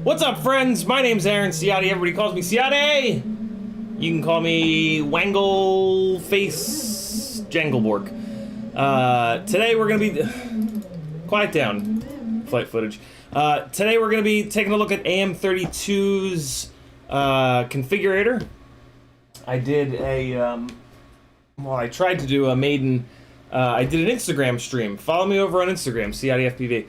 What's up, friends? My name's Aaron Ciotti. Everybody calls me Ciotti. You can call me Wangle Face Jangleborg. Today we're gonna be quiet down, flight footage. Today we're gonna be taking a look at AM32's configurator. I did a well, I tried to do a maiden. I did an Instagram stream. Follow me over on Instagram, CiottiFPV.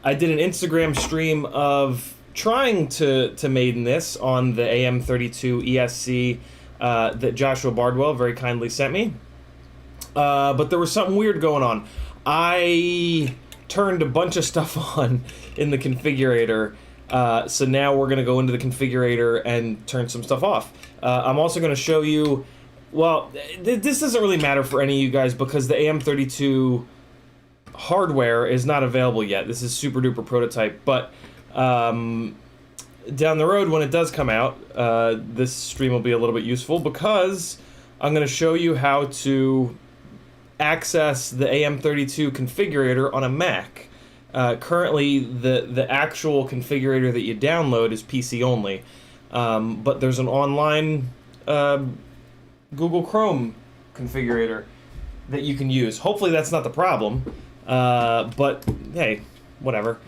I did an Instagram stream of trying to maiden this on the AM32 ESC that Joshua Bardwell very kindly sent me. But there was something weird going on. I turned a bunch of stuff on in the configurator, so now we're going to go into the configurator and turn some stuff off. I'm also going to show you, well, this doesn't really matter for any of you guys because the AM32 hardware is not available yet. This is super duper prototype, but Down the road, when it does come out, this stream will be a little bit useful because I'm going to show you how to access the AM32 configurator on a Mac. Currently, the actual configurator that you download is PC only, but there's an online Google Chrome configurator that you can use. Hopefully that's not the problem, but hey, whatever.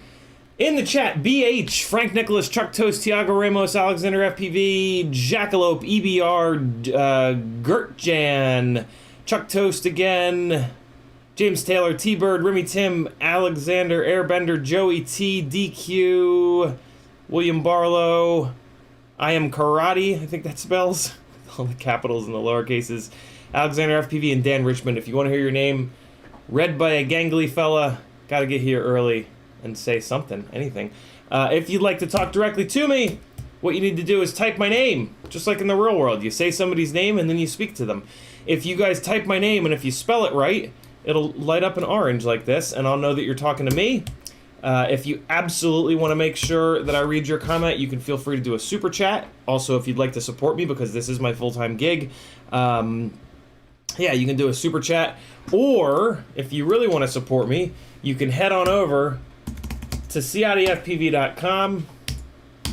In the chat, BH, Frank Nicholas, Chuck Toast, Tiago Ramos, Alexander FPV, Jackalope, EBR, Gertjan, Chuck Toast again, James Taylor, T-Bird, Remy Tim, Alexander, Airbender, Joey T, DQ, William Barlow, I am Karate, I think that spells, all the capitals and the lower cases, Alexander FPV, and Dan Richmond. If you want to hear your name read by a gangly fella, gotta get here early and say something, anything. If you'd like to talk directly to me, what you need to do is type my name, just like in the real world. You say somebody's name and then you speak to them. If you guys type my name and if you spell it right, it'll light up in orange like this, and I'll know that you're talking to me. If you absolutely want to make sure that I read your comment, you can feel free to do a super chat. Also, if you'd like to support me, because this is my full-time gig, yeah, you can do a super chat. Or, if you really want to support me, you can head on over to CiottiFPV.com.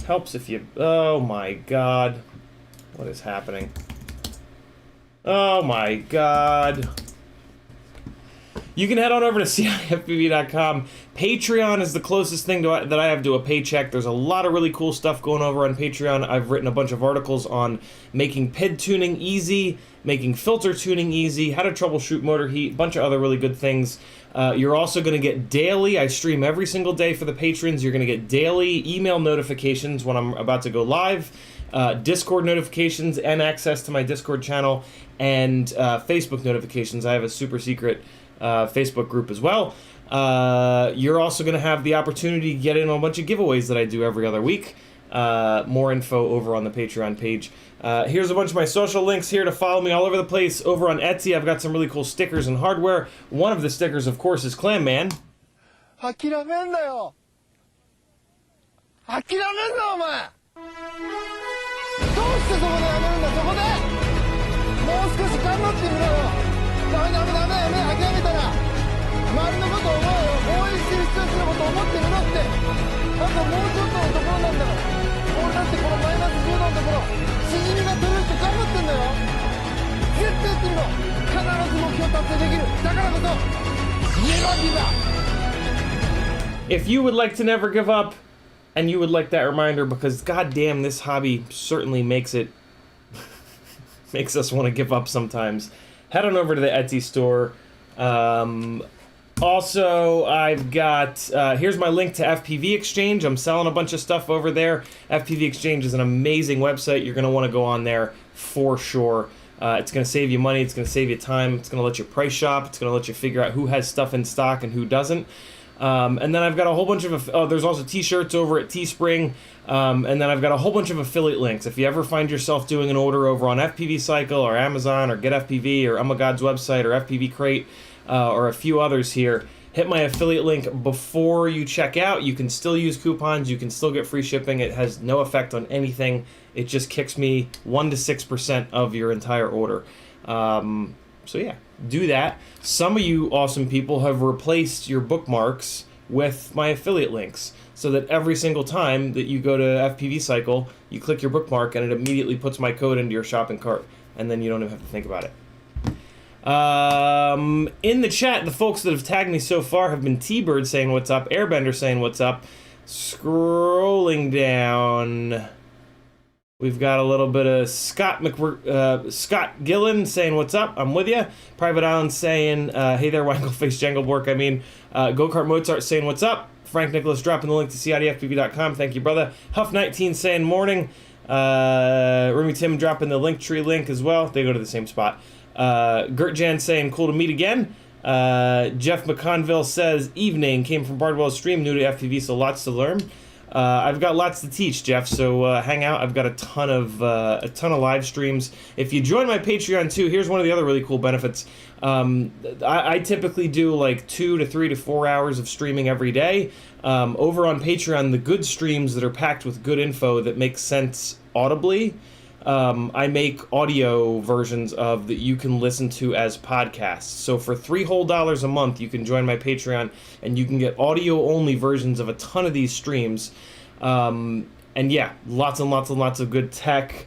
Helps if you... Oh my god. What is happening? Oh my god. You can head on over to CiottiFPV.com. Patreon is the closest thing that I have to a paycheck. There's a lot of really cool stuff going over on Patreon. I've written a bunch of articles on making PID tuning easy, making filter tuning easy, how to troubleshoot motor heat, a bunch of other really good things. You're also going to get daily, I stream every single day for the patrons, you're going to get daily email notifications when I'm about to go live, Discord notifications and access to my Discord channel, and Facebook notifications. I have a super secret Facebook group as well. You're also going to have the opportunity to get in on a bunch of giveaways that I do every other week. More info over on the Patreon page. Here's a bunch of my social links here to follow me all over the place. Over on Etsy, I've got some really cool stickers and hardware. One of the stickers, of course, is Clam Man. 諦めんなよ。諦めんなお前。どうしてそこでやめるんだそこで。もう少し頑張ってみろよ。ダメダメやめ諦めたら周りのことを思うよ。応援してる人たちのことを思ってみろって。あともうちょっとのところなんだから。俺だってこのマイナス10度のところしじみが取れるって頑張ってんだよ。絶対やってみろ。必ず目標達成できる。だからこそネバギブアップ。 If you would like to never give up, and you would like that reminder, because goddamn, this hobby certainly makes it makes us want to give up sometimes. Head on over to the Etsy store. Also, I've got here's my link to FPV Exchange. I'm selling a bunch of stuff over there. FPV Exchange is an amazing website. You're going to want to go on there for sure. It's going to save you money. It's going to save you time. It's going to let you price shop. It's going to let you figure out who has stuff in stock and who doesn't. And then I've got a whole bunch of, there's also t-shirts over at Teespring, and then I've got a whole bunch of affiliate links. If you ever find yourself doing an order over on FPV Cycle or Amazon or Get FPV or God's website or FPV Crate or a few others here, hit my affiliate link before you check out. You can still use coupons. You can still get free shipping. It has no effect on anything. It just kicks me 1 to 6% of your entire order. So yeah, do that. Some of you awesome people have replaced your bookmarks with my affiliate links so that every single time that you go to FPV Cycle, you click your bookmark and it immediately puts my code into your shopping cart, and then you don't even have to think about it. In the chat, the folks that have tagged me so far have been T-Bird saying what's up, Airbender saying what's up. Scrolling down, we've got a little bit of Scott Gillen saying what's up, I'm with you. Private Island saying, hey there, Wangleface Janglebork. I mean, Go-Kart Mozart saying what's up. Frank Nicholas dropping the link to CiottiFPV.com. Thank you, brother. Huff19 saying morning. Remy Tim dropping the Linktree link as well. They go to the same spot. Gertjan saying cool to meet again. Jeff McConville says evening. Came from Bardwell's stream. New to FPV, so lots to learn. I've got lots to teach, Jeff, so hang out. I've got a ton of live streams. If you join my Patreon too, here's one of the other really cool benefits. I typically do like 2 to 3 to 4 hours of streaming every day. Over on Patreon, the good streams that are packed with good info that makes sense audibly, I make audio versions of that you can listen to as podcasts. So for $3 whole a month, you can join my Patreon and you can get audio only versions of a ton of these streams. And yeah, lots and lots and lots of good tech.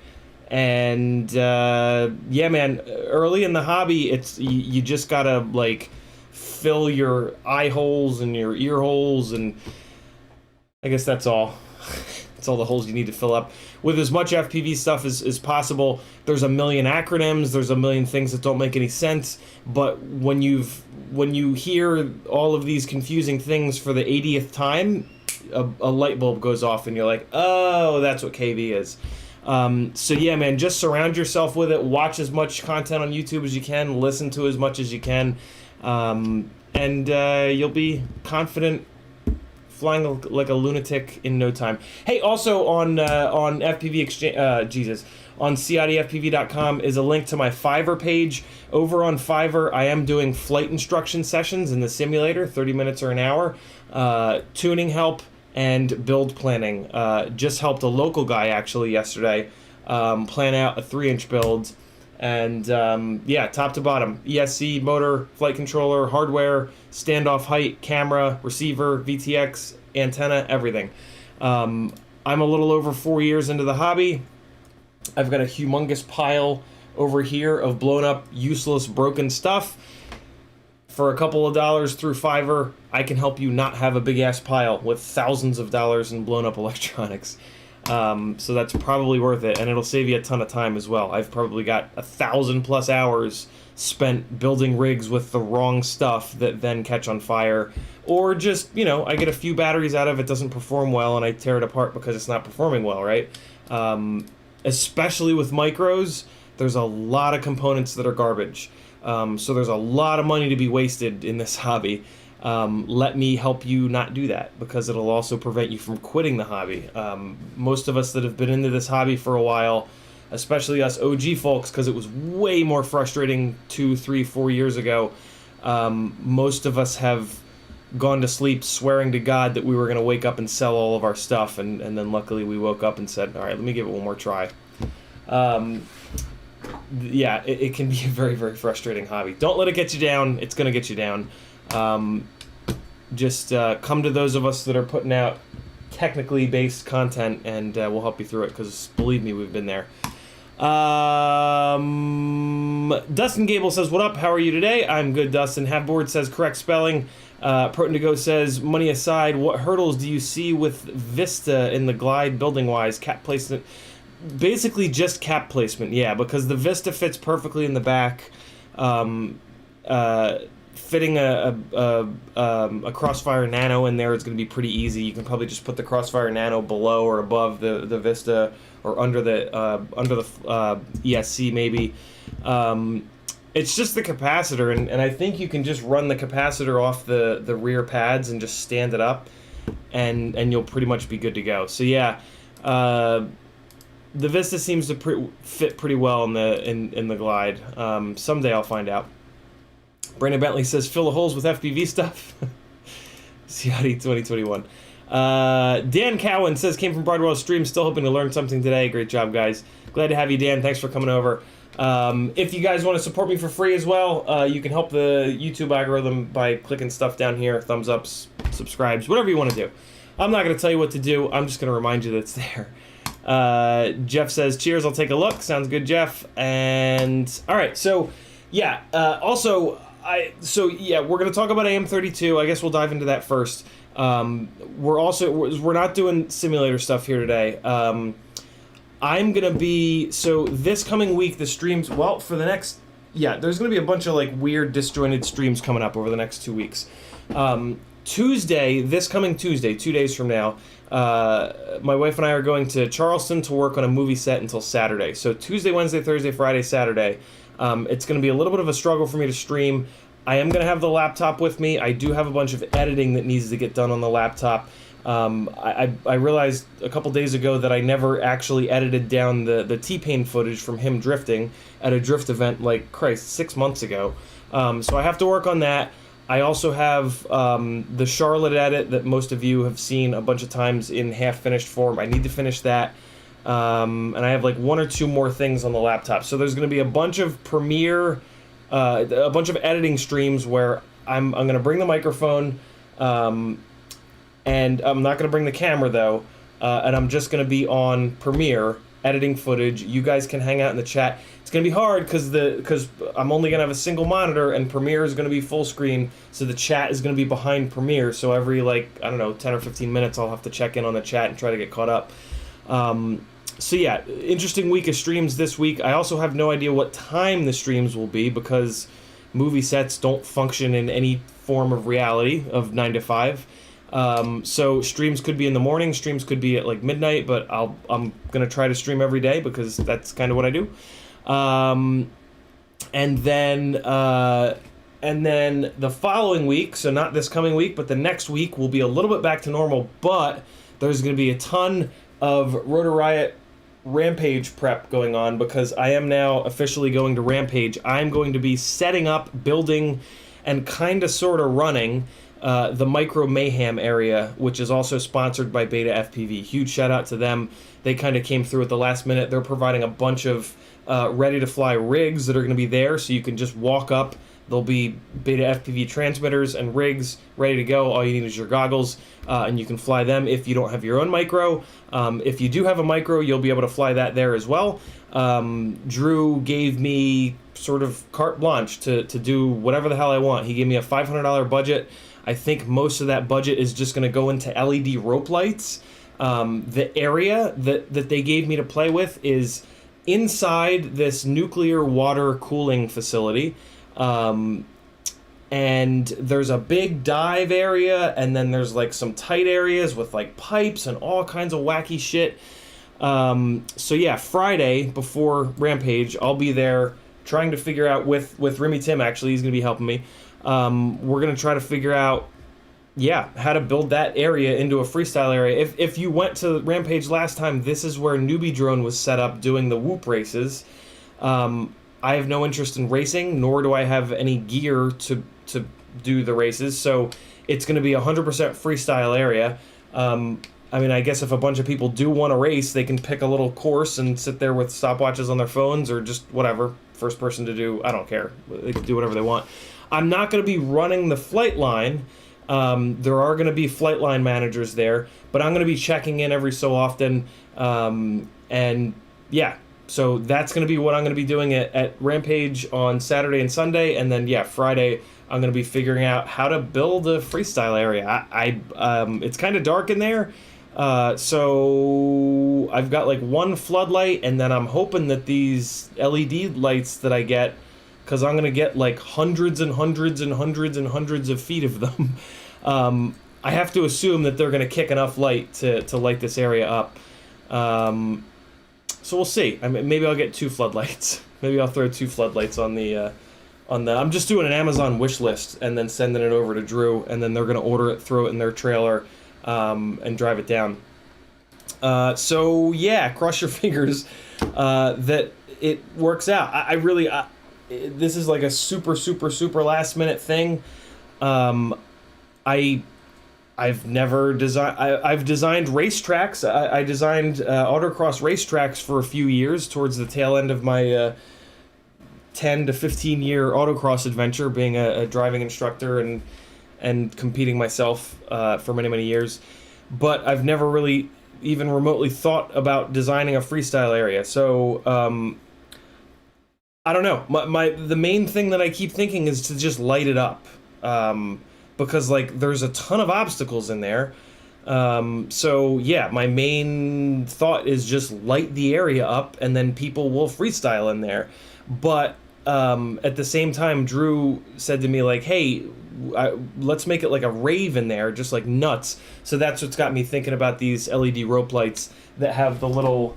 And yeah, man, early in the hobby, it's you just gotta like fill your eye holes and your ear holes, and I guess that's all. That's all the holes you need to fill up with as much FPV stuff as possible. There's a million acronyms, there's a million things that don't make any sense, but when you hear all of these confusing things for the 80th time, a light bulb goes off and you're like, oh, that's what KV is. So yeah, man, just surround yourself with it. Watch as much content on YouTube as you can. Listen to as much as you can. And you'll be confident flying like a lunatic in no time. Hey, also on FPV Exchange, on CiottiFPV.com is a link to my Fiverr page. Over on Fiverr, I am doing flight instruction sessions in the simulator, 30 minutes or an hour, tuning help, and build planning. Just helped a local guy actually yesterday plan out a 3-inch build. And yeah, top to bottom, ESC, motor, flight controller, hardware, standoff height, camera, receiver, VTX, antenna, everything. I'm a little over 4 years into the hobby. I've got a humongous pile over here of blown up, useless, broken stuff. For a couple of dollars through Fiverr, I can help you not have a big ass pile with thousands of dollars in blown up electronics. So that's probably worth it, and it'll save you a ton of time as well. I've probably got 1,000+ hours spent building rigs with the wrong stuff that then catch on fire, or just, you know, I get a few batteries out of it, doesn't perform well, and I tear it apart because it's not performing well, right? Especially with micros, there's a lot of components that are garbage. So there's a lot of money to be wasted in this hobby. Let me help you not do that, because it'll also prevent you from quitting the hobby. Most of us that have been into this hobby for a while, especially us OG folks, because it was way more frustrating 2, 3, 4 years ago, most of us have gone to sleep swearing to God that we were going to wake up and sell all of our stuff, and then luckily we woke up and said, all right, let me give it one more try. Yeah, it can be a very, very frustrating hobby. Don't let it get you down. It's going to get you down. Just come to those of us that are putting out technically based content, and we'll help you through it, because believe me, we've been there. Dustin Gable says, what up? How are you today? I'm good, Dustin. Halfboard says correct spelling. Proton to Go says, money aside, what hurdles do you see with Vista in the glide building wise? Cap placement? Basically just cap placement, yeah, because the Vista fits perfectly in the back. Fitting a Crossfire Nano in there is going to be pretty easy. You can probably just put the Crossfire Nano below or above the Vista, or under the ESC maybe. It's just the capacitor, and I think you can just run the capacitor off the rear pads and just stand it up, and you'll pretty much be good to go. So yeah, the Vista seems to fit pretty well in the glide. Someday I'll find out. Brandon Bentley says, fill the holes with FPV stuff. Ciotti 2021. Dan Cowan says, came from Broadwell Stream, still hoping to learn something today. Great job, guys. Glad to have you, Dan. Thanks for coming over. If you guys want to support me for free as well, you can help the YouTube algorithm by clicking stuff down here, thumbs ups, subscribes, whatever you want to do. I'm not going to tell you what to do. I'm just going to remind you that it's there. Jeff says, cheers, I'll take a look. Sounds good, Jeff. And all right, so yeah, also, we're going to talk about AM32. I guess we'll dive into that first. We're not doing simulator stuff here today. I'm going to be, so this coming week, the streams, well, for the next, yeah, there's going to be a bunch of like weird disjointed streams coming up over the next 2 weeks. This coming Tuesday, 2 days from now, my wife and I are going to Charleston to work on a movie set until Saturday. So Tuesday, Wednesday, Thursday, Friday, Saturday. It's going to be a little bit of a struggle for me to stream. I am going to have the laptop with me. I do have a bunch of editing that needs to get done on the laptop. I realized a couple days ago that I never actually edited down the T-Pain footage from him drifting at a drift event, like, Christ, 6 months ago. So I have to work on that. I also have the Charlotte edit that most of you have seen a bunch of times in half-finished form. I need to finish that. And I have like 1 or 2 more things on the laptop. So there's going to be a bunch of Premiere, a bunch of editing streams where I'm going to bring the microphone, and I'm not going to bring the camera though, and I'm just going to be on Premiere editing footage. You guys can hang out in the chat. It's going to be hard because I'm only going to have a single monitor, and Premiere is going to be full screen, so the chat is going to be behind Premiere. So every, like, I don't know, 10 or 15 minutes I'll have to check in on the chat and try to get caught up. So yeah, interesting week of streams this week. I also have no idea what time the streams will be because movie sets don't function in any form of reality of 9 to 5. So streams could be in the morning, streams could be at like midnight, but I'm gonna try to stream every day because that's kind of what I do. And then the following week, so not this coming week, but the next week will be a little bit back to normal, but there's gonna be a ton of Rotor Riot Rampage prep going on because I am now officially going to Rampage. I'm going to be setting up, building, and kind of sort of running the Micro Mayhem area, which is also sponsored by Beta FPV. Huge shout out to them. They kind of came through at the last minute. They're providing a bunch of ready to fly rigs that are going to be there, so you can just walk up. There'll be Beta FPV transmitters and rigs ready to go. All you need is your goggles, and you can fly them if you don't have your own micro. If you do have a micro, you'll be able to fly that there as well. Drew gave me sort of carte blanche to do whatever the hell I want. He gave me a $500 budget. I think most of that budget is just going to go into LED rope lights. The area that they gave me to play with is inside this nuclear water cooling facility. And there's a big dive area, and then there's like some tight areas with like pipes and all kinds of wacky shit. So yeah, Friday before Rampage, I'll be there trying to figure out with Remy Tim, actually, he's gonna be helping me. We're gonna try to figure out, yeah, how to build that area into a freestyle area. If you went to Rampage last time, this is where Newbie Drone was set up doing the whoop races. I have no interest in racing, nor do I have any gear to do the races, so it's going to be 100% freestyle area. I mean, I guess if a bunch of people do want to race, they can pick a little course and sit there with stopwatches on their phones or just whatever, first person to do, I don't care. They can do whatever they want. I'm not going to be running the flight line. There are going to be flight line managers there, but I'm going to be checking in every so often, and yeah. So that's going to be what I'm going to be doing at Rampage on Saturday and Sunday, and then, yeah, Friday I'm going to be figuring out how to build a freestyle area. It's kind of dark in there, so I've got like one floodlight, and then I'm hoping that these LED lights that I get, because I'm going to get like hundreds and hundreds and hundreds and hundreds of feet of them, I have to assume that they're going to kick enough light to light this area up. So we'll see. I mean, maybe I'll get 2 floodlights. Maybe I'll throw 2 floodlights on the. I'm just doing an Amazon wish list and then sending it over to Drew, and then they're gonna order it, throw it in their trailer, and drive it down. So yeah, cross your fingers that it works out. I really, this is like a super last minute thing. I've never designed. I've designed racetracks. I designed autocross racetracks for a few years towards the tail end of my 10 to 15 year autocross adventure, being a driving instructor and competing myself for many years. But I've never really even remotely thought about designing a freestyle area. So I don't know. The main thing that I keep thinking is to just light it up. Because like there's a ton of obstacles in there. So yeah, my main thought is just light the area up and then people will freestyle in there. But at the same time, Drew said to me like, hey, let's make it like a rave in there, just like nuts. So that's what's got me thinking about these LED rope lights that have the little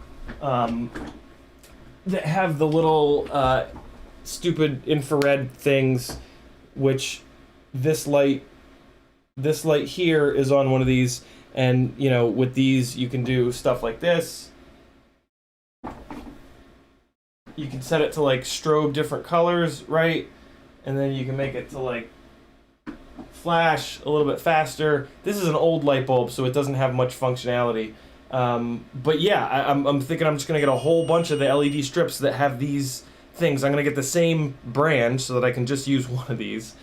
stupid infrared things, which this light here is on one of these, And, you know, with these, you can do stuff like this. You can set it to, like, strobe different colors, right? And then you can make it to, like, flash a little bit faster. This is an old light bulb, so it doesn't have much functionality. But yeah, I'm thinking I'm just going to get a whole bunch of the LED strips that have these things. I'm going to get the same brand so that I can just use one of these.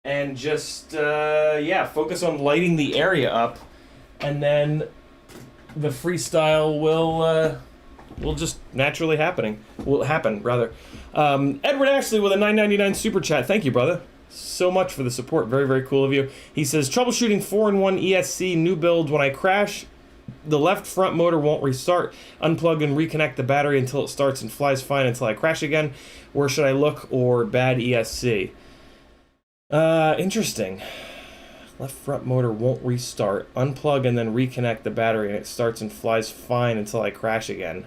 And just, yeah, focus on lighting the area up. And then the freestyle will just naturally happen, rather. Edward Ashley with a $9.99 super chat. Thank you, brother. So much for the support. Very, very cool of you. He says, troubleshooting 4-in-1 ESC new build. When I crash, the left front motor won't restart. Unplug and reconnect the battery until it starts and flies fine until I crash again. Where should I look? Or bad ESC? Interesting. Left front motor won't restart. Unplug and then reconnect the battery and it starts and flies fine until I crash again.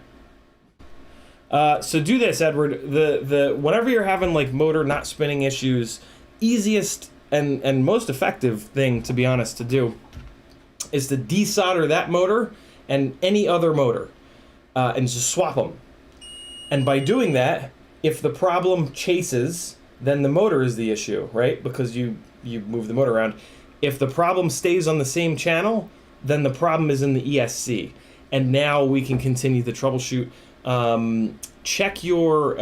So do this, Edward. Whenever you're having like motor not spinning issues, easiest and most effective thing, to be honest, to do is to desolder that motor and any other motor and just swap them. And by doing that, if the problem chases, then the motor is the issue, right? Because you move the motor around. If the problem stays on the same channel, then the problem is in the ESC. And now we can continue the troubleshoot. Check your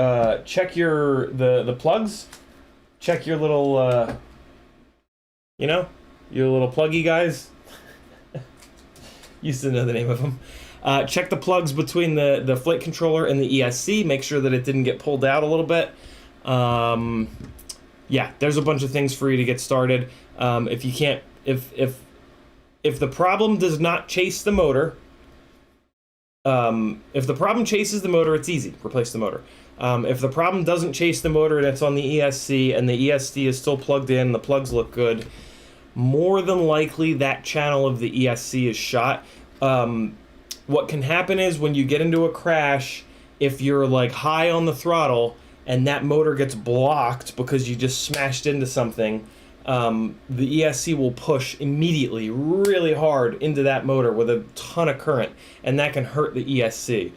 the plugs. Check your little you know, your little pluggy guys. Used to know the name of them. Check the plugs between the flight controller and the ESC. Make sure that it didn't get pulled out a little bit. Yeah, there's a bunch of things for you to get started. If you can't, if the problem does not chase the motor, if the problem chases the motor, it's easy. Replace the motor. If the problem doesn't chase the motor and it's on the ESC and the ESC is still plugged in, the plugs look good, more than likely that channel of the ESC is shot. What can happen is when you get into a crash, if you're like high on the throttle and that motor gets blocked because you just smashed into something, the ESC will push immediately really hard into that motor with a ton of current, and that can hurt the ESC.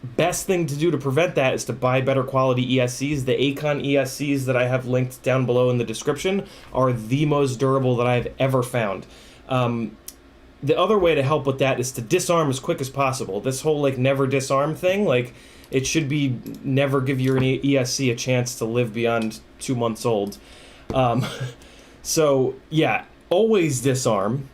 Best thing to do to prevent that is to buy better quality ESCs. The Acon ESCs that I have linked down below in the description are the most durable that I've ever found. The other way to help with that is to disarm as quick as possible. This whole like never disarm thing, like it should be never give your ESC a chance to live beyond 2 months old. So yeah, always disarm,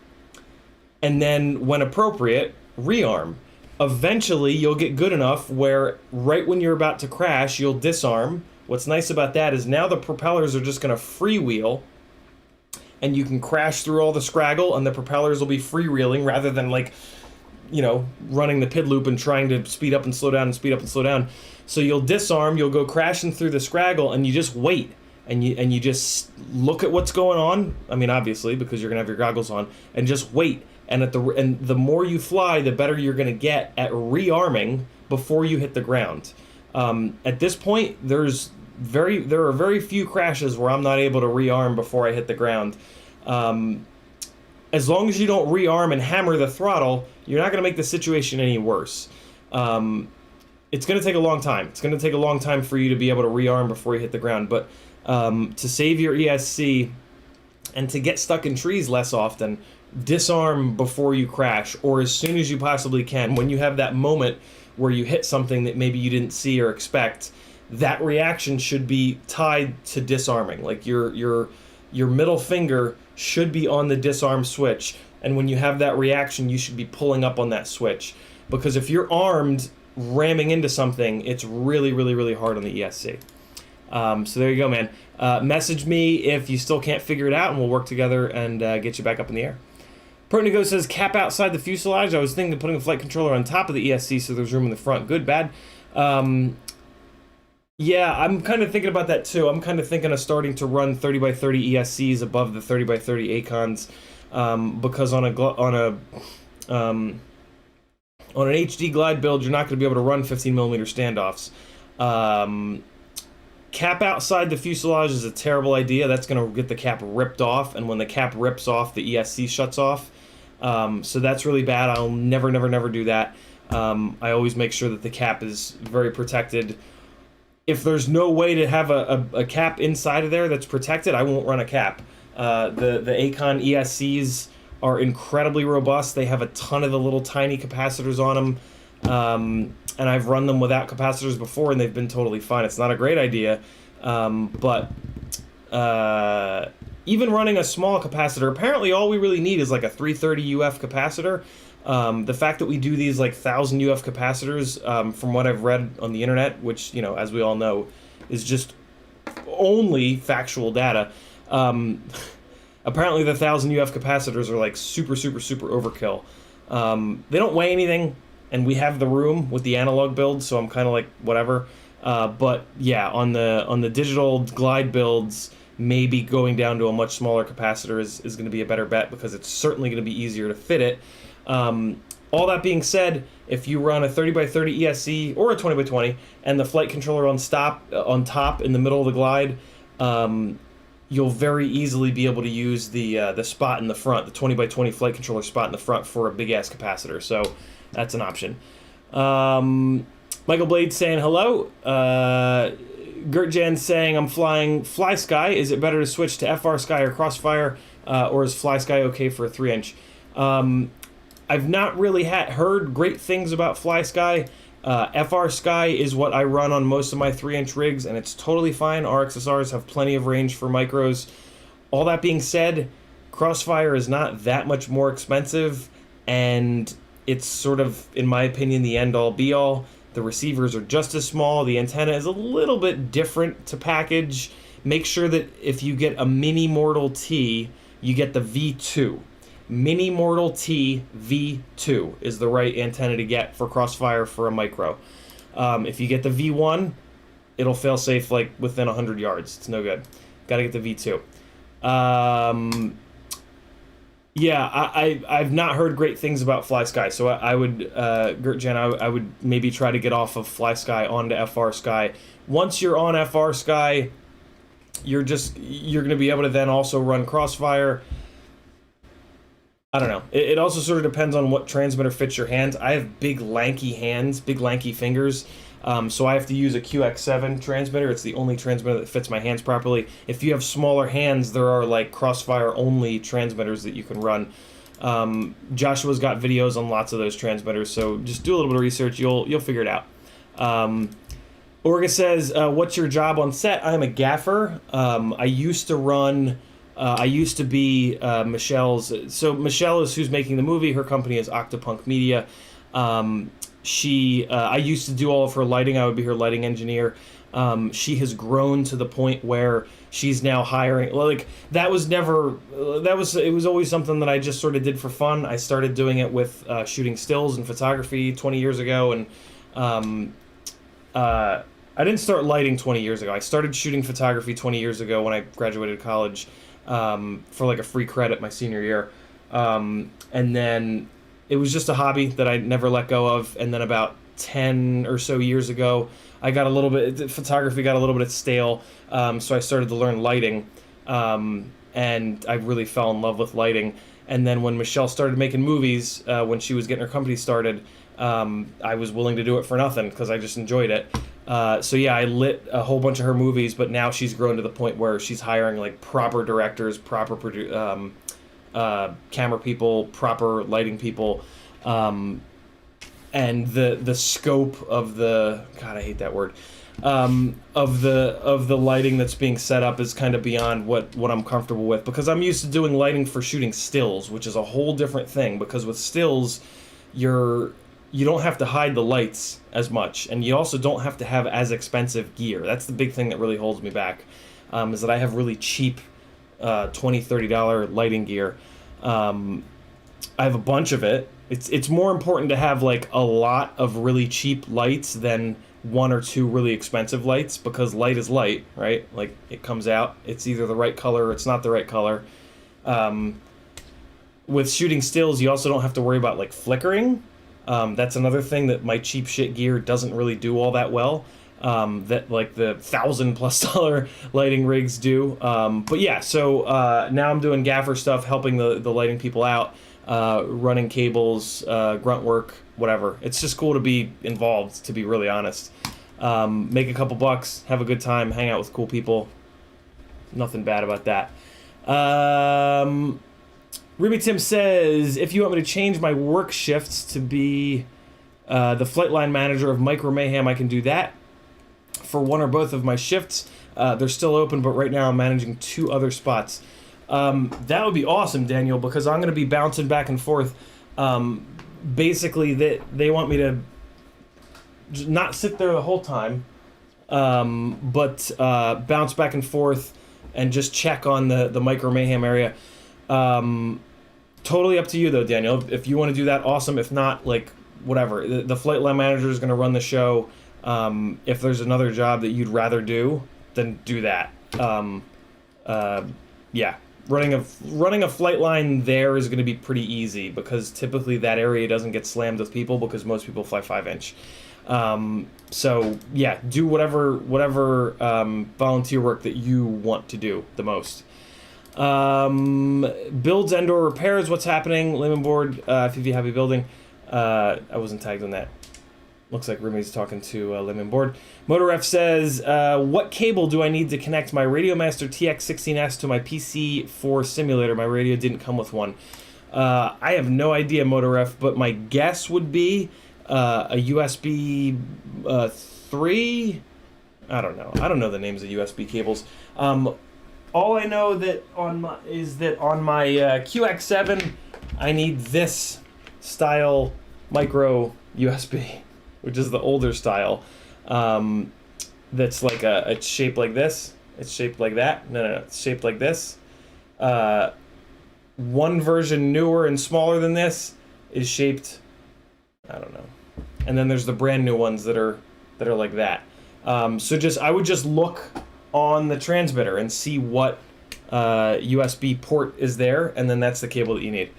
and then when appropriate, rearm. Eventually you'll get good enough where right when you're about to crash, you'll disarm. What's nice about that is now the propellers are just going to freewheel, and you can crash through all the scraggle and the propellers will be freewheeling rather than like, you know, running the PID loop and trying to speed up and slow down and speed up and slow down. So you'll disarm, you'll go crashing through the scraggle, and you just wait. And you just look at what's going on. I mean, obviously, because you're gonna have your goggles on, and just wait. And the more you fly, the better you're gonna get at rearming before you hit the ground. At this point, there are very few crashes where I'm not able to rearm before I hit the ground. As long as you don't rearm and hammer the throttle, you're not gonna make the situation any worse. It's gonna take a long time. It's gonna take a long time for you to be able to rearm before you hit the ground, but to save your ESC and to get stuck in trees less often, disarm before you crash, or as soon as you possibly can. When you have that moment where you hit something that maybe you didn't see or expect, that reaction should be tied to disarming. Like your middle finger should be on the disarm switch, and when you have that reaction, you should be pulling up on that switch. Because if you're armed ramming into something, it's really, really, really hard on the ESC. So there you go, man. Message me if you still can't figure it out, and we'll work together and get you back up in the air. Pertinigo says, cap outside the fuselage. I was thinking of putting a flight controller on top of the ESC so there's room in the front. Good, bad? Yeah, I'm kind of thinking about that too. I'm kind of thinking of starting to run 30x30 ESCs above the 30x30 Acons, because on an HD glide build, you're not going to be able to run 15mm standoffs. cap outside the fuselage is a terrible idea. That's going to get the cap ripped off, and when the cap rips off, the ESC shuts off. So that's really bad. I'll never do that. I always make sure that the cap is very protected. If there's no way to have a cap inside of there that's protected, I won't run a cap. The Acon ESCs are incredibly robust. They have a ton of the little tiny capacitors on them. And I've run them without capacitors before, and they've been totally fine. It's not a great idea, but even running a small capacitor, apparently all we really need is like a 330 UF capacitor. The fact that we do these like 1,000 UF capacitors, from what I've read on the internet, which, you know, as we all know, is just only factual data. Apparently the 1,000 UF capacitors are like super overkill. They don't weigh anything, and we have the room with the analog build, so I'm kind of like whatever. But yeah, on the digital glide builds, maybe going down to a much smaller capacitor is going to be a better bet, because it's certainly going to be easier to fit it. All that being said, if you run a 30x30 ESC or a 20x20 and the flight controller on top in the middle of the glide, you'll very easily be able to use the spot in the front, the 20x20 flight controller spot in the front, for a big ass capacitor. So that's an option. Michael Blade saying hello. Gertjan saying, I'm flying Fly Sky. Is it better to switch to FR Sky or Crossfire, or is Fly Sky okay for a 3-inch? I've not really heard great things about Fly Sky. FR Sky is what I run on most of my 3-inch rigs, and it's totally fine. RXSRs have plenty of range for micros. All that being said, Crossfire is not that much more expensive, and it's sort of, in my opinion, the end-all be-all. The receivers are just as small. The antenna is a little bit different to package. Make sure that if you get a Mini Mortal T, you get the V2. Mini Mortal T V2 is the right antenna to get for Crossfire for a micro. If you get the V1, it'll fail safe like within 100 yards. It's no good. Got to get the V2. Yeah, I've not heard great things about Fly Sky, so I would, Gertjan, I would maybe try to get off of Fly Sky onto FR Sky. Once you're on FR Sky, you're going to be able to then also run Crossfire. I don't know. It also sort of depends on what transmitter fits your hands. I have big lanky hands, big lanky fingers, so I have to use a QX7 transmitter. It's the only transmitter that fits my hands properly. If you have smaller hands, there are like Crossfire only transmitters that you can run. Joshua's got videos on lots of those transmitters, so just do a little bit of research. You'll figure it out. Orga says, what's your job on set? I'm a gaffer. I used to be Michelle's. So Michelle is who's making the movie. Her company is Octopunk Media. I used to do all of her lighting. I would be her lighting engineer. She has grown to the point where she's now hiring. Like it was always something that I just sort of did for fun. I started doing it with shooting stills and photography 20 years ago, and I didn't start lighting 20 years ago. I started shooting photography 20 years ago when I graduated college. For like a free credit my senior year, and then it was just a hobby that I never let go of. And then about 10 or so years ago, photography got a little bit stale, so I started to learn lighting, and I really fell in love with lighting. And then when Michelle started making movies, when she was getting her company started, I was willing to do it for nothing because I just enjoyed it. So yeah, I lit a whole bunch of her movies, but now she's grown to the point where she's hiring like proper directors, proper camera people, proper lighting people, and the scope of the, God, I hate that word, of the lighting that's being set up is kind of beyond what I'm comfortable with, because I'm used to doing lighting for shooting stills, which is a whole different thing, because with stills, you don't have to hide the lights as much, and you also don't have to have as expensive gear. That's the big thing that really holds me back, is that I have really cheap $20, $30 lighting gear. I have a bunch of it. It's more important to have like a lot of really cheap lights than one or two really expensive lights, because light is light, right? Like it comes out, it's either the right color or it's not the right color. With shooting stills, you also don't have to worry about like flickering. That's another thing that my cheap shit gear doesn't really do all that well. that like the $1,000+ lighting rigs do. But yeah, so now I'm doing gaffer stuff, helping the lighting people out, running cables, grunt work, whatever. It's just cool to be involved, to be really honest. Make a couple bucks, have a good time, hang out with cool people. Nothing bad about that. Ruby Tim says, if you want me to change my work shifts to be the flight line manager of Micro Mayhem, I can do that for one or both of my shifts. They're still open, but right now I'm managing 2 other spots. That would be awesome, Daniel, because I'm going to be bouncing back and forth. Basically, they want me to not sit there the whole time, but bounce back and forth and just check on the Micro Mayhem area. Totally up to you, though, Daniel. If you want to do that, awesome. If not, like, whatever. The flight line manager is going to run the show. If there's another job that you'd rather do, then do that. Yeah, running a flight line there is going to be pretty easy because typically that area doesn't get slammed with people because most people fly 5-inch. So yeah, do whatever volunteer work that you want to do the most. Builds and/or repairs. What's happening? Layman board. FPV happy building. I wasn't tagged on that. Looks like Rumi's talking to Layman board. MotorRef says, what cable do I need to connect my Radiomaster TX16S to my PC4 simulator? My radio didn't come with one. I have no idea, MotorRef, but my guess would be a USB 3. I don't know. I don't know the names of USB cables. All I know that on my QX7, I need this style micro USB, which is the older style. That's like it's shaped like this. It's shaped like that. No, it's shaped like this. One version newer and smaller than this is shaped, I don't know. And then there's the brand new ones that are like that. So I would just look on the transmitter and see what USB port is there, and then that's the cable that you need.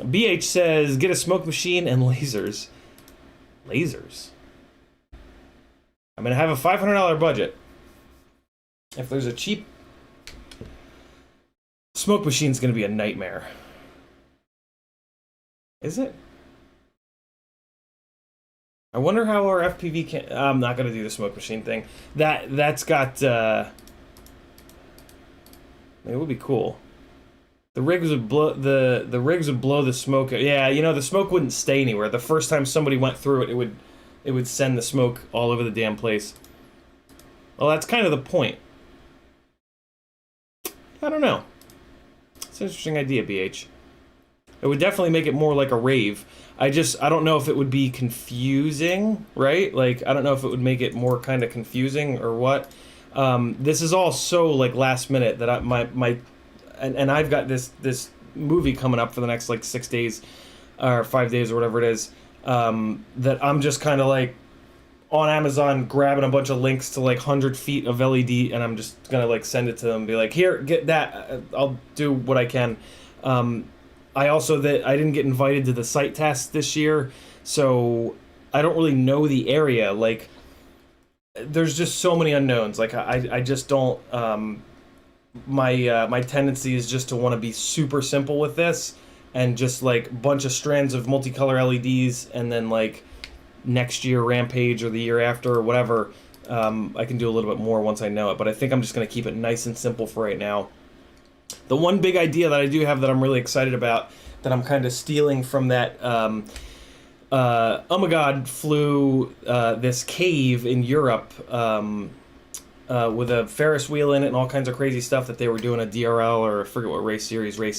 BH says, get a smoke machine and lasers. Lasers? I'm gonna have a $500 budget. If there's a cheap smoke machine, it's gonna be a nightmare. Is it? I wonder how our FPV can... I'm not gonna do the smoke machine thing. That's got... it would be cool. The rigs would blow the rigs would blow the smoke. Yeah, you know, the smoke wouldn't stay anywhere. The first time somebody went through it, it would send the smoke all over the damn place. Well, that's kind of the point. I don't know. It's an interesting idea, BH. It would definitely make it more like a rave. I don't know if it would be confusing, right? Like, I don't know if it would make it more kind of confusing or what. This is all so, like, last minute that and I've got this movie coming up for the next, like, 6 days or 5 days or whatever it is, that I'm just kind of, like, on Amazon grabbing a bunch of links to, like, 100 feet of LED, and I'm just gonna, like, send it to them and be like, here, get that. I'll do what I can. I didn't get invited to the site test this year, so I don't really know the area. Like, there's just so many unknowns. Like, I just don't... my tendency is just to want to be super simple with this, and just, like, a bunch of strands of multicolor LEDs, and then, like, next year Rampage or the year after or whatever, I can do a little bit more once I know it. But I think I'm just going to keep it nice and simple for right now. The one big idea that I do have that I'm really excited about, that I'm kind of stealing from that, Umagod flew this cave in Europe with a Ferris wheel in it and all kinds of crazy stuff that they were doing a DRL or I forget what race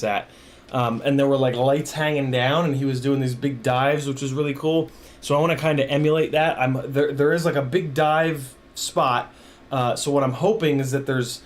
at. And there were like lights hanging down and he was doing these big dives, which was really cool. So I want to kind of emulate that. There is like a big dive spot. So what I'm hoping is that there's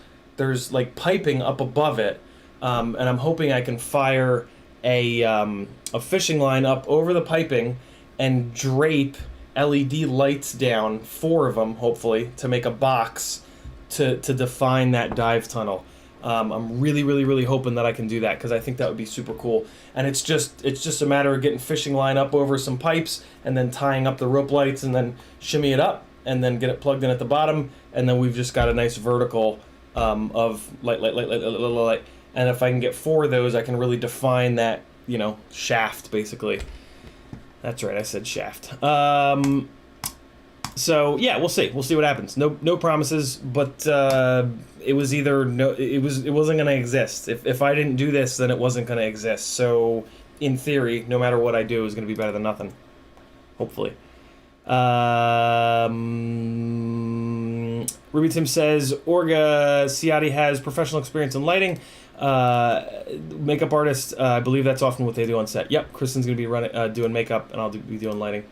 like piping up above it, and I'm hoping I can fire a fishing line up over the piping and drape LED lights down, 4 of them hopefully, to make a box to define that dive tunnel. I'm really hoping that I can do that, because I think that would be super cool. And it's just a matter of getting fishing line up over some pipes and then tying up the rope lights and then shimmy it up and then get it plugged in at the bottom, and then we've just got a nice vertical of light. And if I can get 4 of those, I can really define that, you know, shaft basically. That's right, I said shaft. So yeah, we'll see what happens. No promises, but it was either no, it wasn't gonna exist. If I didn't do this, then it wasn't gonna exist. So in theory, no matter what I do, is gonna be better than nothing. Hopefully. Ruby Tim says Orga Ciotti has professional experience in lighting. Makeup artist, I believe that's often what they do on set. Yep, Kristen's gonna be doing makeup, and I'll be doing lighting.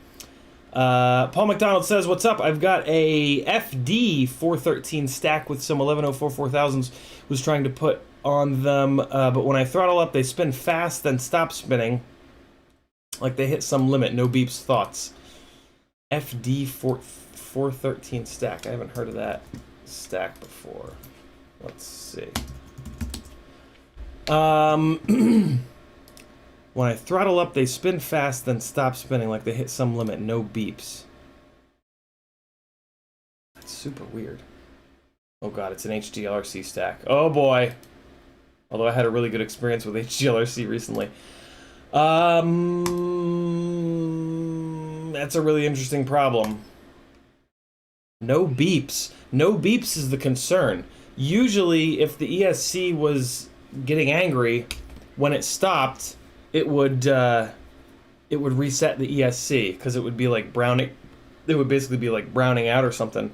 Paul McDonald says, what's up? I've got a FD 413 stack with some 1104 4000s. Was trying to put on them, but when I throttle up, they spin fast, then stop spinning. Like they hit some limit. No beeps. Thoughts? FD 413 stack. I haven't heard of that stack before. Let's see. When I throttle up, they spin fast, then stop spinning like they hit some limit. No beeps. That's super weird. Oh god, it's an HDLRC stack. Oh boy. Although I had a really good experience with HDLRC recently. That's a really interesting problem. No beeps. No beeps is the concern. Usually, if the ESC was getting angry, when it stopped, it would reset the ESC, because it would be like browning. It would basically be like browning out or something.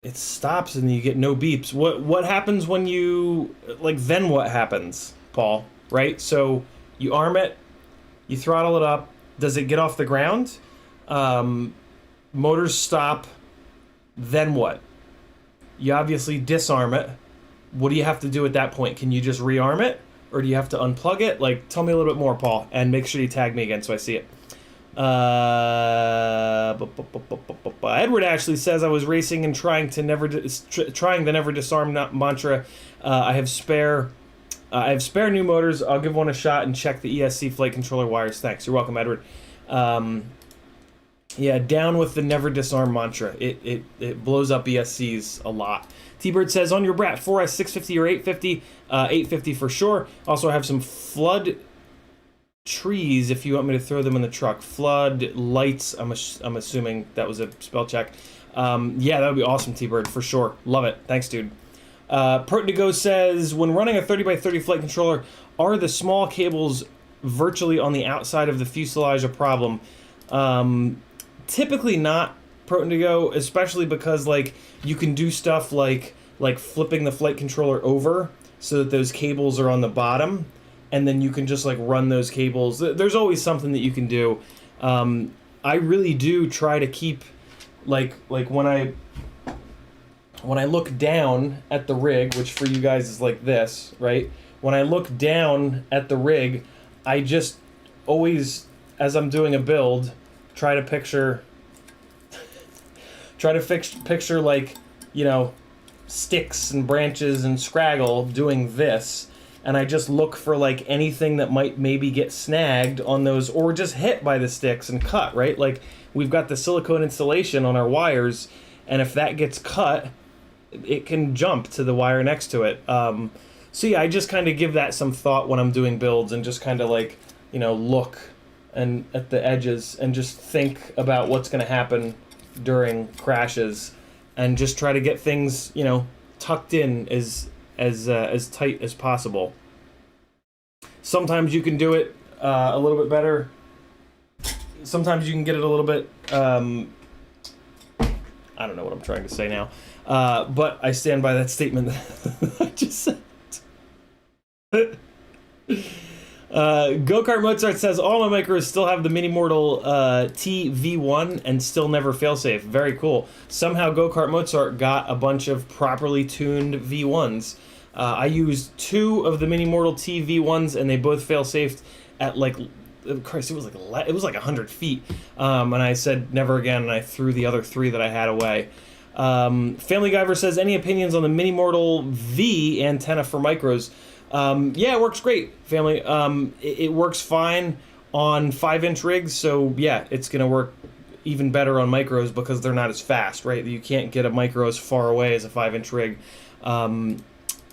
It stops and you get no beeps. What happens when you, like, then what happens, Paul? Right? So you arm it, you throttle it up. Does it get off the ground? Motors stop. Then what? You obviously disarm it. What do you have to do at that point? Can you just rearm it? Or do you have to unplug it? Like, tell me a little bit more, Paul. And make sure you tag me again so I see it. Edward actually says, I was racing and trying the never disarm mantra. I have spare new motors. I'll give one a shot and check the ESC flight controller wires. Thanks. You're welcome, Edward. Yeah, down with the never disarm mantra. It blows up ESCs a lot. T-Bird says, on your Brat 4S 650 or 850, 850 for sure. Also, I have some flood trees if you want me to throw them in the truck. Flood lights, I'm assuming that was a spell check. Yeah, that would be awesome, T-Bird, for sure. Love it. Thanks, dude. Pertindigo says, when running a 30x30 flight controller, are the small cables virtually on the outside of the fuselage a problem? Typically not, Pertindigo, especially because, like, you can do stuff like flipping the flight controller over so that those cables are on the bottom, and then you can just, like, run those cables. There's always something that you can do. I really do try to keep, like when I look down at the rig, which for you guys is like this, right? When I look down at the rig, I just always, as I'm doing a build, try to picture like, you know, sticks and branches and scraggle doing this, and I just look for like anything that might maybe get snagged on those or just hit by the sticks and cut, right? Like, we've got the silicone insulation on our wires, and if that gets cut, it can jump to the wire next to it. So yeah, I just kind of give that some thought when I'm doing builds, and just kind of, like, you know, look and at the edges and just think about what's going to happen during crashes, and just try to get things, you know, tucked in as tight as possible. Sometimes you can do it a little bit better. Sometimes you can get it a little bit, I don't know what I'm trying to say now, but I stand by that statement that I just said. Go-Kart Mozart says, all my micros still have the Mini Mortal TV1 and still never failsafe. Very cool. Somehow Go-Kart Mozart got a bunch of properly tuned V1s. I used 2 of the Mini Mortal TV1s, and they both failsafed at, like, Christ, it was like 100 feet. And I said never again, and I threw the other 3 that I had away. Family Guyver says, any opinions on the Mini Mortal V antenna for micros? Yeah, it works great, family. It works fine on 5-inch rigs, so yeah, it's gonna work even better on micros because they're not as fast, right? You can't get a micro as far away as a 5-inch rig.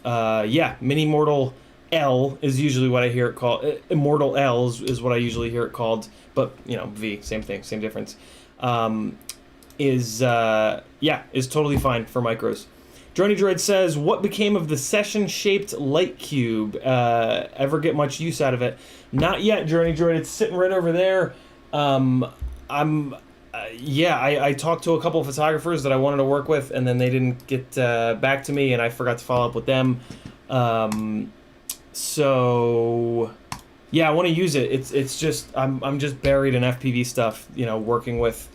Yeah, Mini Mortal L is usually what I hear it called. Immortal L is what I usually hear it called, but you know, V, same thing, same difference. Is totally fine for micros. Drony Droid says, what became of the session-shaped light cube? Ever get much use out of it? Not yet, Drony Droid. It's sitting right over there. I talked to a couple of photographers that I wanted to work with, and then they didn't get back to me, and I forgot to follow up with them. So yeah, I want to use it. It's just I'm just buried in FPV stuff. You know, working with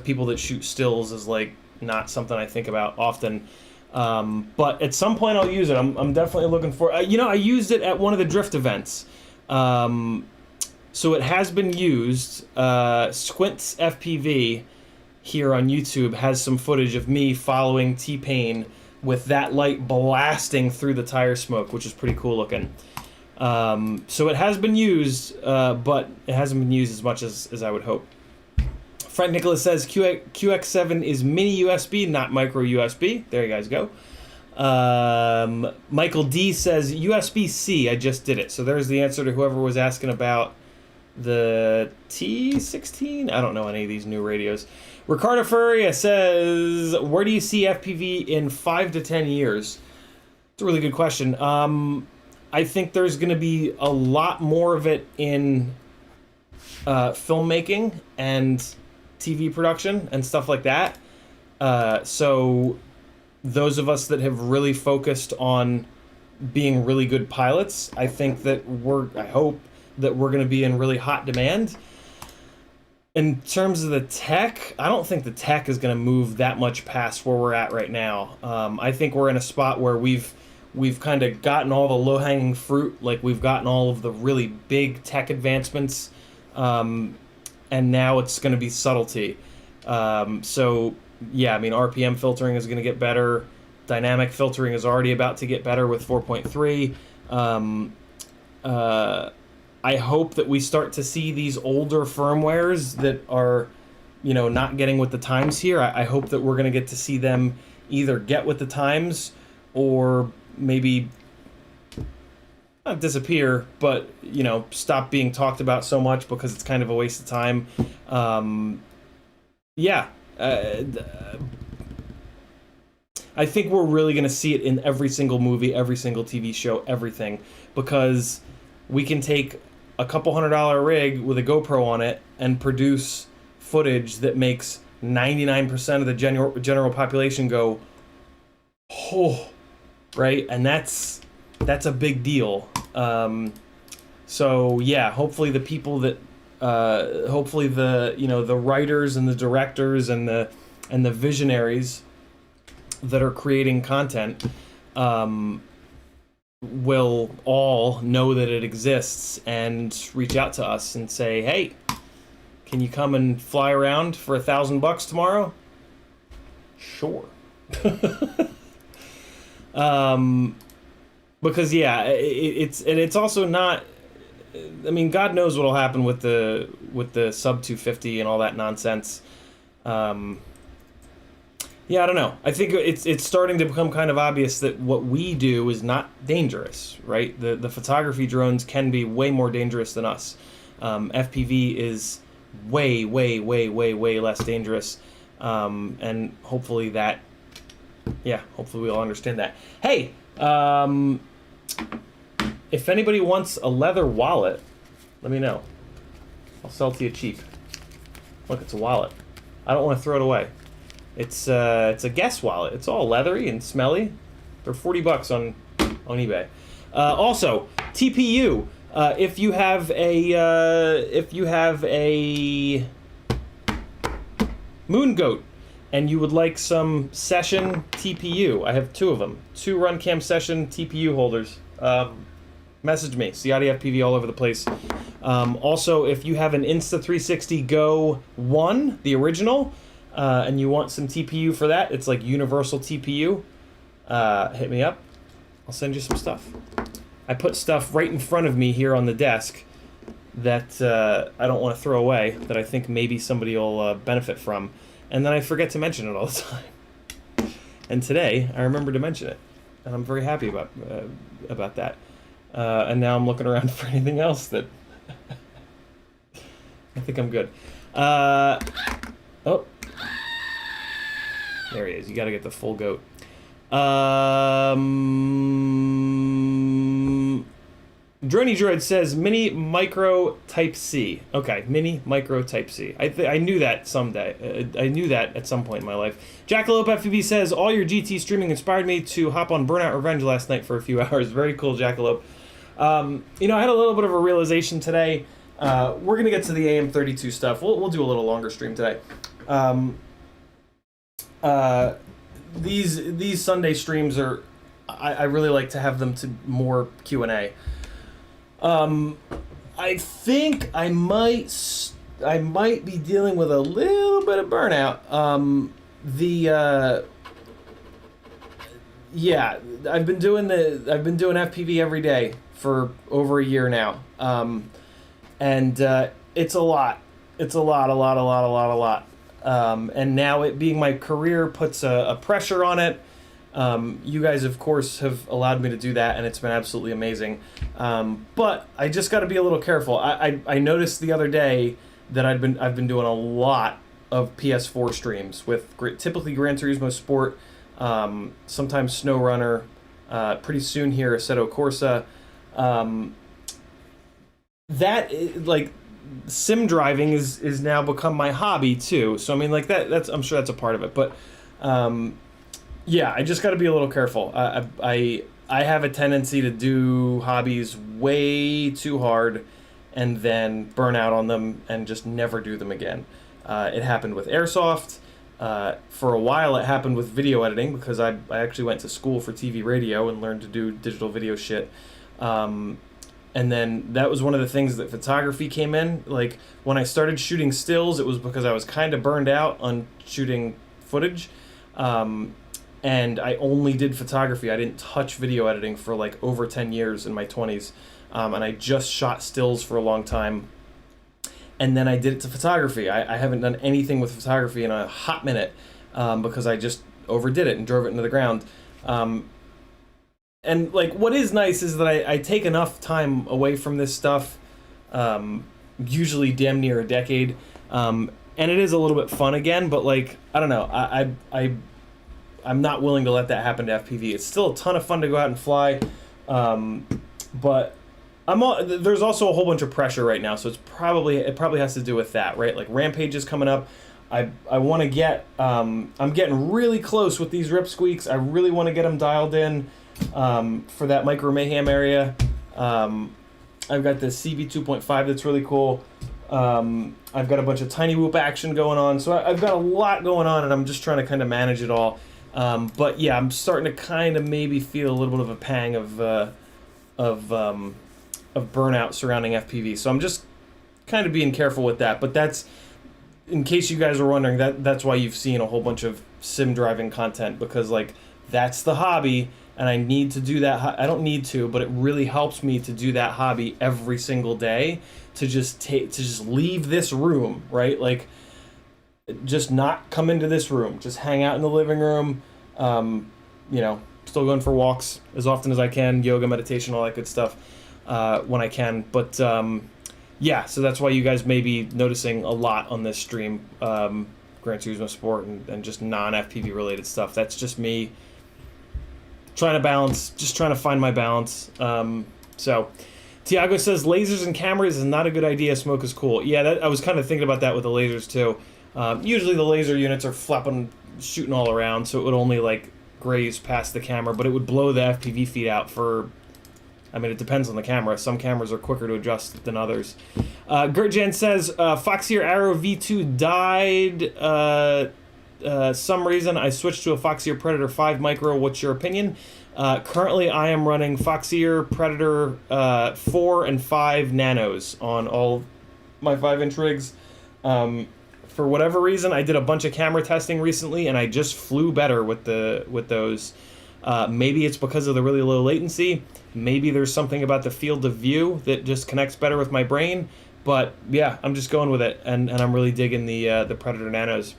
people that shoot stills is like not something I think about often. But at some point I'll use it. I'm definitely looking for. I used it at one of the drift events. So it has been used. Squints FPV here on YouTube has some footage of me following T-Pain with that light blasting through the tire smoke, which is pretty cool looking. So it has been used, but it hasn't been used as much as I would hope. Frank Nicholas says QX7 is mini USB, not micro USB. There you guys go. Michael D says USB-C. I just did it. So there's the answer to whoever was asking about the T16. I don't know any of these new radios. Ricardo Furia says, where do you see FPV in 5 to 10 years? It's a really good question. I think there's going to be a lot more of it in filmmaking and TV production and stuff like that. So those of us that have really focused on being really good pilots, I think that I hope that we're going to be in really hot demand. In terms of the tech, I don't think the tech is going to move that much past where we're at right now. I think we're in a spot where we've kind of gotten all the low-hanging fruit, like we've gotten all of the really big tech advancements, and now it's going to be subtlety. So yeah, I mean, RPM filtering is going to get better. Dynamic filtering is already about to get better with 4.3. I hope that we start to see these older firmwares that are, not getting with the times here. I hope that we're going to get to see them either get with the times or maybe not disappear, but, stop being talked about so much because it's kind of a waste of time. I think we're really going to see it in every single movie, every single TV show, everything, because we can take a couple $100 rig with a GoPro on it and produce footage that makes 99% of the general population go, oh, right? And that's a big deal. So yeah, hopefully the people that, hopefully the writers and the directors and the visionaries that are creating content, will all know that it exists and reach out to us and say, hey, can you come and fly around for $1,000 tomorrow? Sure. Because yeah, it's also not, I mean, God knows what'll happen with the sub 250 and all that nonsense. Yeah, I don't know. I think it's starting to become kind of obvious that what we do is not dangerous, right? The photography drones can be way more dangerous than us. FPV is way, way, way, way, way less dangerous. And hopefully hopefully we all understand that. Hey, if anybody wants a leather wallet, let me know. I'll sell it to you cheap. Look, it's a wallet. I don't want to throw it away. It's a guest wallet. It's all leathery and smelly. They're $40 on eBay. Also, TPU. If you have a Moon Goat and you would like some session TPU, I have 2 of them. 2 RunCam session TPU holders. Message me. CiottiFPV all over the place. Also, if you have an Insta360 Go 1, the original, and you want some TPU for that, it's like universal TPU, hit me up. I'll send you some stuff. I put stuff right in front of me here on the desk that I don't want to throw away, that I think maybe somebody will benefit from, and then I forget to mention it all the time. And today, I remember to mention it, and I'm very happy about that. And now I'm looking around for anything else that... I think I'm good. Oh. There he is. You gotta get the full goat. Drony Droid says Mini Micro Type C. Okay, Mini Micro Type C. I knew that someday. I knew that at some point in my life. Jackalope FPV says all your GT streaming inspired me to hop on Burnout Revenge last night for a few hours. Very cool, Jackalope. You know, I had a little bit of a realization today. We're gonna get to the AM32 stuff. We'll do a little longer stream today. These Sunday streams are, I really like to have them to more Q&A. I think I might be dealing with a little bit of burnout. Yeah, I've been doing FPV every day for over a year now. And it's a lot. It's a lot. And now it being my career puts a pressure on it. You guys, of course, have allowed me to do that, and it's been absolutely amazing. But I just got to be a little careful. I noticed the other day that I've been doing a lot of PS4 streams with typically Gran Turismo Sport, sometimes SnowRunner, pretty soon here Assetto Corsa. Like sim driving is now become my hobby too. So I mean, like that's I'm sure that's a part of it, but. Yeah, I just got to be a little careful. I have a tendency to do hobbies way too hard and then burn out on them and just never do them again. It happened with airsoft. For a while, it happened with video editing because I actually went to school for TV radio and learned to do digital video shit. And then that was one of the things that photography came in. Like, when I started shooting stills, it was because I was kind of burned out on shooting footage. And I only did photography. I didn't touch video editing for like over 10 years in my 20s. And I just shot stills for a long time. And then I did it to photography. I haven't done anything with photography in a hot minute because I just overdid it and drove it into the ground. And like, what is nice is that I take enough time away from this stuff, usually damn near a decade. And it is a little bit fun again, but like, I don't know, I'm not willing to let that happen to FPV. It's still a ton of fun to go out and fly, but there's also a whole bunch of pressure right now, so it probably has to do with that, right? Like Rampage is coming up. I want to get I'm getting really close with these rip squeaks. I really want to get them dialed in for that Micro Mayhem area. I've got this CV 2.5 that's really cool. I've got a bunch of tiny whoop action going on, so I've got a lot going on, and I'm just trying to kind of manage it all. But yeah, I'm starting to kind of maybe feel a little bit of a pang of burnout surrounding FPV. So I'm just kind of being careful with that. But that's, in case you guys are wondering, that's why you've seen a whole bunch of sim driving content, because like that's the hobby, and I need to do that. I don't need to, but it really helps me to do that hobby every single day. To just leave this room, right? Like, just not come into this room. Just hang out in the living room. You know, still going for walks as often as I can, yoga, meditation, all that good stuff when I can. But yeah, so that's why you guys may be noticing a lot on this stream, Gran Turismo Sport and just non-FPV related stuff. That's just me trying to balance, just trying to find my balance. So Tiago says lasers and cameras is not a good idea. Smoke is cool. Yeah, I was kind of thinking about that with the lasers too. Usually the laser units are flapping, shooting all around, so it would only like graze past the camera, but it would blow the FPV feed out for, I mean, it depends on the camera. Some cameras are quicker to adjust than others. Gertjan says, Foxier Arrow V2 died. Some reason I switched to a Foxier Predator 5 Micro. What's your opinion? Currently, I am running Foxier Predator 4 and 5 Nanos on all my 5-inch rigs. for whatever reason, I did a bunch of camera testing recently, and I just flew better with those. Maybe it's because of the really low latency. Maybe there's something about the field of view that just connects better with my brain. But yeah, I'm just going with it, and I'm really digging the Predator Nanos.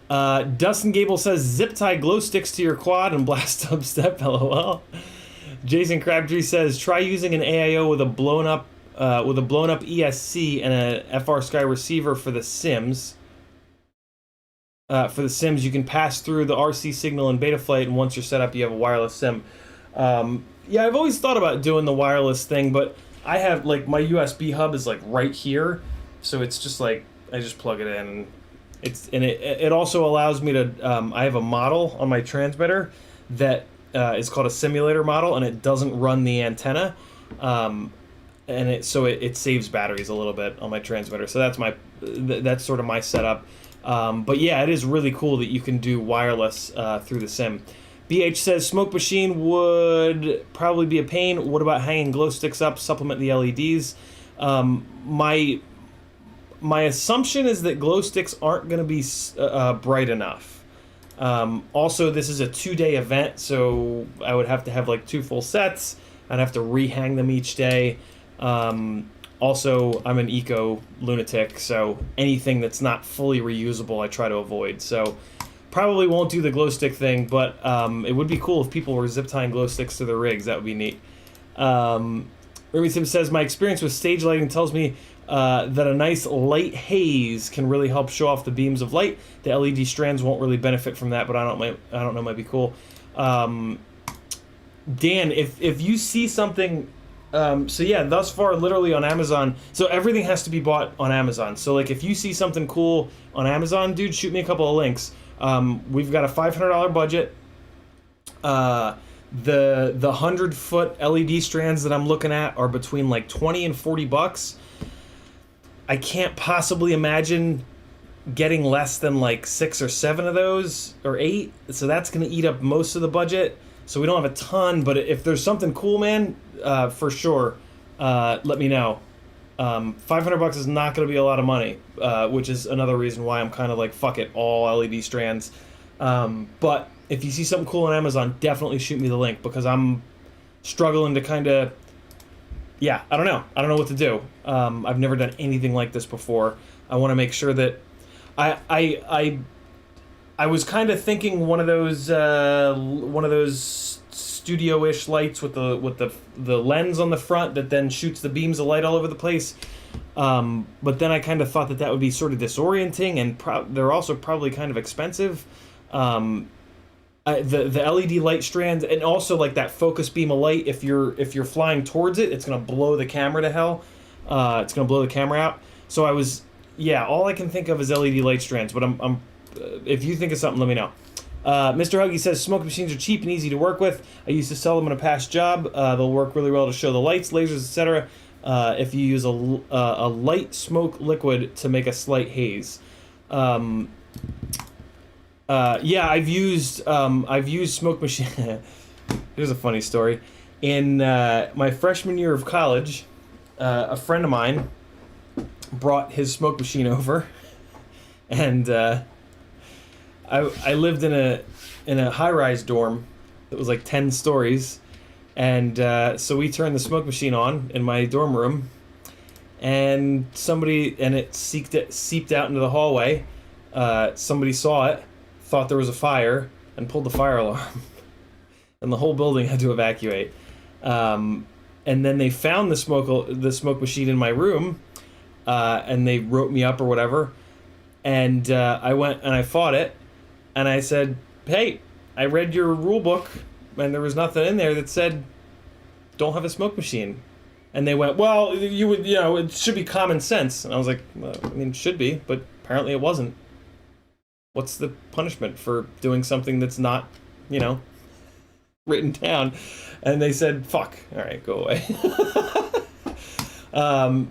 Dustin Gable says, zip tie glow sticks to your quad and blast dubstep, lol. Jason Crabtree says, try using an AIO with a blown up ESC and a FR Sky receiver for the Sims. For the Sims, you can pass through the RC signal in Betaflight, and once you're set up, you have a wireless Sim. Yeah, I've always thought about doing the wireless thing, but I have, like, my USB hub is, like, right here, so it's just, like, I just plug it in, and it also allows me to, I have a model on my transmitter that is called a simulator model, and it doesn't run the antenna, and it saves batteries a little bit on my transmitter, so that's sort of my setup. But yeah, it is really cool that you can do wireless through the Sim. BH says, smoke machine would probably be a pain. What about hanging glow sticks up, supplement the LEDs? My assumption is that glow sticks aren't going to be bright enough. Also, this is a 2-day event, so I would have to have like 2 full sets. I'd have to rehang them each day. Also, I'm an eco lunatic, so anything that's not fully reusable I try to avoid. So probably won't do the glow stick thing, but it would be cool if people were zip tying glow sticks to their rigs. That would be neat. Remy Sim says, my experience with stage lighting tells me that a nice light haze can really help show off the beams of light. The LED strands won't really benefit from that, but I don't know, might be cool. Dan, if you see something... so yeah, thus far, literally on Amazon, so everything has to be bought on Amazon. So like, if you see something cool on Amazon, dude, shoot me a couple of links. We've got a $500 budget. The 100-foot LED strands that I'm looking at are between like 20 and 40 bucks. I can't possibly imagine getting less than like 6 or 7 of those, or 8. So that's going to eat up most of the budget. So we don't have a ton, but if there's something cool, man, for sure, let me know. $500 is not going to be a lot of money, which is another reason why I'm kind of like, fuck it, all LED strands. But if you see something cool on Amazon, definitely shoot me the link, because I'm struggling to kind of, yeah, I don't know what to do. I've never done anything like this before. I want to make sure that I was kind of thinking one of those studio-ish lights with the lens on the front that then shoots the beams of light all over the place. But then I kind of thought that would be sort of disorienting, and they're also probably kind of expensive. The LED light strand, and also like that focus beam of light, if you're flying towards it, it's gonna blow the camera to hell. It's gonna blow the camera out. So all I can think of is LED light strands, but I'm if you think of something, let me know. Mr. Huggy says, smoke machines are cheap and easy to work with. I used to sell them in a past job. They'll work really well to show the lights, lasers, etc. If you use a light smoke liquid to make a slight haze. Yeah, I've used smoke machine. Here's a funny story. In my freshman year of college, a friend of mine brought his smoke machine over, and I lived in a high-rise dorm that was like 10 stories, and so we turned the smoke machine on in my dorm room, and it seeped out into the hallway. Somebody saw it, thought there was a fire, and pulled the fire alarm, and the whole building had to evacuate. And then they found the smoke machine in my room, and they wrote me up or whatever, and I went and I fought it. And I said, hey, I read your rule book, and there was nothing in there that said, don't have a smoke machine. And they went, well, it should be common sense. And I was like, well, I mean, it should be, but apparently it wasn't. What's the punishment for doing something that's not, written down? And they said, fuck, all right, go away.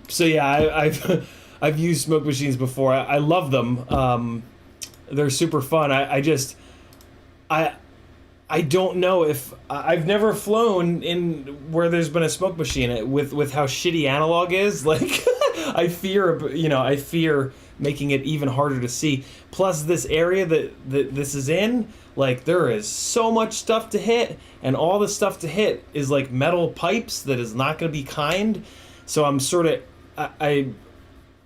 So yeah, I've used smoke machines before. I love them. They're super fun. I don't know if I've never flown in where there's been a smoke machine with how shitty analog is. Like, I fear making it even harder to see. Plus, this area that this is in, like, there is so much stuff to hit, and all the stuff to hit is like metal pipes that is not going to be kind. So I'm sort of, I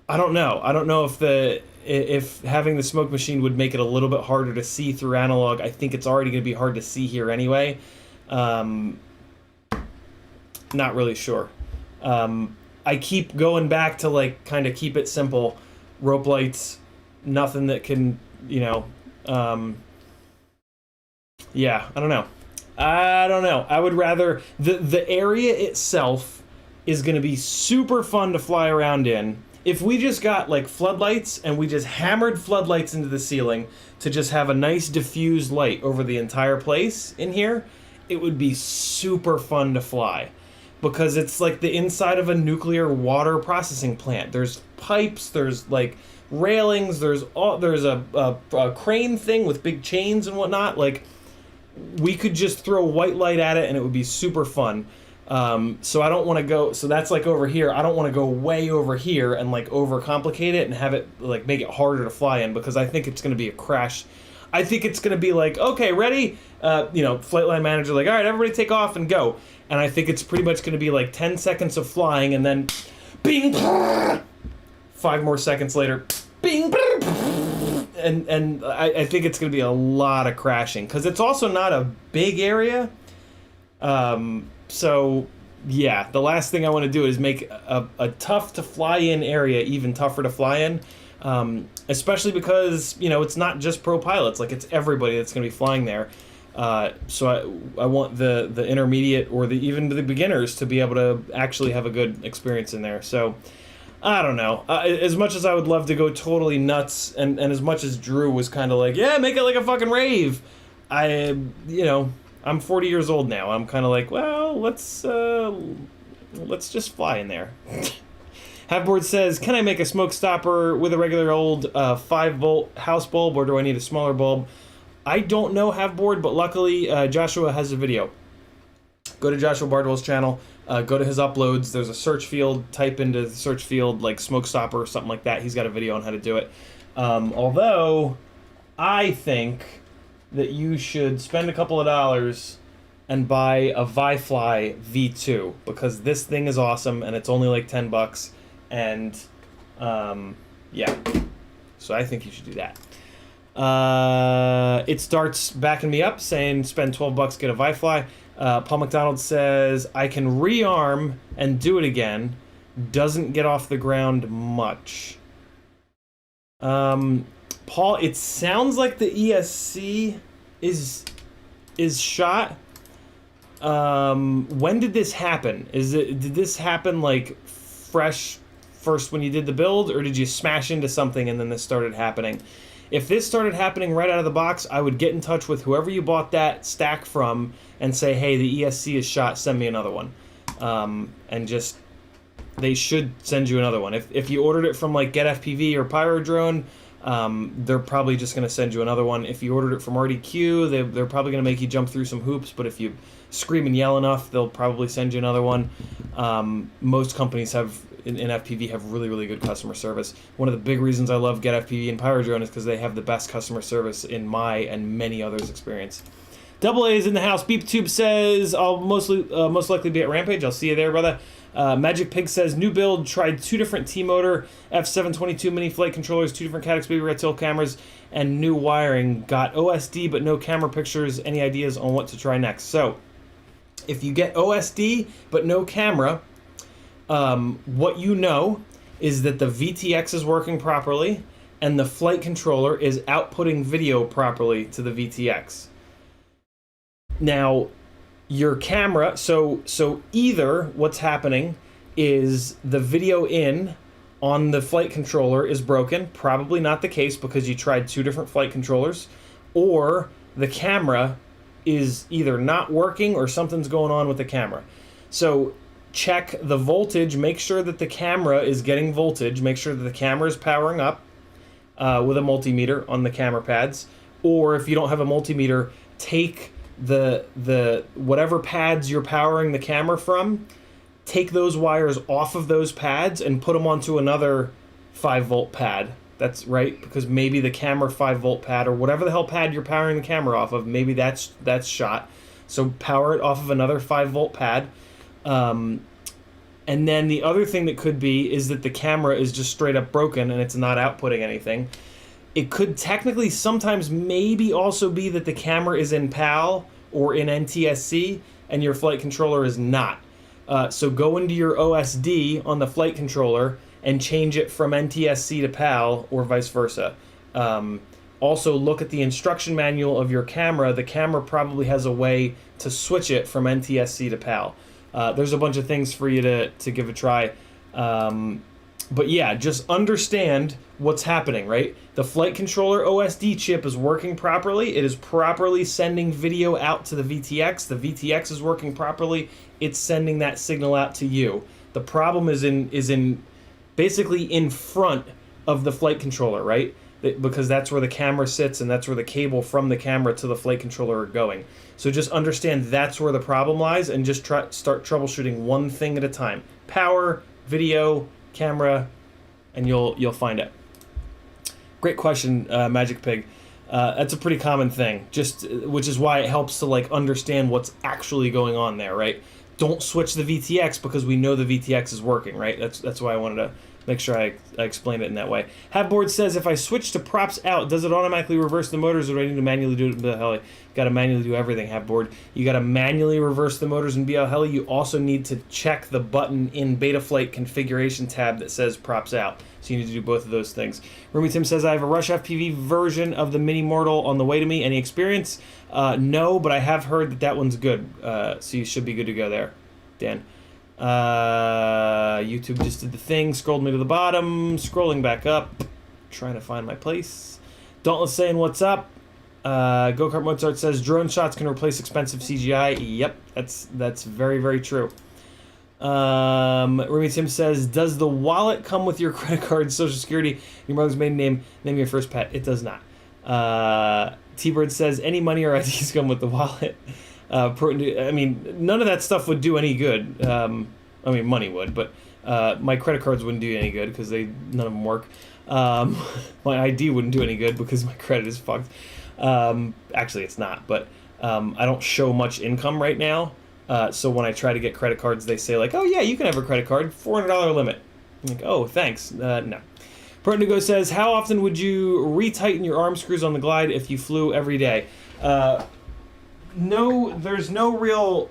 don't know. I don't know if having the smoke machine would make it a little bit harder to see through analog. I think it's already going to be hard to see here anyway. Not really sure. I keep going back to, like, kind of keep it simple. Rope lights, nothing that can, you know, yeah, I don't know. I would rather, the area itself is going to be super fun to fly around in. If we just got, like, floodlights and we just hammered floodlights into the ceiling to just have a nice diffused light over the entire place in here, it would be super fun to fly. Because it's like the inside of a nuclear water processing plant. There's pipes, there's, like, railings, there's a crane thing with big chains and whatnot. Like, we could just throw white light at it and it would be super fun. So I don't want to go, so that's like over here. I don't want to go way over here and, like, overcomplicate it and have it, like, make it harder to fly in, because I think it's going to be a crash. I think it's going to be like, okay, ready? You know, flight line manager, like, all right, everybody take off and go. And I think it's pretty much going to be like 10 seconds of flying and then bing, 5 more seconds later, bing, and I think it's going to be a lot of crashing, because it's also not a big area. So yeah, the last thing I want to do is make a tough to fly in area even tougher to fly in, especially because, you know, it's not just pro pilots, like, it's everybody that's going to be flying there. So I want the intermediate or even the beginners to be able to actually have a good experience in there. So I don't know. As much as I would love to go totally nuts, and as much as Drew was kind of like, yeah, make it like a fucking rave, you know, I'm 40 years old now. I'm kind of like, well, let's just fly in there. Halfboard says, can I make a smoke stopper with a regular old 5-volt house bulb, or do I need a smaller bulb? I don't know, Halfboard, but luckily Joshua has a video. Go to Joshua Bardwell's channel, go to his uploads. There's a search field. Type into the search field, like, smoke stopper or something like that. He's got a video on how to do it. Although, I think that you should spend a couple of dollars and buy a Vifly V2, because this thing is awesome and it's only like $10, and yeah, so I think you should do that. It starts backing me up saying spend $12, get a Vifly. Paul McDonald says I can rearm and do it again, doesn't get off the ground much. Paul, it sounds like the ESC is shot. When did this happen? Did this happen, like, fresh first when you did the build, or did you smash into something and then this started happening? If this started happening right out of the box, I would get in touch with whoever you bought that stack from and say, hey, the ESC is shot, send me another one. And just, they should send you another one. If you ordered it from, like, CiottiFPV or Pyrodrone, they're probably just going to send you another one. If you ordered it from RDQ, they're probably going to make you jump through some hoops, but if you scream and yell enough, they'll probably send you another one. Most companies in FPV have really, really good customer service. One of the big reasons I love CiottiFPV and Pyrodrone is because they have the best customer service in my and many others' experience. Double A is in the house. Beep Tube says, I'll most likely be at Rampage. I'll see you there, brother. Magic Pig says, new build, tried 2 different T-motor, F722 mini flight controllers, 2 different Caddx Baby Red Tail cameras, and new wiring. Got OSD but no camera pictures. Any ideas on what to try next? So, if you get OSD but no camera, what you know is that the VTX is working properly and the flight controller is outputting video properly to the VTX. Now, your camera, so either what's happening is the video in on the flight controller is broken, probably not the case because you tried 2 different flight controllers, or the camera is either not working or something's going on with the camera. So check the voltage, make sure that the camera is getting voltage, make sure that the camera is powering up with a multimeter on the camera pads, or if you don't have a multimeter, take the whatever pads you're powering the camera from, take those wires off of those pads and put them onto another 5-volt pad That's right, because maybe the camera 5-volt pad or whatever the hell pad you're powering the camera off of, maybe that's shot. So power it off of another 5-volt pad. And then the other thing that could be is that the camera is just straight up broken and it's not outputting anything. It could technically sometimes maybe also be that the camera is in PAL or in NTSC and your flight controller is not. So go into your OSD on the flight controller and change it from NTSC to PAL or vice versa. Also look at the instruction manual of your camera. The camera probably has a way to switch it from NTSC to PAL. There's a bunch of things for you to give a try. But yeah, just understand what's happening, right? The flight controller OSD chip is working properly. It is properly sending video out to the VTX. The VTX is working properly. It's sending that signal out to you. The problem is in basically in front of the flight controller, right? Because that's where the camera sits and that's where the cable from the camera to the flight controller are going. So just understand that's where the problem lies and just start troubleshooting one thing at a time. Power, video, camera, and you'll find it. Great question, Magic Pig. That's a pretty common thing, which is why it helps to like understand what's actually going on there, right? Don't switch the VTX because we know the VTX is working, right? That's why I wanted to make sure I explained it in that way. Havboard says, if I switch to props out, does it automatically reverse the motors, or do I need to manually do it in BL Heli? Got to manually do everything, Havboard. You got to manually reverse the motors in BL Heli. You also need to check the button in Betaflight configuration tab that says props out. So you need to do both of those things. Rumi Tim says, I have a Rush FPV version of the Mini Mortal on the way to me. Any experience? No, but I have heard that one's good. So you should be good to go there, Dan. YouTube just did the thing, scrolled me to the bottom, scrolling back up, trying to find my place. Dauntless saying, what's up? Go-Kart Mozart says, drone shots can replace expensive CGI. Yep, that's very, very true. Remy Tim says, does the wallet come with your credit card, social security, your mother's maiden name your first pet? It does not. T-Bird says, any money or IDs come with the wallet. I mean, none of that stuff would do any good. I mean, money would, but my credit cards wouldn't do any good because none of them work. My ID wouldn't do any good because my credit is fucked. Actually, it's not, but I don't show much income right now. So when I try to get credit cards, they say like, oh yeah, you can have a credit card, $400 limit. I'm like, oh, thanks. No. Pertnigo says, how often would you retighten your arm screws on the glide if you flew every day? No, there's no real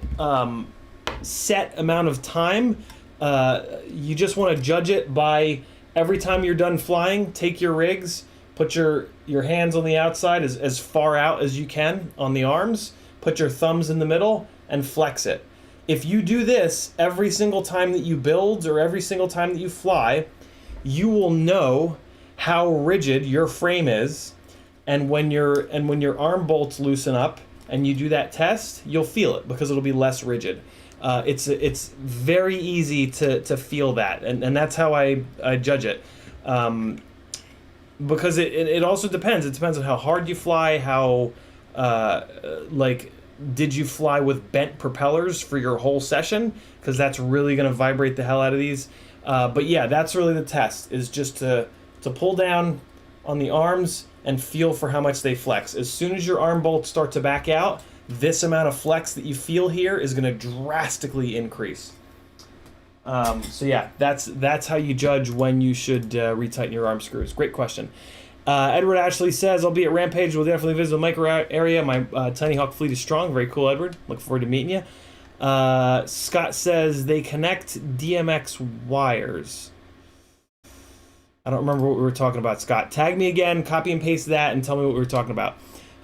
set amount of time. You just want to judge it by every time you're done flying, take your rigs, put your hands on the outside as far out as you can on the arms, put your thumbs in the middle, and flex it. If you do this every single time that you build or every single time that you fly, you will know how rigid your frame is, and when your arm bolts loosen up, and you do that test, you'll feel it because it'll be less rigid. It's very easy to feel that, and that's how I judge it. Because it also depends. It depends on how hard you fly, how did you fly with bent propellers for your whole session? Because that's really going to vibrate the hell out of these. But yeah, that's really the test, is just to pull down on the arms and feel for how much they flex. As soon as your arm bolts start to back out, this amount of flex that you feel here is going to drastically increase. So yeah, that's how you judge when you should retighten your arm screws. Great question. Edward Ashley says, I'll be at Rampage. We'll definitely visit the micro area. My Tiny Hawk fleet is strong. Very cool, Edward. Look forward to meeting you. Scott says they connect DMX wires. I don't remember what we were talking about, Scott. Tag me again, copy and paste that, and tell me what we were talking about.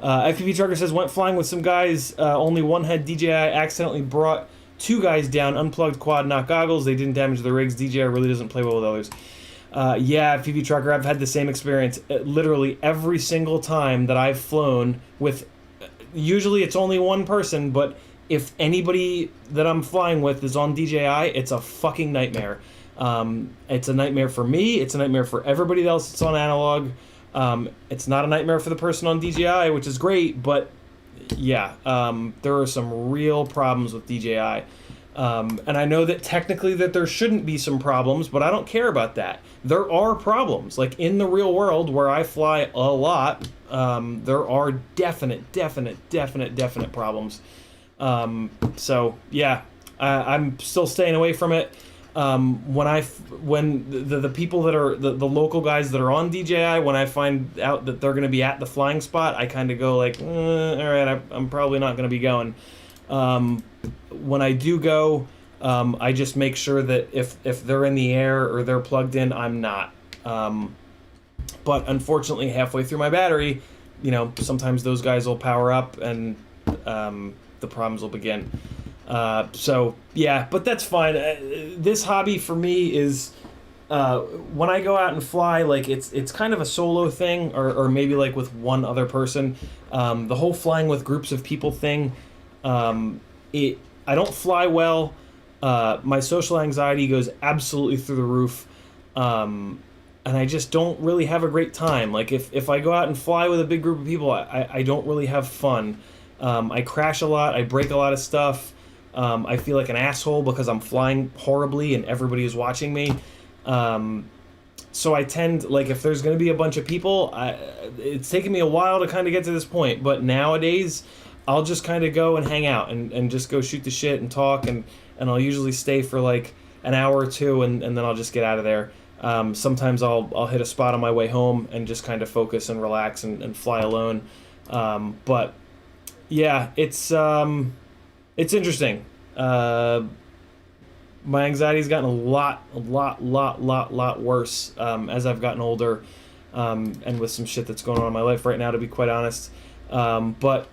FPV Trucker says, went flying with some guys. Only one had DJI. Accidentally brought two guys down, unplugged quad, not goggles. They didn't damage the rigs. DJI really doesn't play well with others. Yeah, FPV Trucker, I've had the same experience. Literally every single time that I've flown with, usually it's only one person, but if anybody that I'm flying with is on DJI, it's a fucking nightmare. It's a nightmare for me. It's a nightmare for everybody else that's on analog. It's not a nightmare for the person on DJI, which is great, but yeah, there are some real problems with DJI. And I know that technically that there shouldn't be some problems, but I don't care about that. There are problems. Like in the real world where I fly a lot, there are definite problems. So yeah, I'm still staying away from it. When the people that are the local guys that are on DJI, when I find out that they're going to be at the flying spot, I kind of go like, all right, I'm probably not going to be going. When I do go, I just make sure that if they're in the air or they're plugged in, I'm not. But unfortunately, halfway through my battery, sometimes those guys will power up and the problems will begin. So yeah, but that's fine. This hobby for me is when I go out and fly, like it's kind of a solo thing, or maybe like with one other person. The whole flying with groups of people thing, I don't fly well. My social anxiety goes absolutely through the roof, and I just don't really have a great time. Like if I go out and fly with a big group of people, I don't really have fun. I crash a lot. I break a lot of stuff. I feel like an asshole because I'm flying horribly and everybody is watching me. So I tend, like, if there's going to be a bunch of people, it's taken me a while to kind of get to this point, but nowadays I'll just kind of go and hang out and just go shoot the shit and talk, and I'll usually stay for like an hour or two, and then I'll just get out of there. Sometimes I'll hit a spot on my way home and just kind of focus and relax and fly alone. But yeah, it's interesting. My anxiety's gotten a lot worse as I've gotten older, and with some shit that's going on in my life right now, to be quite honest. But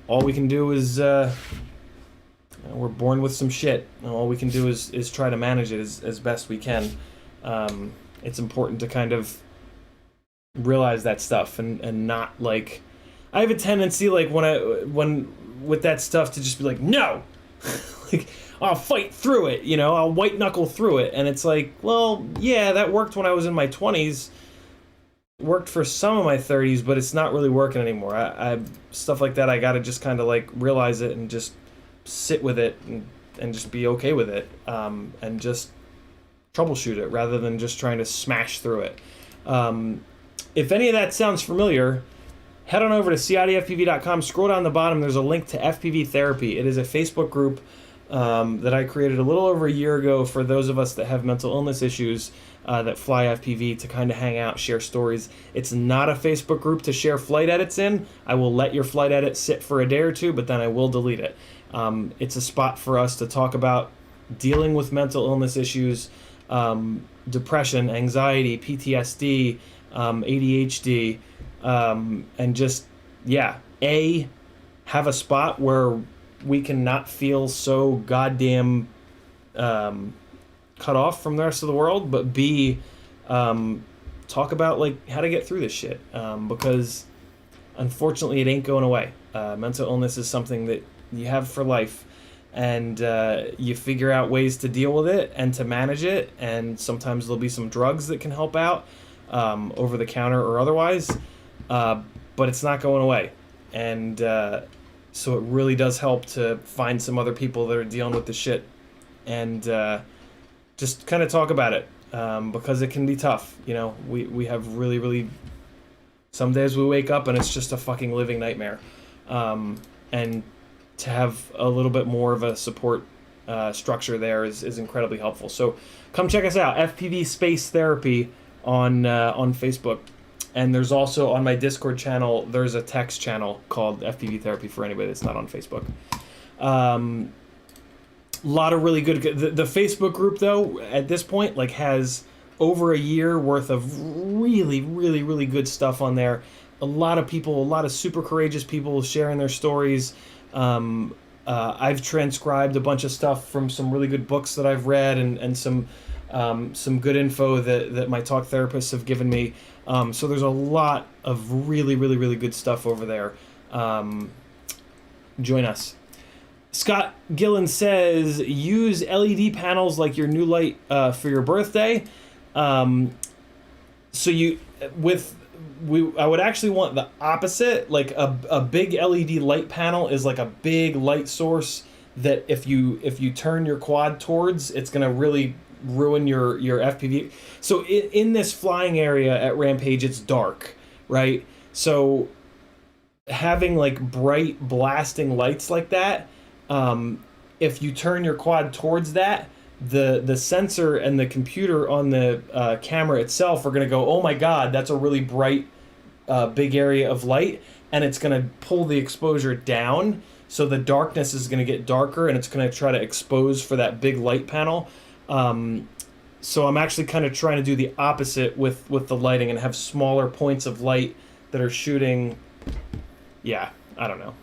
all we can do is we're born with some shit, and all we can do is try to manage it as best we can. It's important to kind of realize that stuff and not, like, I have a tendency, like, when with that stuff, to just be like, no, like, I'll fight through it, I'll white knuckle through it. And it's like, well, yeah, that worked when I was in my 20s, worked for some of my 30s, but it's not really working anymore. I stuff like that, I gotta just kind of like realize it and just sit with it and just be okay with it, and just troubleshoot it rather than just trying to smash through it. If any of that sounds familiar, head on over to CiottiFPV.com, scroll down the bottom, there's a link to FPV Therapy. It is a Facebook group that I created a little over a year ago for those of us that have mental illness issues that fly FPV, to kind of hang out, share stories. It's not a Facebook group to share flight edits in. I will let your flight edit sit for a day or two, but then I will delete it. It's a spot for us to talk about dealing with mental illness issues, depression, anxiety, PTSD, ADHD, and just, have a spot where we can not feel so goddamn cut off from the rest of the world, but B, talk about, like, how to get through this shit, because unfortunately it ain't going away. Mental illness is something that you have for life, and you figure out ways to deal with it and to manage it, and sometimes there'll be some drugs that can help out, over the counter or otherwise, but it's not going away. And so it really does help to find some other people that are dealing with the shit, and just kind of talk about it, because it can be tough. We have really, some days we wake up and it's just a fucking living nightmare, and to have a little bit more of a support structure there is incredibly helpful. So come check us out, FPV Space Therapy on Facebook. And there's also, on my Discord channel, there's a text channel called FPV Therapy for anybody that's not on Facebook. A lot of really good... The Facebook group, though, at this point, like, has over a year worth of really good stuff on there. A lot of people, a lot of super courageous people sharing their stories. I've transcribed a bunch of stuff from some really good books that I've read, and some good info that my talk therapists have given me. So there's a lot of really good stuff over there. Join us. Scott Gillen says, use LED panels like your new light for your birthday. I would actually want the opposite. Like a big LED light panel is like a big light source that if you turn your quad towards, it's gonna really ruin your FPV. So in this flying area at Rampage, it's dark, right? So having like bright blasting lights like that, if you turn your quad towards that, the sensor and the computer on the camera itself are going to go, oh my god, that's a really bright big area of light, and it's going to pull the exposure down, so the darkness is going to get darker, and it's going to try to expose for that big light panel. So I'm actually kind of trying to do the opposite with the lighting and have smaller points of light that are shooting. Yeah, I don't know.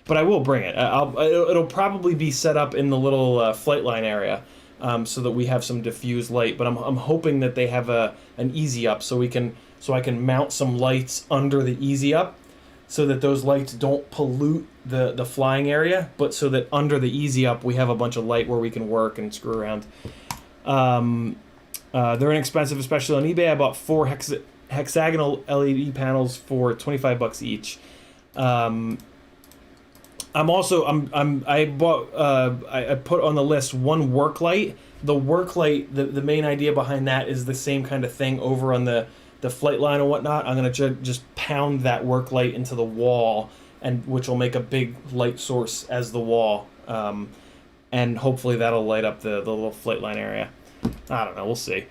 But I will bring it. It'll probably be set up in the little flight line area, so that we have some diffused light. But I'm hoping that they have an easy up, so I can mount some lights under the easy up, so that those lights don't pollute the flying area. But so that under the easy up we have a bunch of light where we can work and screw around. They're inexpensive, especially on eBay. I bought 4 hexagonal LED panels for $25 each. I put on the list one work light. The work light, the main idea behind that is the same kind of thing over on the flight line and whatnot. I'm gonna just pound that work light into the wall, and which will make a big light source as the wall, and hopefully that'll light up the little flight line area. I don't know, we'll see.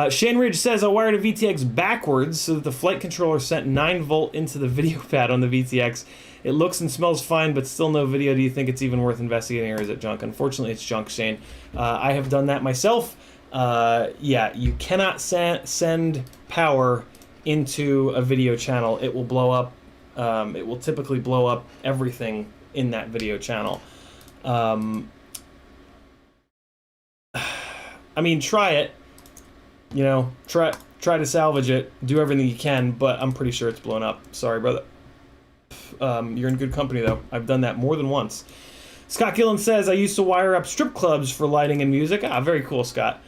Shane Ridge says, I wired a VTX backwards so that the flight controller sent 9-volt into the video pad on the VTX. It looks and smells fine, but still no video. Do you think it's even worth investigating, or is it junk? Unfortunately, it's junk, Shane. I have done that myself. Yeah, you cannot send power into a video channel. It will blow up. It will typically blow up everything in that video channel. I mean, try it. You know, try to salvage it. Do everything you can, but I'm pretty sure it's blown up. Sorry, brother. You're in good company, though. I've done that more than once. Scott Gillen says, I used to wire up strip clubs for lighting and music. Ah, very cool, Scott.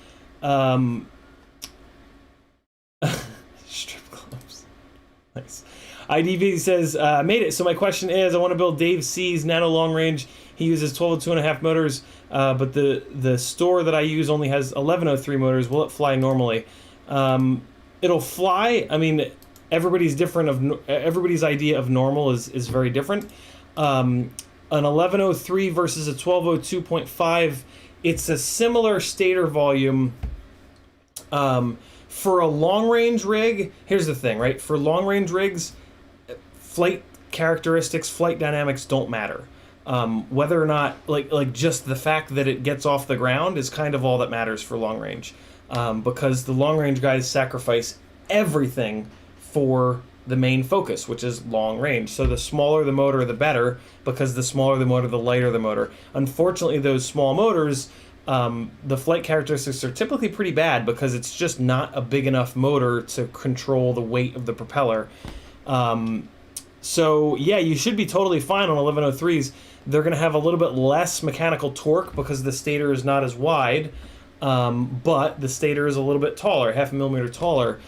Strip clubs. Nice. IDV says, made it. So my question is, I want to build Dave C's Nano Long Range. He uses 1202.5 motors, but the store that I use only has 1103 motors. Will it fly normally? It'll fly. I mean, everybody's idea of normal is very different. An 1103 versus a 1202.5, it's a similar stator volume. For a long range rig, here's the thing, right? For long range rigs, flight characteristics, flight dynamics don't matter. Whether or not, like just the fact that it gets off the ground is kind of all that matters for long range, because the long range guys sacrifice everything for the main focus, which is long range. So the smaller the motor, the better, because the smaller the motor, the lighter the motor. Unfortunately, those small motors, the flight characteristics are typically pretty bad because it's just not a big enough motor to control the weight of the propeller. So yeah, you should be totally fine on 1103s. They're going to have a little bit less mechanical torque because the stator is not as wide, but the stator is a little bit taller, 0.5 millimeter taller.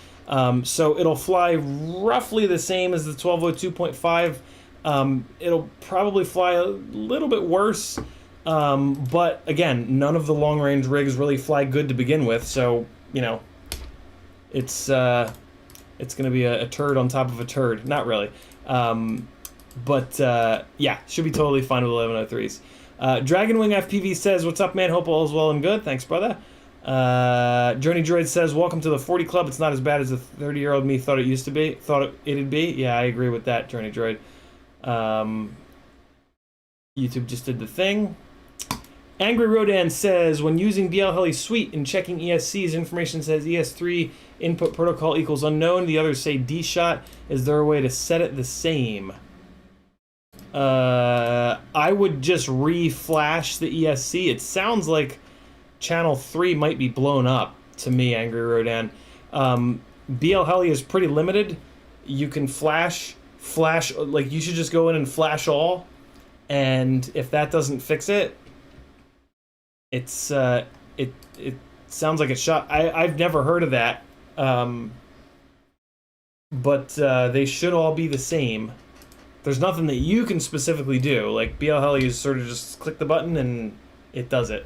So it'll fly roughly the same as the 1202.5. It'll probably fly a little bit worse, but again, none of the long-range rigs really fly good to begin with, so, you know, it's going to be a turd on top of a turd. Not really. But yeah, should be totally fine with 1103s. Dragonwing FPV says, what's up, man? Hope all is well and good. Thanks, brother. Journey Droid says, welcome to the 40 Club. It's not as bad as the 30-year-old me thought it used to be. Thought it'd be. Yeah, I agree with that, Journey Droid. YouTube just did the thing. Angry Rodan says, when using BL Heli Suite and checking ESCs, information says ES3 input protocol equals unknown. The others say D-shot. Is there a way to set it the same? I would just re-flash the ESC. It sounds like channel 3 might be blown up to me, Angry Rodan. BL Heli is pretty limited. You can flash, like you should just go in and flash all, and if that doesn't fix it, it's it sounds like it's shot. I've never heard of that, but they should all be the same. there's nothing that you can specifically do. Like BL Heli is sort of just click the button and it does it.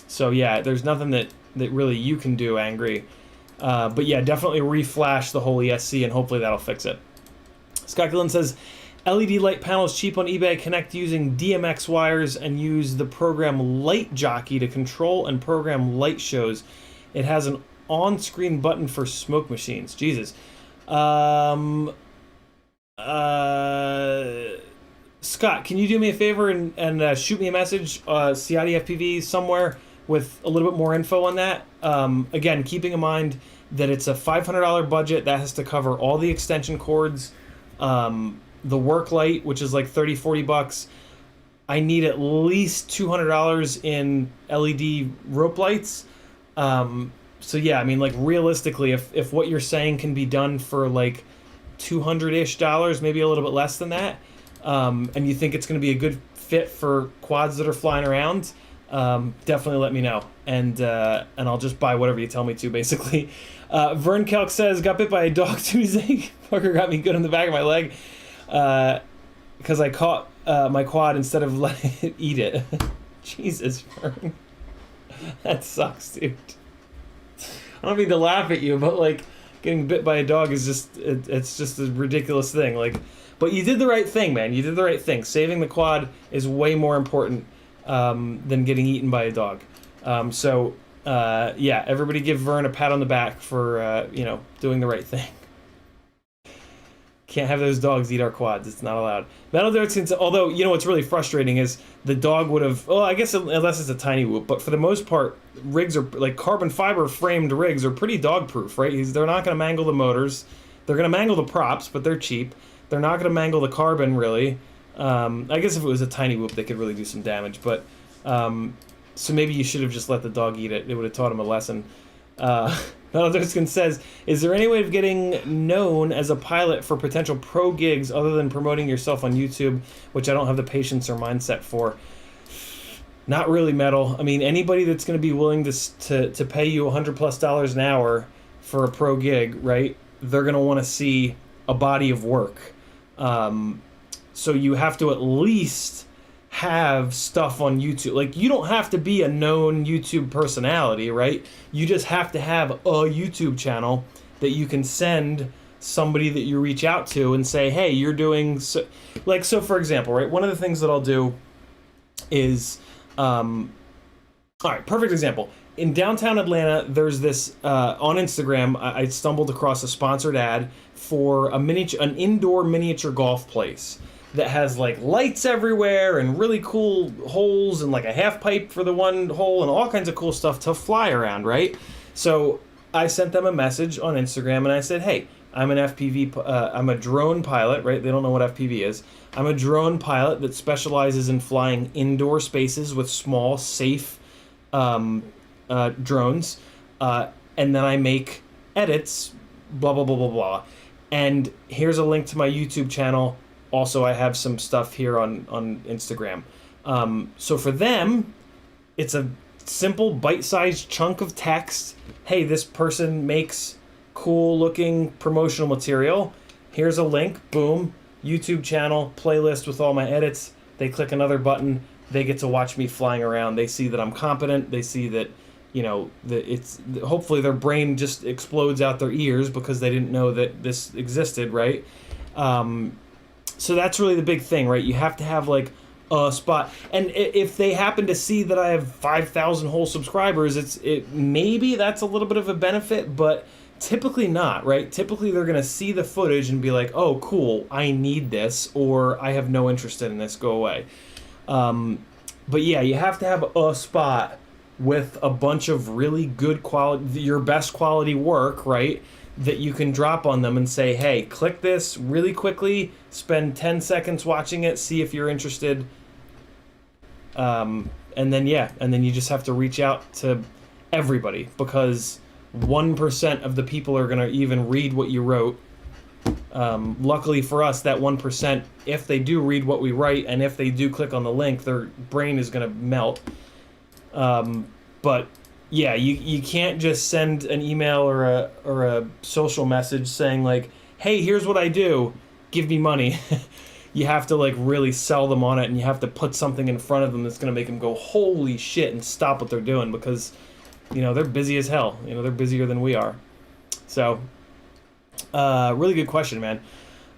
So yeah, there's nothing that really you can do, Angry. But yeah, definitely reflash the whole ESC and hopefully that'll fix it. Scott Gillen says, LED light panels cheap on eBay, connect using DMX wires and use the program Light Jockey to control and program light shows. It has an on-screen button for smoke machines. Jesus. Scott, can you do me a favor and shoot me a message, CiottiFPV somewhere with a little bit more info on that? Again, keeping in mind that it's a $500 budget that has to cover all the extension cords, the work light, which is like 30-40 bucks. I need at least $200 in LED rope lights. So yeah, I mean, like realistically, if what you're saying can be done for like $200-ish, maybe a little bit less than that, and you think it's going to be a good fit for quads that are flying around, definitely let me know, and I'll just buy whatever you tell me to, basically. Vern Kelk says, got bit by a dog Tuesday. Fucker got me good in the back of my leg, because I caught my quad instead of letting it eat it. Jesus, Vern. That sucks, dude. I don't mean to laugh at you, but like getting bit by a dog is just it's just a ridiculous thing. Like, but you did the right thing, man. You did the right thing. Saving the quad is way more important than getting eaten by a dog. Yeah, everybody give Vern a pat on the back for doing the right thing. Can't have those dogs eat our quads. It's not allowed. Metal Darts, although, what's really frustrating is the dog would have, well, I guess unless it's a tiny whoop, but for the most part, rigs are, like carbon fiber framed rigs are pretty dog proof, right? They're not going to mangle the motors. They're going to mangle the props, but they're cheap. They're not going to mangle the carbon, really. I guess if it was a tiny whoop, they could really do some damage, but, so maybe you should have just let the dog eat it. It would have taught him a lesson. Metalderskin says, is there any way of getting known as a pilot for potential pro gigs other than promoting yourself on YouTube, which I don't have the patience or mindset for? Not really, Metal. I mean, anybody that's going to be willing to pay you $100+ an hour for a pro gig, right? They're going to want to see a body of work. So you have to at least have stuff on YouTube. Like, you don't have to be a known YouTube personality, right? You just have to have a YouTube channel that you can send somebody that you reach out to and say, hey, you're doing so. Like, so for example, right, one of the things that I'll do is all right, perfect example. In downtown Atlanta, there's this on Instagram, I stumbled across a sponsored ad for an indoor miniature golf place that has like lights everywhere and really cool holes and like a half pipe for the one hole and all kinds of cool stuff to fly around, right? So I sent them a message on Instagram and I said, hey, I'm an FPV, I'm a drone pilot, right? They don't know what FPV is. I'm a drone pilot that specializes in flying indoor spaces with small, safe drones. And then I make edits, blah, blah, blah, blah, blah. And here's a link to my YouTube channel. Also, I have some stuff here on Instagram. So for them, it's a simple bite-sized chunk of text. Hey, this person makes cool-looking promotional material. Here's a link. Boom. YouTube channel, playlist with all my edits. They click another button. They get to watch me flying around. They see that I'm competent. They see that, hopefully their brain just explodes out their ears because they didn't know that this existed, right? So that's really the big thing, right? You have to have like a spot, and if they happen to see that I have 5,000 whole subscribers, maybe that's a little bit of a benefit, but typically not, right? Typically they're gonna see the footage and be like, "Oh, cool, I need this," or "I have no interest in this, go away." But yeah, you have to have a spot with a bunch of really good quality, your best quality work, right? That you can drop on them and say, hey, click this really quickly, spend 10 seconds watching it, see if you're interested. And then you just have to reach out to everybody because 1% of the people are going to even read what you wrote. Luckily for us, that 1%, if they do read what we write and if they do click on the link, their brain is going to melt. But yeah, you can't just send an email or a social message saying like, hey, here's what I do. give me money. You have to like really sell them on it, and you have to put something in front of them that's going to make them go, holy shit, and stop what they're doing, because, you know, they're busy as hell. You know, they're busier than we are. So, really good question, man.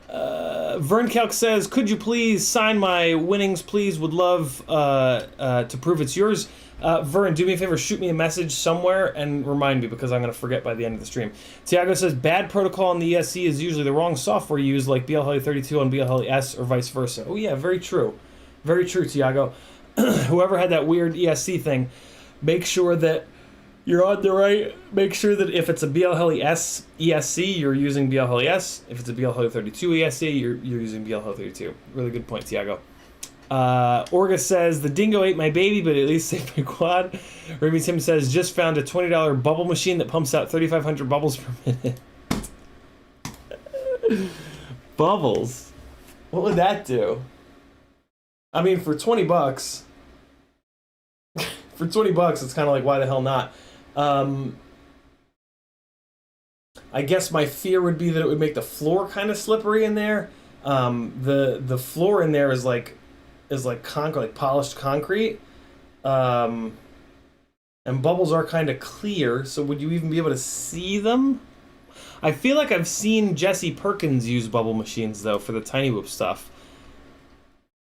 Vern Kelk says, could you please sign my winnings, please? Would love to prove it's yours. Vern, do me a favor, shoot me a message somewhere and remind me, because I'm going to forget by the end of the stream. Tiago says, bad protocol on the ESC is usually the wrong software used, like BLHeli32 on BLHeli-S or vice versa. Oh yeah, very true. Very true, Tiago. Whoever had that weird ESC thing, make sure that you're on the right. Make sure that if it's a BLHeli-S ESC, you're using BLHeli-S. If it's a BLHeli32 ESC, you're using BLHeli32. Really good point, Tiago. Orga says, the dingo ate my baby, but at least saved my quad. Ruby Tim says, just found a $20 bubble machine that pumps out 3,500 bubbles per minute. Bubbles? What would that do? I mean, for 20 bucks, for 20 bucks, it's kind of like, why the hell not? I guess my fear would be that it would make the floor kind of slippery in there. The floor in there is like concrete, like polished concrete. And bubbles are kind of clear, so would you even be able to see them? I feel like I've seen Jesse Perkins use bubble machines, though, for the Tiny Whoop stuff.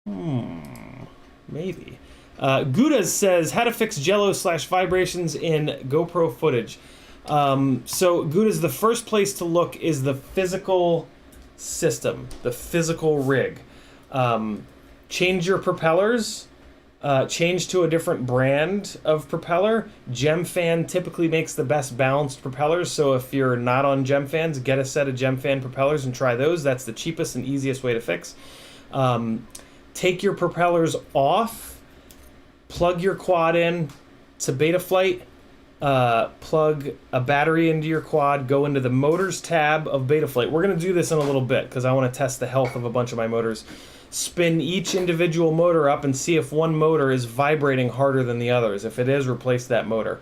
Maybe. Gouda says, how to fix jello/vibrations in GoPro footage. So Gouda's, the first place to look is the physical system, the physical rig. Change your propellers. Change to a different brand of propeller. GemFan typically makes the best balanced propellers, so if you're not on GemFans, get a set of GemFan propellers and try those. That's the cheapest and easiest way to fix. Take your propellers off. Plug your quad in to Betaflight, plug a battery into your quad, go into the motors tab of Betaflight. We're going to do this in a little bit because I want to test the health of a bunch of my motors. Spin each individual motor up and see if one motor is vibrating harder than the others. If it is, replace that motor.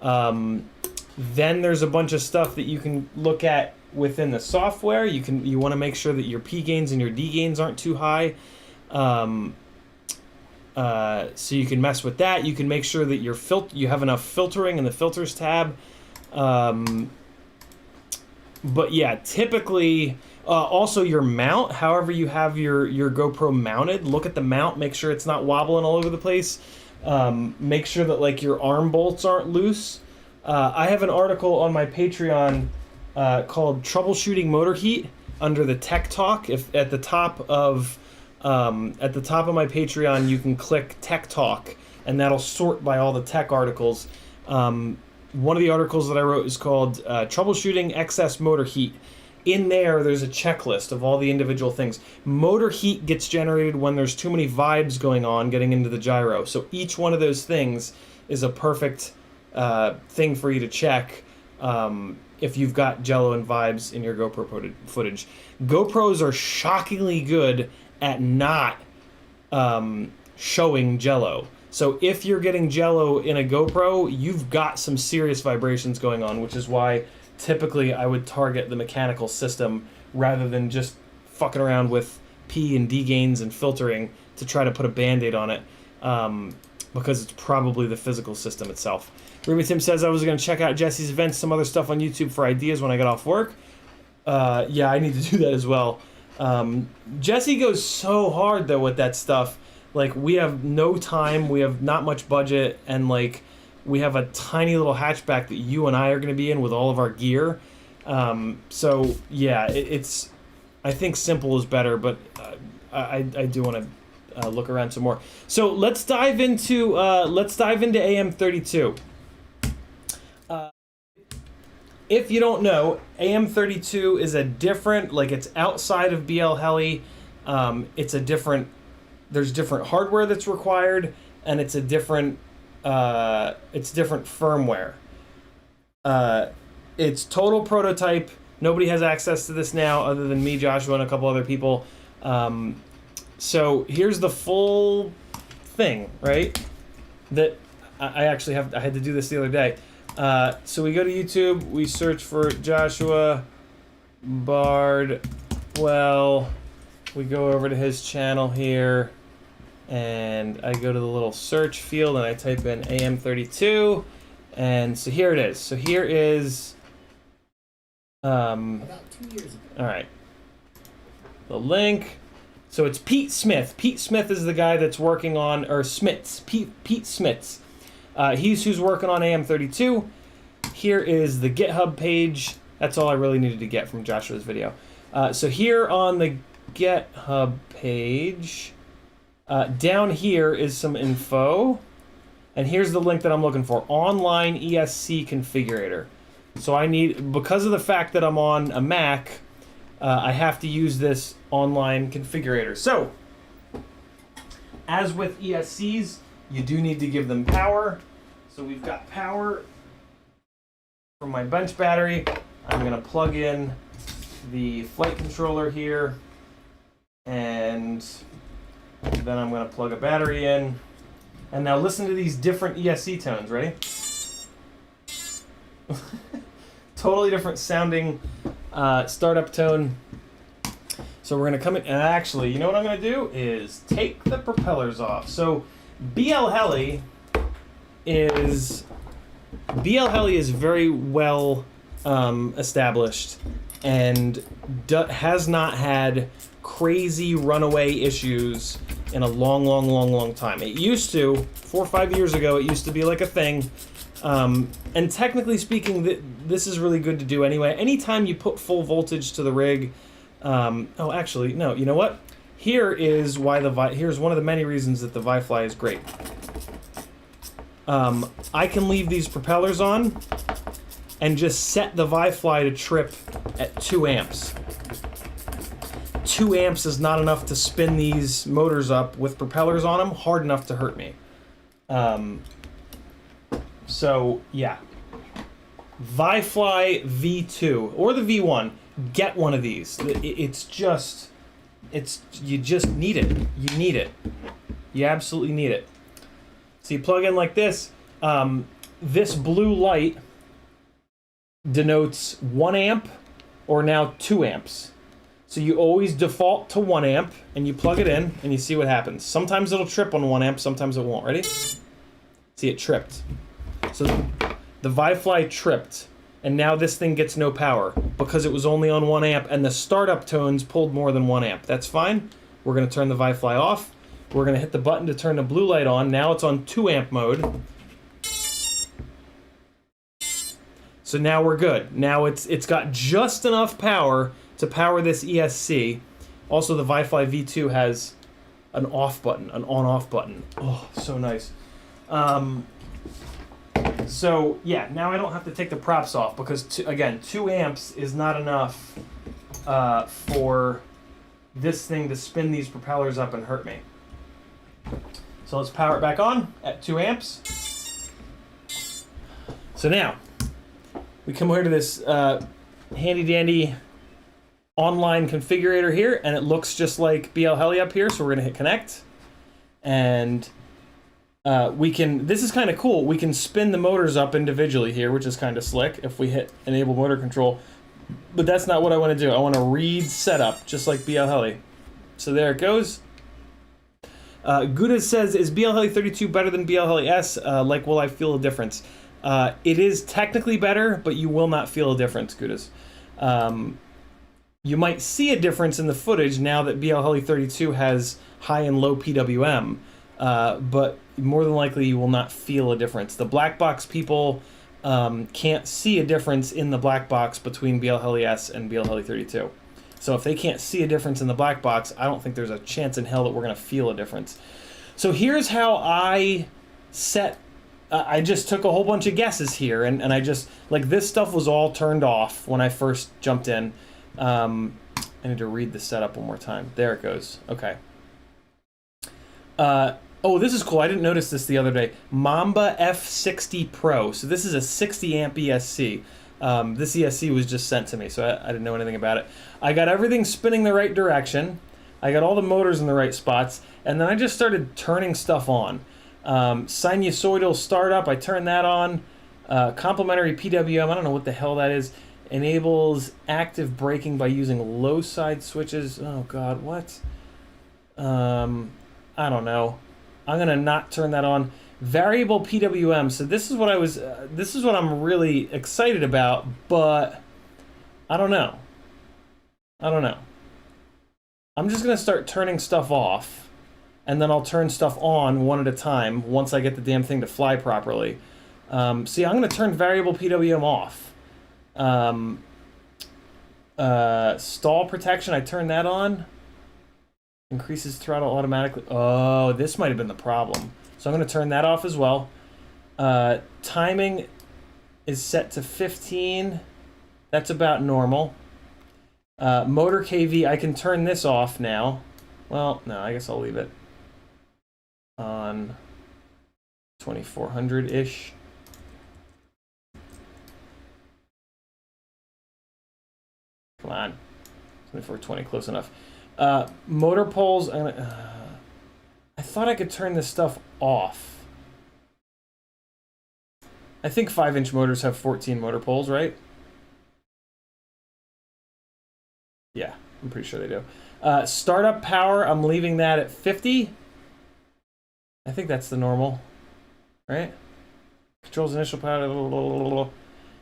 Then there's a bunch of stuff that you can look at within the software. You want to make sure that your P gains and your D gains aren't too high. So you can mess with that. You can make sure that you have enough filtering in the filters tab. But yeah, typically, also your mount, however you have your GoPro mounted, look at the mount, make sure it's not wobbling all over the place. Make sure that like your arm bolts aren't loose. I have an article on my Patreon called Troubleshooting Motor Heat under the Tech Talk. If at the top of my Patreon, you can click Tech Talk, and that'll sort by all the tech articles. One of the articles that I wrote is called Troubleshooting Excess Motor Heat. In there's a checklist of all the individual things. Motor heat gets generated when there's too many vibes going on getting into the gyro. So each one of those things is a perfect thing for you to check if you've got jello and vibes in your GoPro footage. GoPros are shockingly good at not showing jello. So if you're getting jello in a GoPro, you've got some serious vibrations going on, which is why typically I would target the mechanical system rather than just fucking around with P and D gains and filtering to try to put a band-aid on it, because it's probably the physical system itself. Ruby Tim says, I was going to check out Jesse's events, some other stuff on YouTube for ideas when I get off work. Yeah, I need to do that as well. Jesse goes so hard though with that stuff. Like, we have no time, we have not much budget, and like we have a tiny little hatchback that you and I are going to be in with all of our gear. So yeah, it's I think simple is better, but I do want to look around some more. So let's dive into AM32. If you don't know, AM32 is a different, like, it's outside of BL Heli. It's a different, there's different hardware that's required, and it's a different, it's different firmware. It's total prototype. Nobody has access to this now other than me, Joshua, and a couple other people. So here's the full thing, right? That I actually I had to do this the other day. So we go to YouTube, we search for Joshua Bardwell we go over to his channel here, and I go to the little search field and I type in AM32, and so here it is. So here is About 2 years ago. all right, the link. So it's Pete Smith. Pete Smith is the guy that's working on, or Smits, Pete Smits. He's who's working on AM32. Here is the GitHub page. That's all I really needed to get from Joshua's video. So here on the GitHub page, down here is some info. And here's the link that I'm looking for, Online ESC Configurator. So I need, because of the fact that I'm on a Mac, I have to use this online configurator. So, as with ESCs, you do need to give them power. So we've got power from my bench battery. I'm gonna plug in the flight controller here, and then I'm gonna plug a battery in. And now listen to these different ESC tones, ready? Totally different sounding startup tone. So we're gonna come in, and actually, you know what I'm gonna do is take the propellers off. So BL Heli is very well established and has not had crazy runaway issues in a long time. It used to, 4 or 5 years ago, it used to be like a thing. And technically speaking, this is really good to do anyway. Anytime you put full voltage to the rig, oh, actually, no, you know what? Here's one of the many reasons that the Vi-Fly is great. I can leave these propellers on and just set the Vi-Fly to trip at 2 amps. 2 amps is not enough to spin these motors up with propellers on them hard enough to hurt me. So yeah, Vi-Fly V2 or the V1, get one of these. You just need it. You need it. You absolutely need it. So you plug in like this. This blue light denotes 1 amp or now 2 amps. So you always default to 1 amp and you plug it in and you see what happens. Sometimes it'll trip on 1 amp, sometimes it won't. Ready? See, it tripped. So the Vi-Fly tripped, and now this thing gets no power because it was only on 1 amp and the startup tones pulled more than 1 amp. That's fine. We're gonna turn the Vi-Fly off. We're gonna hit the button to turn the blue light on. Now it's on 2 amp mode. So now we're good. Now it's got just enough power to power this ESC. Also, the Vi-Fly V2 has an off button, an on-off button. Oh, so nice. So yeah, now I don't have to take the props off because again, 2 amps is not enough for this thing to spin these propellers up and hurt me. So let's power it back on at 2 amps. So now we come here to this handy dandy online configurator here, and it looks just like BL Heli up here. So we're gonna hit connect, and this is kind of cool. We can spin the motors up individually here, which is kind of slick if we hit enable motor control. But that's not what I want to do. I want to read setup, just like BL Heli. So there it goes. Gouda says, is BL Heli 32 better than BL Heli S? Will I feel a difference? It is technically better, but you will not feel a difference, Goudas. You might see a difference in the footage now that BL Heli 32 has high and low PWM, but more than likely you will not feel a difference. The black box people can't see a difference in the black box between BL Heli S and BL Heli 32. So if they can't see a difference in the black box, I don't think there's a chance in hell that we're going to feel a difference. So here's how I set... I just took a whole bunch of guesses here, and I just... Like, this stuff was all turned off when I first jumped in. I need to read the setup one more time. There it goes. Okay. Oh, this is cool. I didn't notice this the other day. Mamba F60 Pro. So this is a 60 amp ESC. This ESC was just sent to me, so I didn't know anything about it. I got everything spinning the right direction. I got all the motors in the right spots, and then I just started turning stuff on. Sinusoidal startup, I turned that on. Complementary PWM, I don't know what the hell that is. Enables active braking by using low side switches. Oh God, what? I don't know. I'm gonna not turn that on. Variable PWM. So this is what I was. This is what I'm really excited about, but I don't know. I don't know. I'm just gonna start turning stuff off, and then I'll turn stuff on one at a time once I get the damn thing to fly properly. See, I'm gonna turn variable PWM off. Stall protection, I turn that on. Increases throttle automatically. Oh, this might have been the problem. So I'm going to turn that off as well. Timing is set to 15. That's about normal. Motor KV, I can turn this off now. Well, no, I guess I'll leave it on 2400-ish. Come on. 2420, close enough. Motor poles, I thought I could turn this stuff off. I think 5-inch motors have 14 motor poles, right? Yeah, I'm pretty sure they do. Startup power, I'm leaving that at 50. I think that's the normal, right? Controls initial power.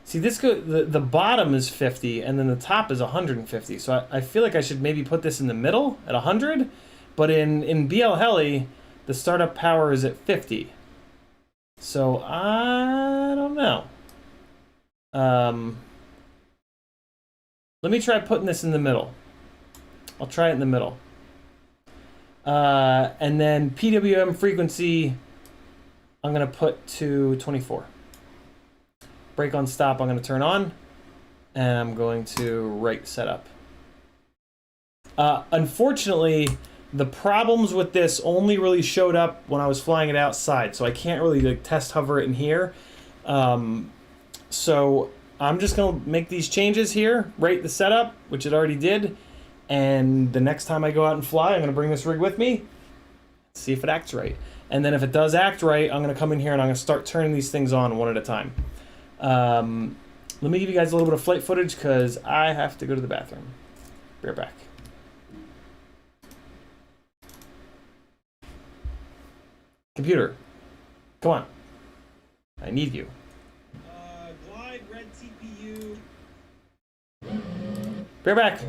See, this the bottom is 50, and then the top is 150. So I feel like I should maybe put this in the middle at 100. But in BL Heli, the startup power is at 50. So I don't know. Let me try putting this in the middle. I'll try it in the middle. And then PWM frequency, I'm going to put to 24. Brake on stop, I'm going to turn on. And I'm going to right setup. Unfortunately, the problems with this only really showed up when I was flying it outside, so I can't really like test hover it in here. So I'm just gonna make these changes here, rate the setup, which it already did, and the next time I go out and fly, I'm gonna bring this rig with me, see if it acts right. And then if it does act right, I'm gonna come in here and I'm gonna start turning these things on one at a time. Let me give you guys a little bit of flight footage because I have to go to the bathroom. Be right back. Computer, come on. I need you. Glide, red CPU. Be right back.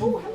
Oh, hello.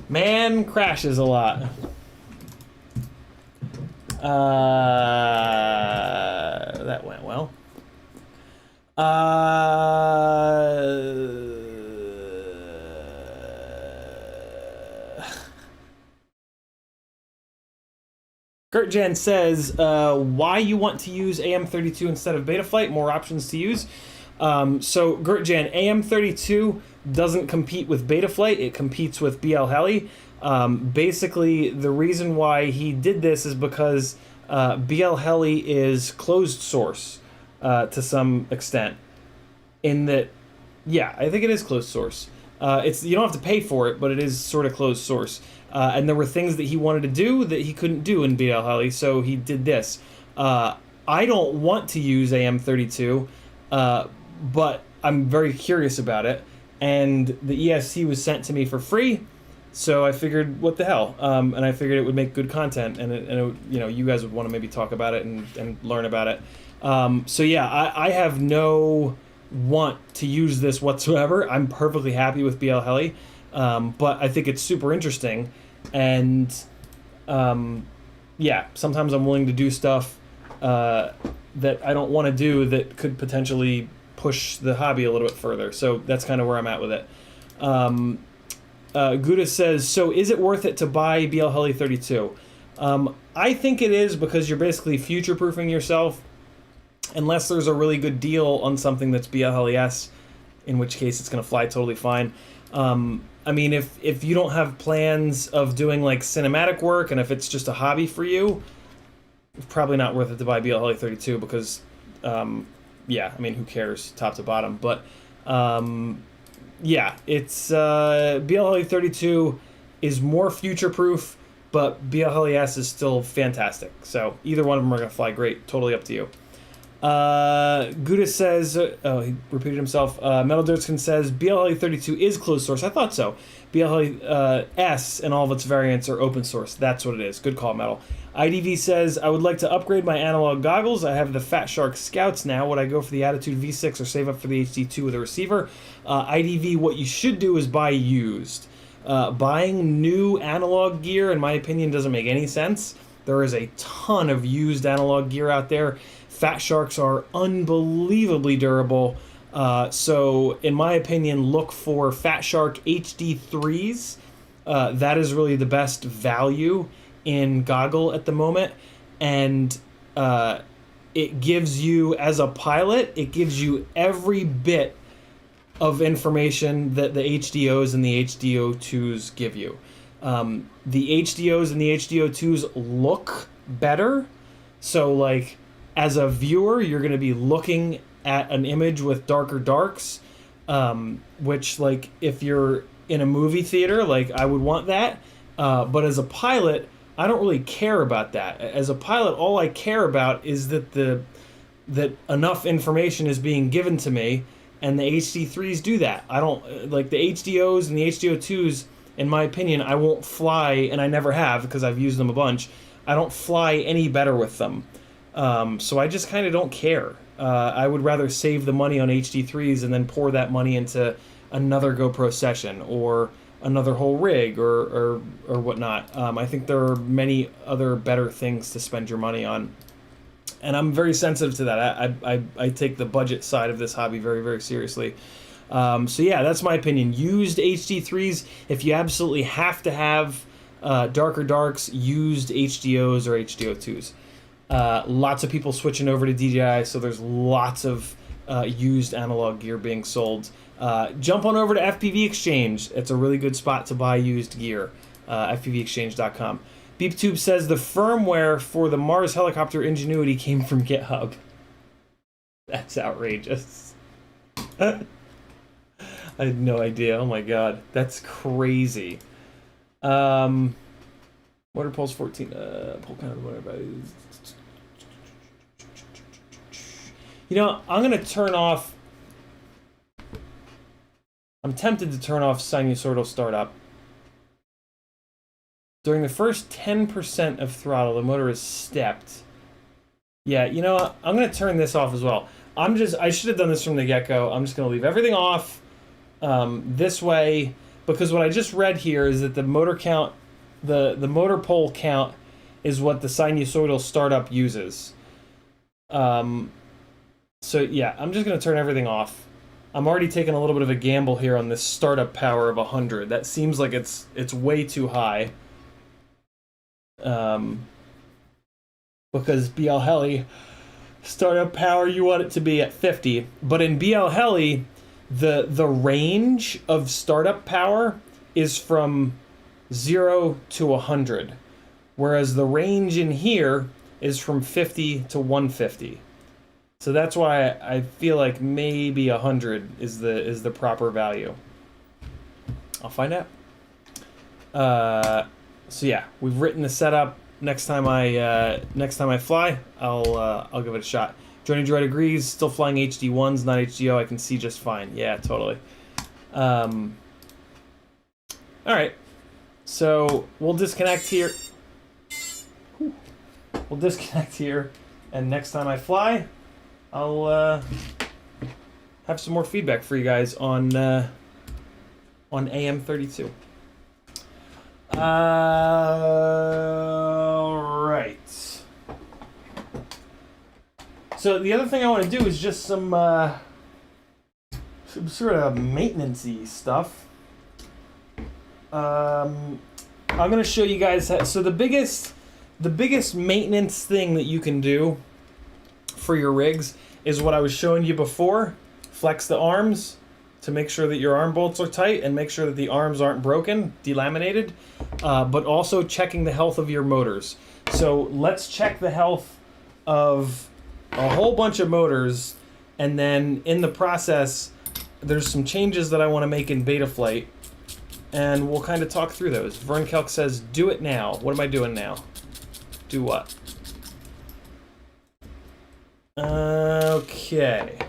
Man crashes a lot. That went well. Gertjan says, why you want to use AM32 instead of Betaflight, more options to use. So Gertjan, AM32 doesn't compete with Betaflight, it competes with BL Heli. Basically, the reason why he did this is because BL Heli is closed source to some extent. In that, yeah, I think it is closed source. It's you don't have to pay for it, but it is sort of closed source. And there were things that he wanted to do that he couldn't do in BL Heli, so he did this. I don't want to use AM32, but I'm very curious about it, and the ESC was sent to me for free, so I figured, what the hell, and I figured it would make good content, and it, you know, you guys would want to maybe talk about it and learn about it. So yeah, I have no want to use this whatsoever. I'm perfectly happy with BL Heli, but I think it's super interesting, and yeah, sometimes I'm willing to do stuff that I don't want to do that could potentially push the hobby a little bit further. So that's kind of where I'm at with it. Gouda says, so is it worth it to buy BL Heli 32? I think it is, because you're basically future-proofing yourself, unless there's a really good deal on something that's BL Heli S, in which case it's going to fly totally fine. I mean, if you don't have plans of doing like cinematic work, and if it's just a hobby for you, it's probably not worth it to buy BL Heli 32, because yeah, I mean, who cares top to bottom. But yeah, it's BL Heli 32 is more future proof, but BL Heli S is still fantastic. So either one of them are going to fly great. Totally up to you. Gouda says, oh, he repeated himself. Metal Dirtskin says, BL Heli 32 is closed source. I thought so. BL Heli S and all of its variants are open source. That's what it is. Good call, Metal. IDV says, I would like to upgrade my analog goggles. I have the Fat Shark Scouts now. Would I go for the Attitude V6 or save up for the HD2 with a receiver? IDV, what you should do is buy used. Buying new analog gear, in my opinion, doesn't make any sense. There is a ton of used analog gear out there. Fat Sharks are unbelievably durable. So, in my opinion, look for Fat Shark HD3s. That is really the best value in goggle at the moment. And it gives you, as a pilot, it gives you every bit of information that the HDOs and the HDO2s give you. The HDOs and the HDO2s look better. So, like, as a viewer, you're going to be looking at an image with darker darks, which, like, if you're in a movie theater, like, I would want that. But as a pilot, I don't really care about that. As a pilot, all I care about is that enough information is being given to me, and the HD3s do that. I don't, like, the HDOs and the HDO2s, in my opinion, I won't fly, and I never have because I've used them a bunch. I don't fly any better with them. So I just kind of don't care. I would rather save the money on HD3s and then pour that money into another GoPro session or another whole rig or whatnot. I think there are many other better things to spend your money on. And I'm very sensitive to that. I take the budget side of this hobby very, very seriously. So yeah, that's my opinion. Used HD3s, if you absolutely have to have darker darks, used HDOs or HDO2s. Lots of people switching over to DJI, so there's lots of used analog gear being sold. Jump on over to FPV Exchange. It's a really good spot to buy used gear. FPVExchange.com. BeepTube says the firmware for the Mars helicopter Ingenuity came from GitHub. That's outrageous. I had no idea. Oh my god, that's crazy. Motor Pulse 14. Pull kind of whatever. You know, I'm gonna turn off. I'm tempted to turn off sinusoidal startup. During the first 10% of throttle, the motor is stepped. Yeah, you know what? I'm gonna turn this off as well. I should have done this from the get-go. I'm just gonna leave everything off this way, because what I just read here is that the motor count, the motor pole count, is what the sinusoidal startup uses. So yeah, I'm just gonna turn everything off. I'm already taking a little bit of a gamble here on this startup power of 100. That seems like it's way too high. Because BL Heli startup power, you want it to be at 50, but in BL Heli, the range of startup power is from 0 to 100, whereas the range in here is from 50 to 150. So that's why I feel like maybe 100 is the proper value. I'll find out. So yeah, we've written the setup. Next time I fly, I'll give it a shot. Johnny Droid agrees. Still flying HD1s, not HDO. I can see just fine. Yeah, totally. All right. So we'll disconnect here. We'll disconnect here, and next time I fly, I'll have some more feedback for you guys on AM32. All right. So the other thing I want to do is just some sort of maintenance-y stuff. I'm going to show you guys how, so the biggest maintenance thing that you can do for your rigs is what I was showing you before. Flex the arms to make sure that your arm bolts are tight and make sure that the arms aren't broken, delaminated, but also checking the health of your motors. So let's check the health of a whole bunch of motors, and then in the process there's some changes that I want to make in Betaflight, and we'll kind of talk through those. Vern Kelk says, do it now. What am I doing now? Do what? Okay.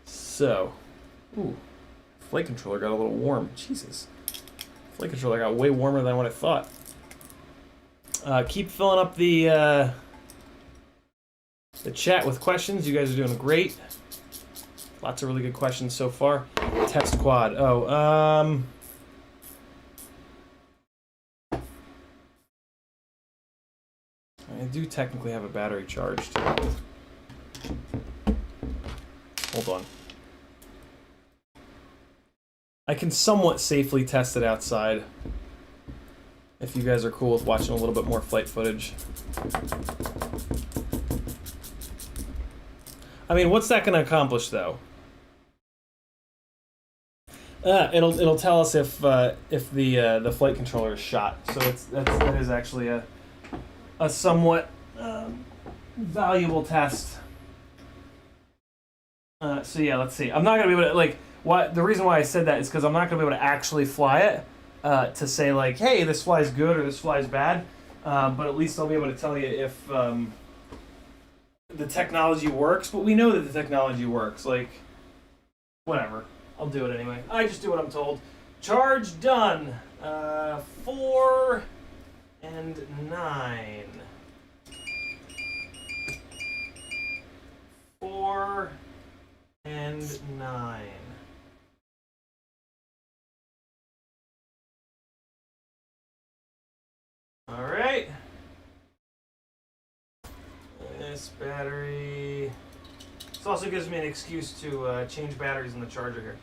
So, ooh, flight controller got a little warm. Jesus. Flight controller got way warmer than what I thought. Keep filling up the chat with questions. You guys are doing great. Lots of really good questions so far. Test quad. Oh, I do technically have a battery charged. Hold on. I can somewhat safely test it outside. If you guys are cool with watching a little bit more flight footage. I mean, what's that going to accomplish, though? It'll tell us if the flight controller is shot. So that is actually a somewhat valuable test. So yeah, let's see. I'm not gonna be able to the reason why I said that is because I'm not gonna be able to actually fly it to say like, hey, this flies good or this flies bad. But at least I'll be able to tell you if the technology works. But we know that the technology works. Like, whatever. I'll do it anyway. I just do what I'm told. Charge done. 4 and 9. 4 and 9. All right. This battery. This also gives me an excuse to change batteries in the charger here.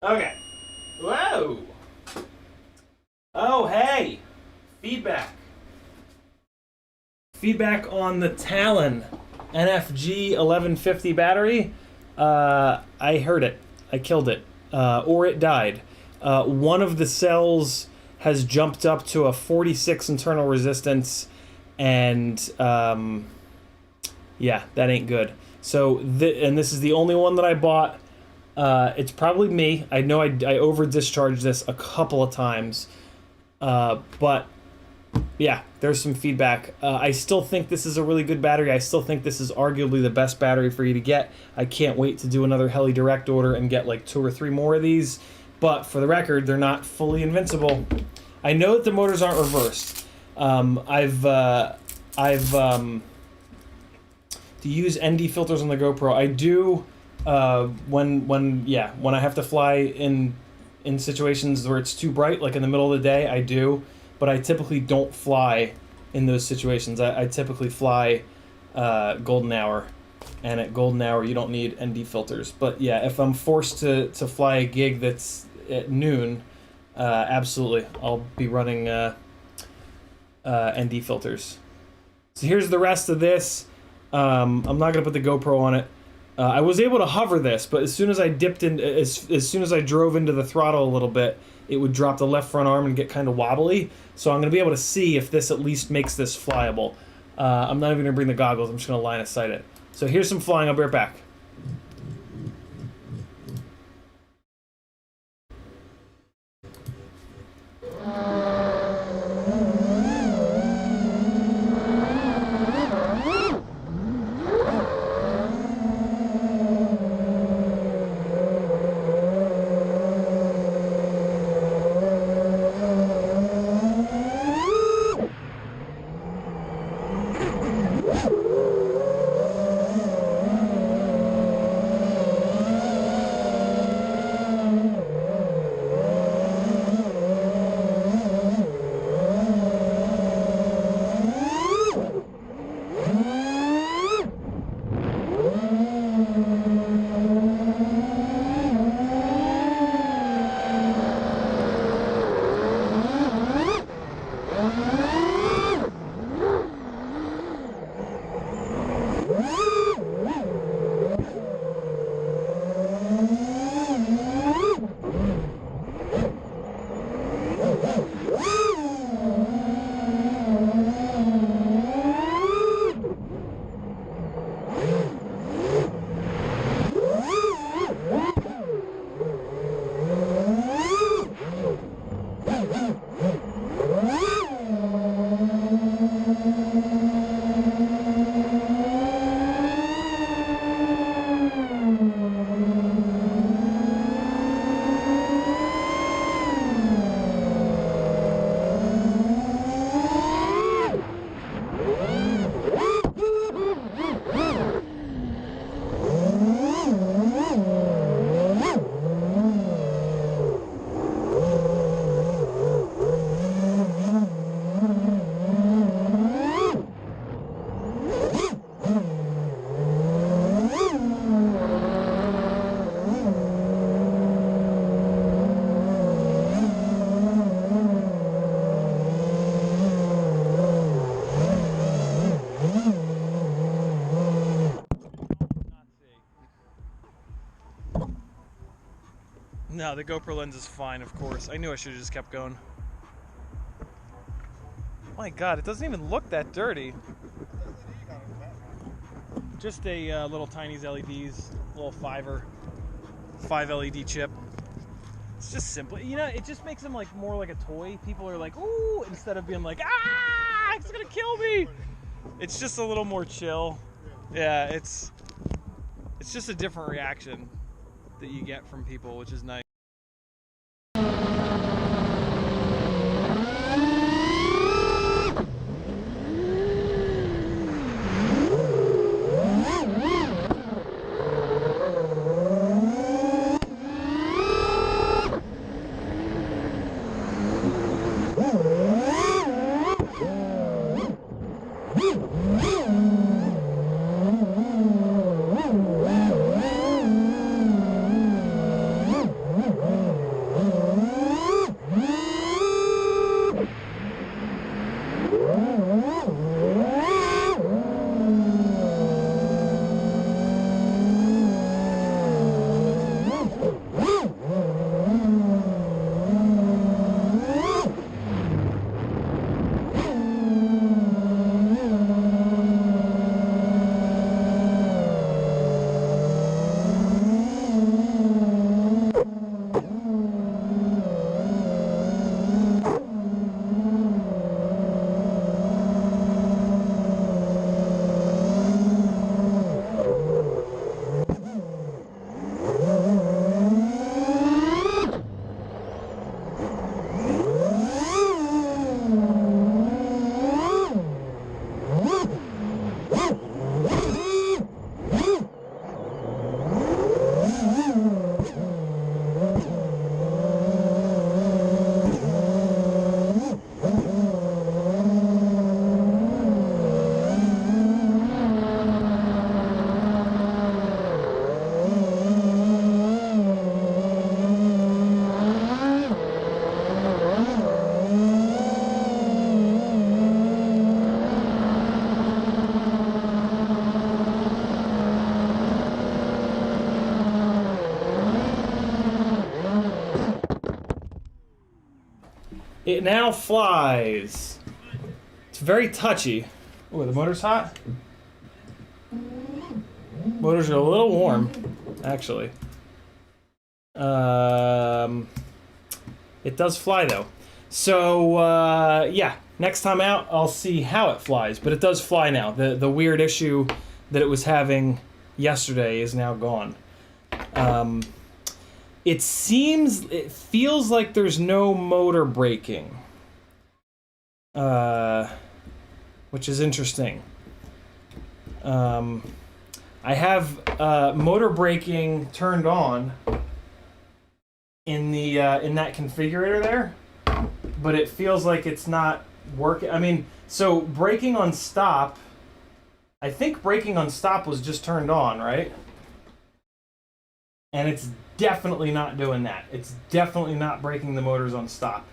Okay. Whoa. Oh, hey. Feedback. Feedback on the Talon NFG 1150 battery. I heard it. I killed it. Or it died. One of the cells has jumped up to a 46 internal resistance, and yeah, that ain't good. So, and this is the only one that I bought. It's probably me. I know I over discharged this a couple of times, but yeah, there's some feedback. I still think this is a really good battery. I still think this is arguably the best battery for you to get. I can't wait to do another Heli Direct order and get like 2 or 3 more of these. But for the record, they're not fully invincible. I know that the motors aren't reversed. To use ND filters on the GoPro, I do when I have to fly in situations where it's too bright, like in the middle of the day, I do. But I typically don't fly in those situations. I typically fly golden hour, and at golden hour you don't need ND filters. But yeah, if I'm forced to fly a gig that's at noon, absolutely, I'll be running ND filters. So here's the rest of this. I'm not gonna put the GoPro on it. I was able to hover this, but as soon as I dipped in, as soon as I drove into the throttle a little bit, it would drop the left front arm and get kind of wobbly. So I'm gonna be able to see if this at least makes this flyable. I'm not even gonna bring the goggles. I'm just gonna line of sight it. So here's some flying. I'll be right back. No, the GoPro lens is fine, of course. I knew I should have just kept going. My God, it doesn't even look that dirty. Just a little tiny LEDs, little 5 LED chip. It's just simple. You know, it just makes them like more like a toy. People are like, ooh, instead of being like, ah, it's gonna kill me. It's just a little more chill. Yeah, it's just a different reaction that you get from people, which is nice. It now flies. It's very touchy. Oh, the motor's hot? Motors are a little warm, actually. It does fly, though. So, yeah, next time out, I'll see how it flies. But it does fly now. The weird issue that it was having yesterday is now gone. It feels like there's no motor braking, which is interesting. I have motor braking turned on in that configurator there, but it feels like it's not working. I mean, so braking on stop, I think braking on stop was just turned on, right? And it's definitely not doing that. It's definitely not braking the motors on stop,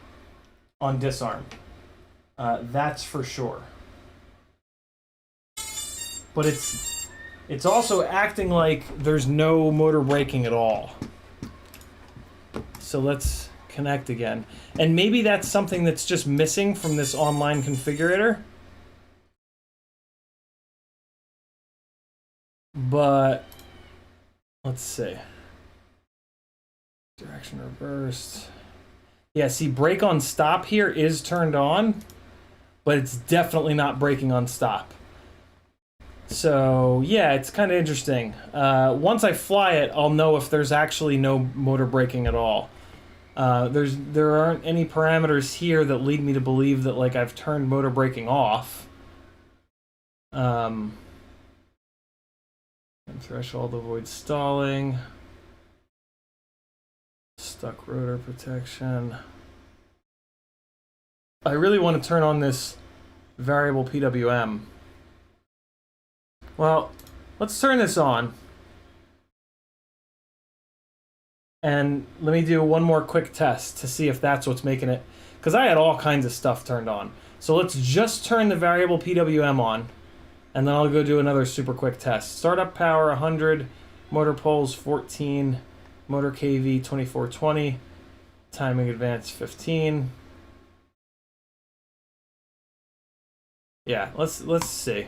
on disarm. That's for sure. But it's also acting like there's no motor braking at all. So let's connect again. And maybe that's something that's just missing from this online configurator. But let's see. Direction reversed. Yeah, see, brake on stop here is turned on, but it's definitely not braking on stop. So, yeah, it's kind of interesting. Once I fly it, I'll know if there's actually no motor braking at all. There aren't any parameters here that lead me to believe that, like, I've turned motor braking off. Threshold avoid stalling. Stuck rotor protection. I really want to turn on this variable PWM. Well, let's turn this on. And let me do one more quick test to see if that's what's making it. Because I had all kinds of stuff turned on. So let's just turn the variable PWM on. And then I'll go do another super quick test. Startup power 100, motor poles 14, Motor KV 2420. Timing advance 15. Yeah, let's see.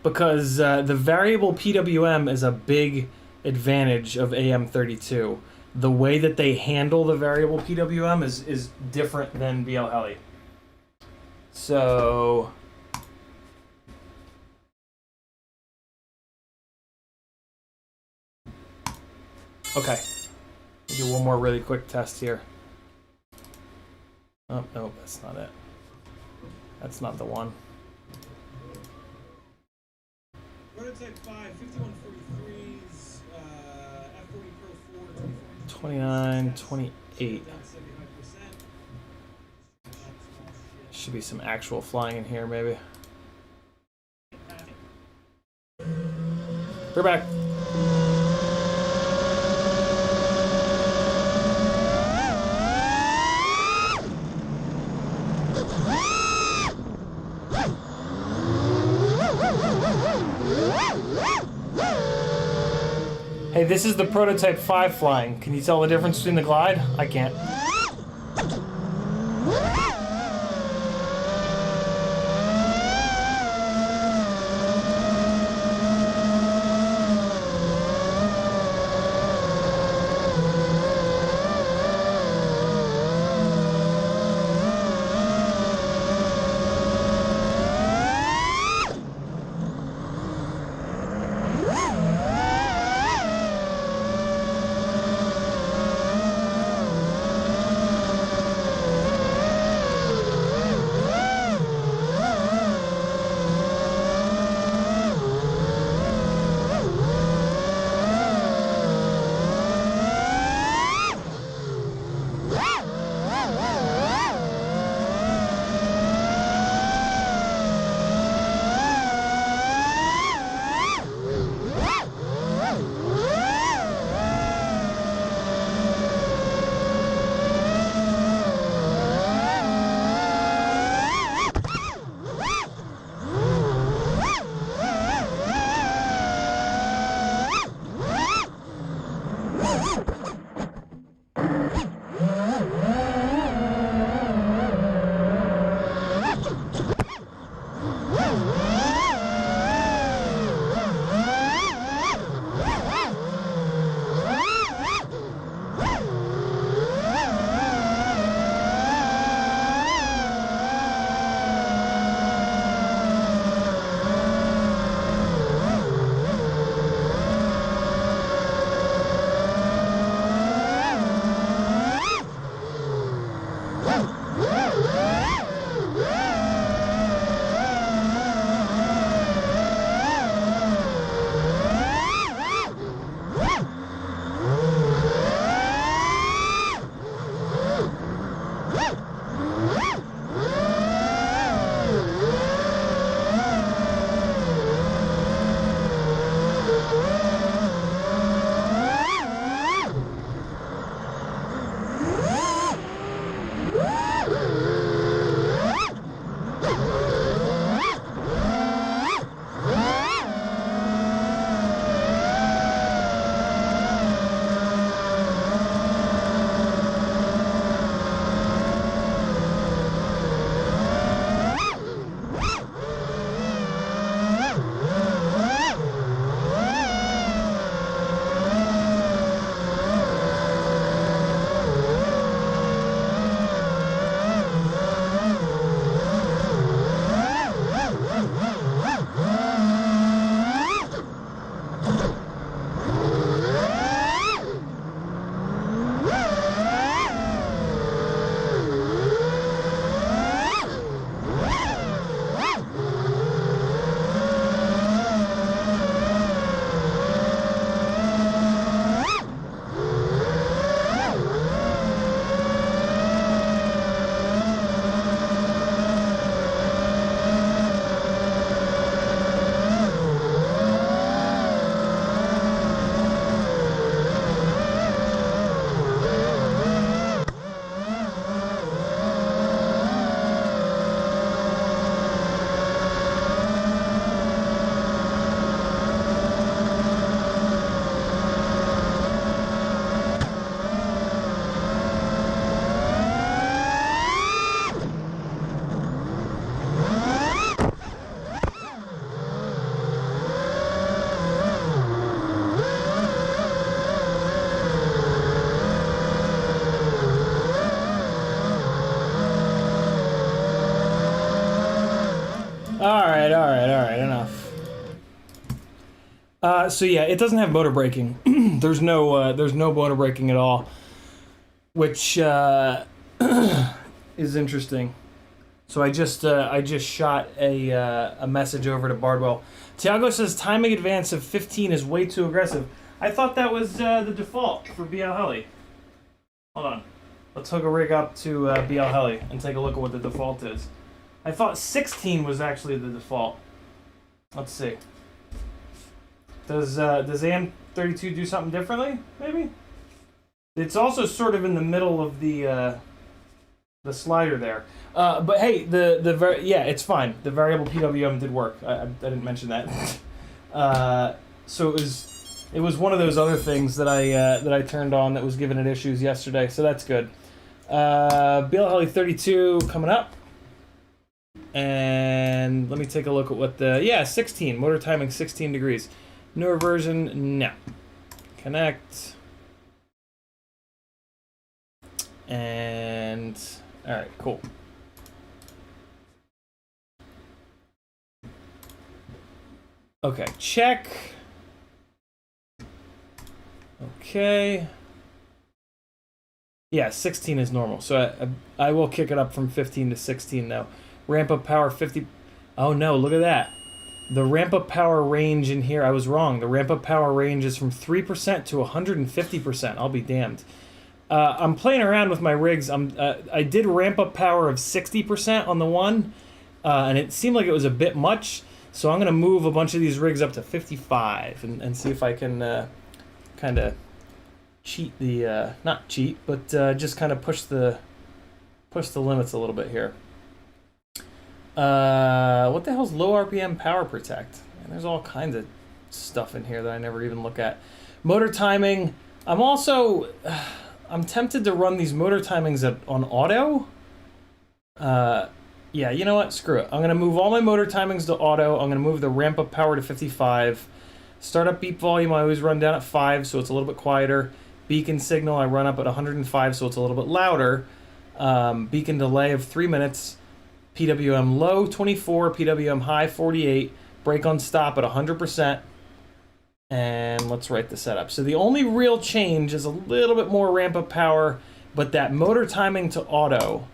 Because the variable PWM is a big advantage of AM32. The way that they handle the variable PWM is different than BL Heli. So okay, do one more really quick test here. Oh no, that's not it. That's not the one. Prototype 5, 5143s, F40 Pro 4, 29, 28. down 75%. Should be some actual flying in here, maybe. We're back. Hey, this is the Prototype 5 flying. Can you tell the difference between the Glide? I can't. So yeah, it doesn't have motor braking. There's no motor braking at all, which is interesting. So I just shot a message over to Bardwell. Tiago says timing advance of 15 is way too aggressive. I thought that was the default for BL Heli. Hold on. Let's hook a rig up to BL Heli and take a look at what the default is. I thought 16 was actually the default. Let's see. Does AM32 do something differently? Maybe. It's also sort of in the middle of the slider there. But hey, yeah, it's fine. The variable PWM did work. I didn't mention that. So it was one of those other things that I turned on that was giving it issues yesterday. So that's good. BL Heli 32 coming up. And let me take a look at what 16 motor timing 16 degrees. Newer version, no. Connect. And all right, cool. Okay, check. Okay. Yeah, 16 is normal. So I will kick it up from 15 to 16 now. Ramp up power 50. Oh no, look at that. The ramp up power range in here, I was wrong. The ramp up power range is from 3% to 150%. I'll be damned. I'm playing around with my rigs. I did ramp up power of 60% on the one, and it seemed like it was a bit much. So I'm going to move a bunch of these rigs up to 55 and see if I can kind of cheat the, not cheat, but just kind of push the limits a little bit here. What the hell's low RPM power protect? And there's all kinds of stuff in here that I never even look at. Motor timing. I'm tempted to run these motor timings on auto. Yeah, you know what? Screw it. I'm going to move all my motor timings to auto. I'm going to move the ramp up power to 55. Startup beep volume, I always run down at 5, so it's a little bit quieter. Beacon signal, I run up at 105, so it's a little bit louder. Beacon delay of 3 minutes. PWM low, 24. PWM high, 48. Brake on stop at 100%. And let's write the setup. So the only real change is a little bit more ramp up power, but that motor timing to auto,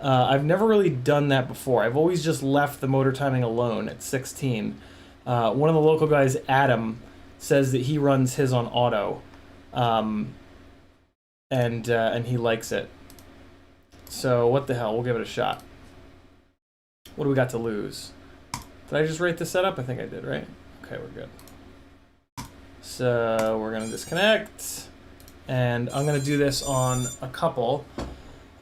I've never really done that before. I've always just left the motor timing alone at 16. One of the local guys, Adam, says that he runs his on auto, and he likes it. So what the hell? We'll give it a shot. What do we got to lose? Did I just rate the setup? I think I did, right? Okay, we're good. So we're gonna disconnect, and I'm gonna do this on a couple.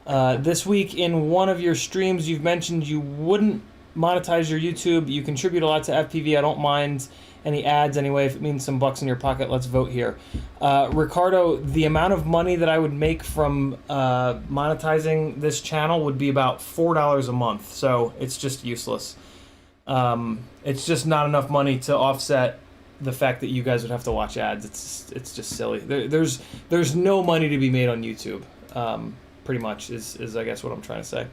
This week in one of your streams, you've mentioned you wouldn't monetize your YouTube. You contribute a lot to FPV. I don't mind any ads anyway. If it means some bucks in your pocket, let's vote here. Ricardo, the amount of money that I would make from monetizing this channel would be about $4 a month. So it's just useless. It's just not enough money to offset the fact that you guys would have to watch ads. It's just silly. There's no money to be made on YouTube. Pretty much is I guess what I'm trying to say.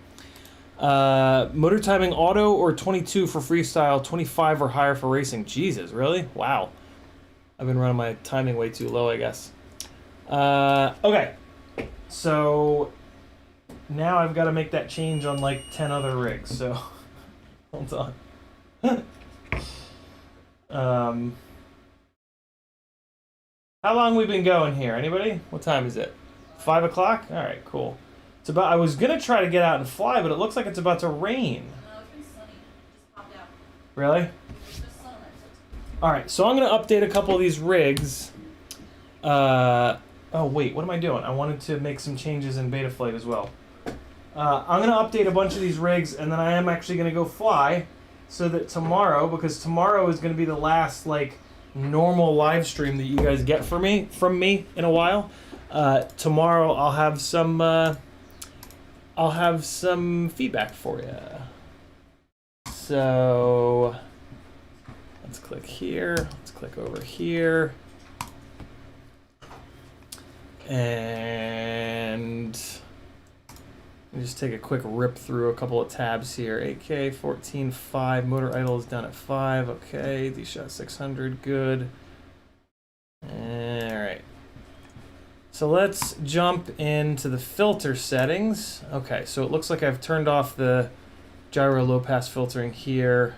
Motor timing auto or 22 for freestyle, 25 or higher for racing. Jesus, really? Wow. I've been running my timing way too low, I guess. Okay. So now I've got to make that change on like 10 other rigs. So hold on. How long we been going here? Anybody? What time is it? 5 o'clock? All right, cool. It's about. I was gonna try to get out and fly, but it looks like it's about to rain. No, it's been sunny. It just popped out. Really? It's just sunlight. All right, so I'm gonna update a couple of these rigs. Oh wait, what am I doing? I wanted to make some changes in Betaflight as well. I'm gonna update a bunch of these rigs, and then I am actually gonna go fly, so that tomorrow, because tomorrow is gonna be the last like normal live stream that you guys get from me in a while. Tomorrow I'll have some feedback for you. So let's click here. Let's click over here. And just take a quick rip through a couple of tabs here. 8K, 14.5, motor idle is down at 5. Okay, D-Shot 600, good. So let's jump into the filter settings. Okay, so it looks like I've turned off the gyro low pass filtering here.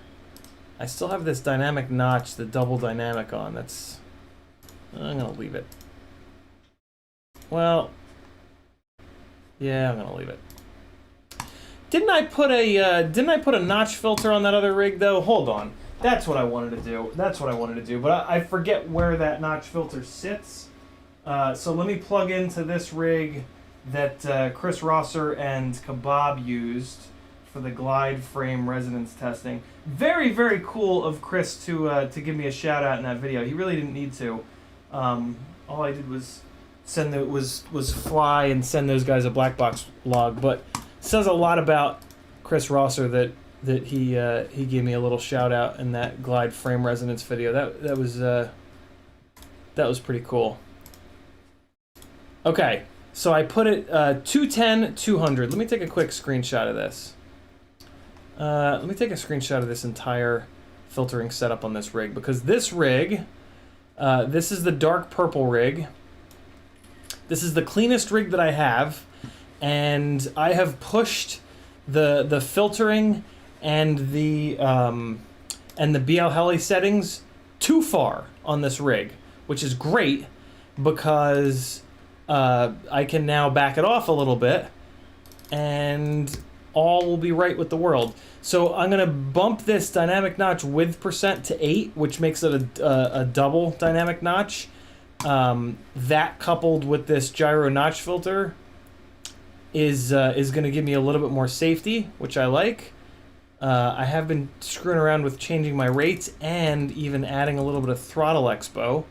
I still have this dynamic notch, the double dynamic on. I'm gonna leave it. Well, yeah, I'm gonna leave it. Didn't I put a notch filter on that other rig though? Hold on. That's what I wanted to do. But I forget where that notch filter sits. So let me plug into this rig that Chris Rosser and Kebab used for the glide frame resonance testing. Very, very cool of Chris to give me a shout out in that video. He really didn't need to. All I did was was fly and send those guys a black box log, but says a lot about Chris Rosser that he gave me a little shout out in that glide frame resonance video. That was pretty cool. Okay, so I put it 210, 200. Let me take a quick screenshot of this. Let me take a screenshot of this entire filtering setup on this rig, because this rig, this is the dark purple rig. This is the cleanest rig that I have, and I have pushed the filtering and the BL Heli settings too far on this rig, which is great because I can now back it off a little bit and all will be right with the world. So I'm gonna bump this dynamic notch with percent to 8, which makes it a double dynamic notch. That coupled with this gyro notch filter is gonna give me a little bit more safety, which I like. I have been screwing around with changing my rates and even adding a little bit of throttle expo.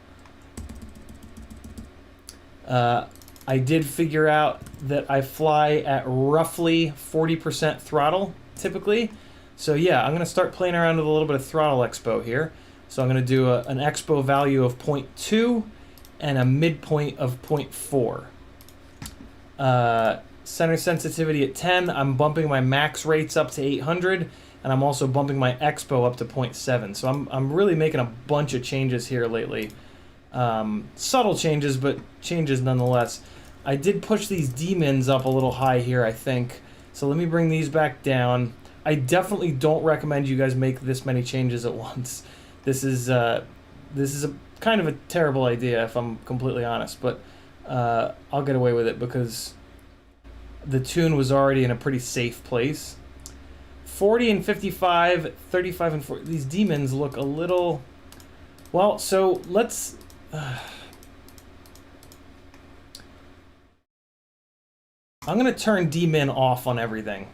I did figure out that I fly at roughly 40% throttle typically. So yeah, I'm gonna start playing around with a little bit of throttle expo here. So I'm gonna do an expo value of 0.2 and a midpoint of 0.4. Center sensitivity at 10. I'm bumping my max rates up to 800, and I'm also bumping my expo up to 0.7. So I'm really making a bunch of changes here lately. Subtle changes, but changes nonetheless. I did push these D-mins up a little high here, I think. So let me bring these back down. I definitely don't recommend you guys make this many changes at once. This is a kind of a terrible idea, if I'm completely honest. But I'll get away with it because the tune was already in a pretty safe place. 40 and 55, 35 and 40. These D-mins look a little... Well, so let's... I'm going to turn D-min off on everything.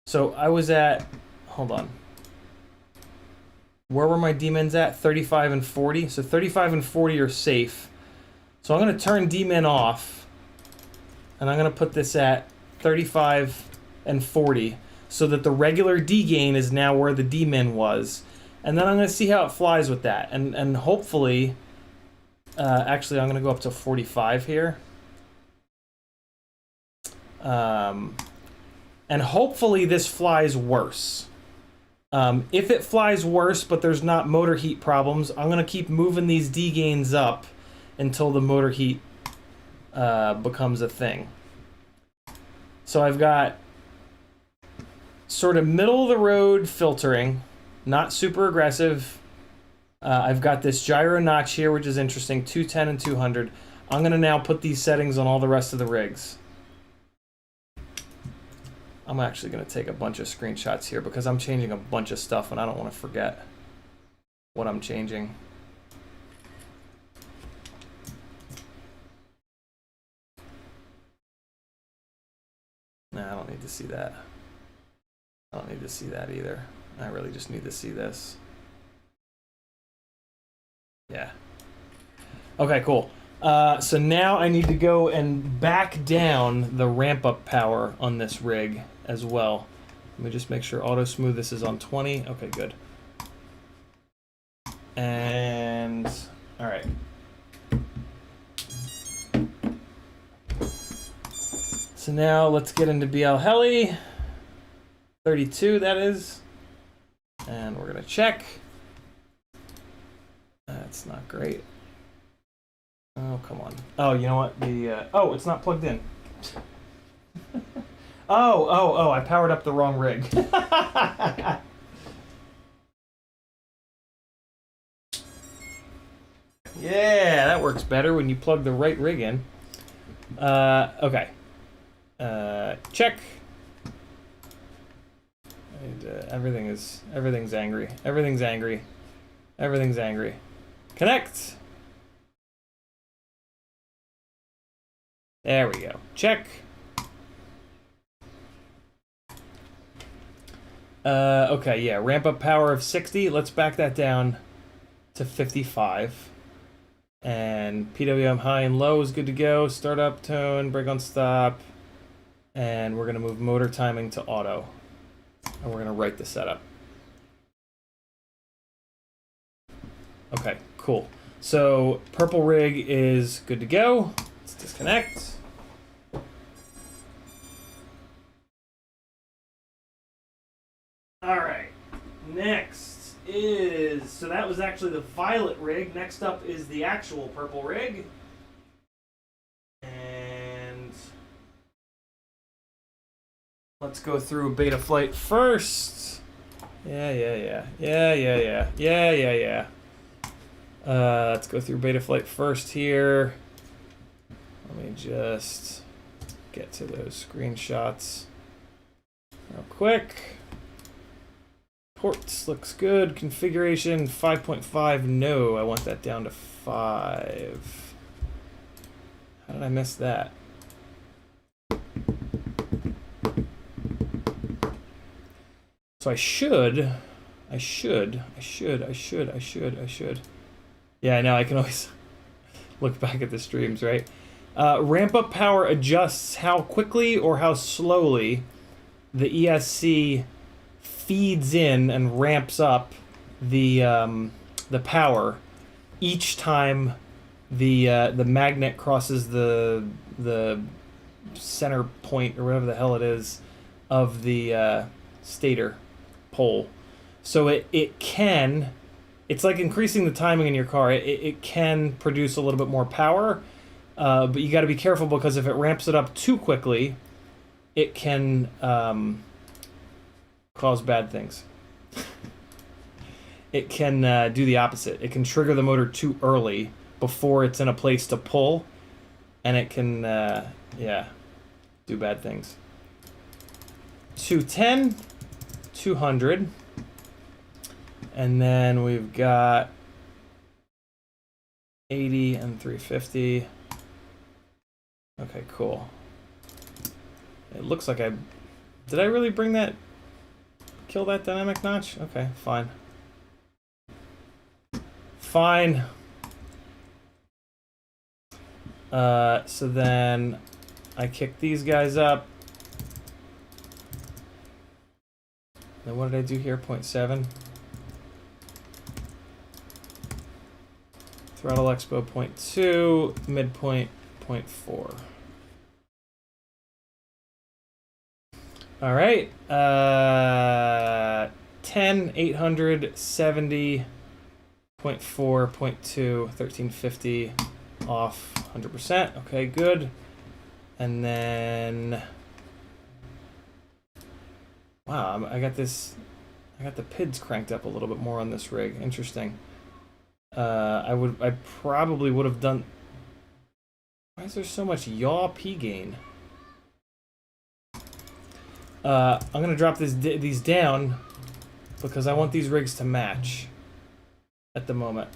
So I was at... Hold on. Where were my D-mins at? 35 and 40. So 35 and 40 are safe. So I'm going to turn D-min off. And I'm going to put this at 35 and 40. So that the regular D-gain is now where the D-min was. And then I'm going to see how it flies with that. And hopefully... actually, I'm going to go up to 45 here. And hopefully this flies worse. If it flies worse, but there's not motor heat problems, I'm going to keep moving these D-gains up until the motor heat becomes a thing. So I've got sort of middle-of-the-road filtering, not super aggressive. I've got this gyro notch here, which is interesting, 210 and 200. I'm going to now put these settings on all the rest of the rigs. I'm actually going to take a bunch of screenshots here because I'm changing a bunch of stuff and I don't want to forget what I'm changing. Nah, I don't need to see that. I don't need to see that either. I really just need to see this. Yeah. Okay, cool. So now I need to go and back down the ramp-up power on this rig as well. Let me just make sure auto smooth this is on 20. Okay, good. And all right. So now let's get into BL Heli. 32, that is. And we're gonna check. That's not great. Oh, Oh, come on. Oh, you know what? Oh, it's not plugged in. Oh, I powered up the wrong rig. Yeah, that works better when you plug the right rig in. Okay. Check. And, everything's angry. Everything's angry. Everything's angry. Connect. There we go. Check. Okay, yeah. Ramp up power of 60. Let's back that down to 55. And PWM high and low is good to go. Start up tone, brake on stop. And we're going to move motor timing to auto. And we're going to write the setup. Okay, cool. So purple rig is good to go. Let's disconnect. All right, next is, so that was actually the violet rig. Next up is the actual purple rig. And let's go through beta flight first. Yeah. Let's go through beta flight first here. Let me just get to those screenshots real quick. Ports looks good. Configuration 5.5. No, I want that down to 5. How did I miss that? So I should. Yeah, I know. I can always look back at the streams, right? Ramp up power adjusts how quickly or how slowly the ESC feeds in and ramps up the power each time the magnet crosses the center point or whatever the hell it is of the stator pole. So it can, it's like increasing the timing in your car. It can produce a little bit more power, but you got to be careful because if it ramps it up too quickly, it can cause bad things. It can do the opposite. It can trigger the motor too early before it's in a place to pull, and it can, do bad things. 210, 200, and then we've got 80 and 350. Okay, cool. It looks like did I really bring that? Kill that dynamic notch? Okay, fine. Fine. So then I kick these guys up. Then what did I do here? 0.7. Throttle expo 0.2. Midpoint 0.4. All right, 10, 800, 70, 0.4, 0.2, 1350, off 100%. Okay, good. And then, wow, I got the PIDs cranked up a little bit more on this rig. Interesting. I probably would have done. Why is there so much yaw P gain? I'm gonna drop these down because I want these rigs to match at the moment.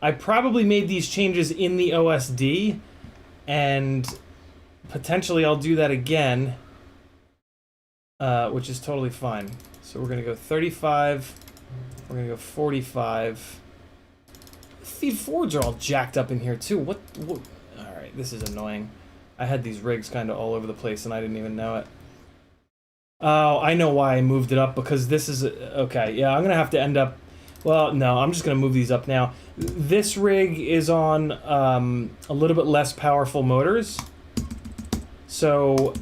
I probably made these changes in the OSD, and potentially I'll do that again, which is totally fine. So we're gonna go 35, we're gonna go 45. Feed forwards are all jacked up in here too. What? All right, this is annoying. I had these rigs kind of all over the place and I didn't even know it. Oh, I know why I moved it up, because this is... Okay, yeah, I'm going to have to end up... Well, no, I'm just going to move these up now. This rig is on a little bit less powerful motors. So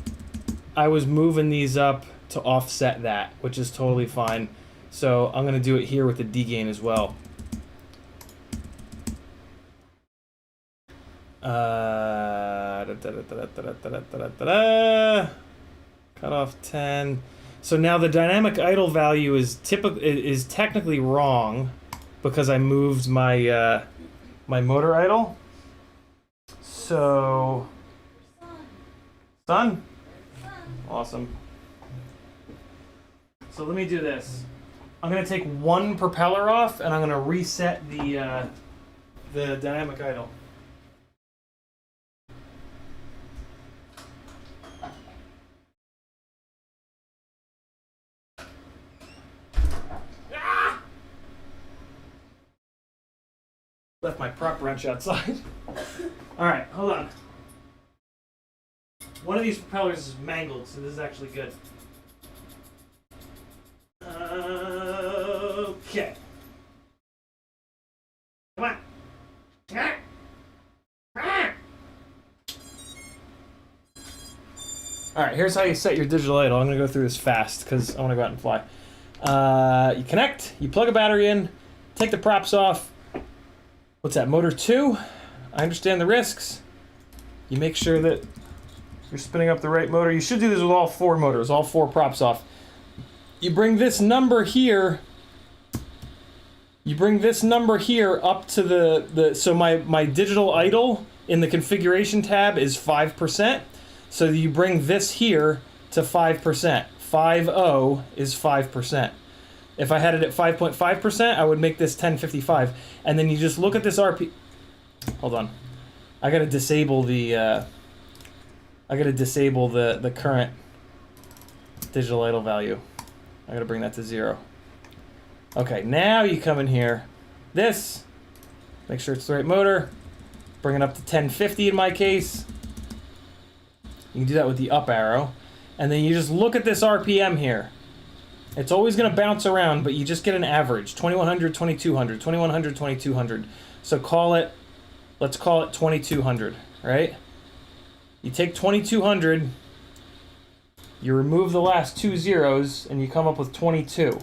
I was moving these up to offset that, which is totally fine. So I'm going to do it here with the D-gain as well. Cut off 10. So now the dynamic idle value is technically wrong because I moved my my motor idle. So done. Awesome. So let me do this. I'm gonna take one propeller off and I'm gonna reset the dynamic idle. Left my prop wrench outside. Alright, hold on. One of these propellers is mangled, so this is actually good. Okay. Come on. Alright, here's how you set your digital idle. I'm going to go through this fast because I want to go out and fly. You connect, you plug a battery in, take the props off. What's that, motor 2? I understand the risks. You make sure that you're spinning up the right motor. You should do this with all 4 motors, all 4 props off. You bring this number here. You bring this number here up to so my digital idle in the configuration tab is 5%. So you bring this here to 5%. 5.0 is 5%. If I had it at 5.5%, I would make this 1055. And then you just look at this RP. Hold on. I gotta disable the current digital idle value. I gotta bring that to 0. Okay, now you come in here. This, make sure it's the right motor. Bring it up to 1050 in my case. You can do that with the up arrow. And then you just look at this RPM here. It's always going to bounce around, but you just get an average. 2100, 2200, 2100, 2200. So let's call it 2200, right? You take 2200, you remove the last 2 zeros, and you come up with 22.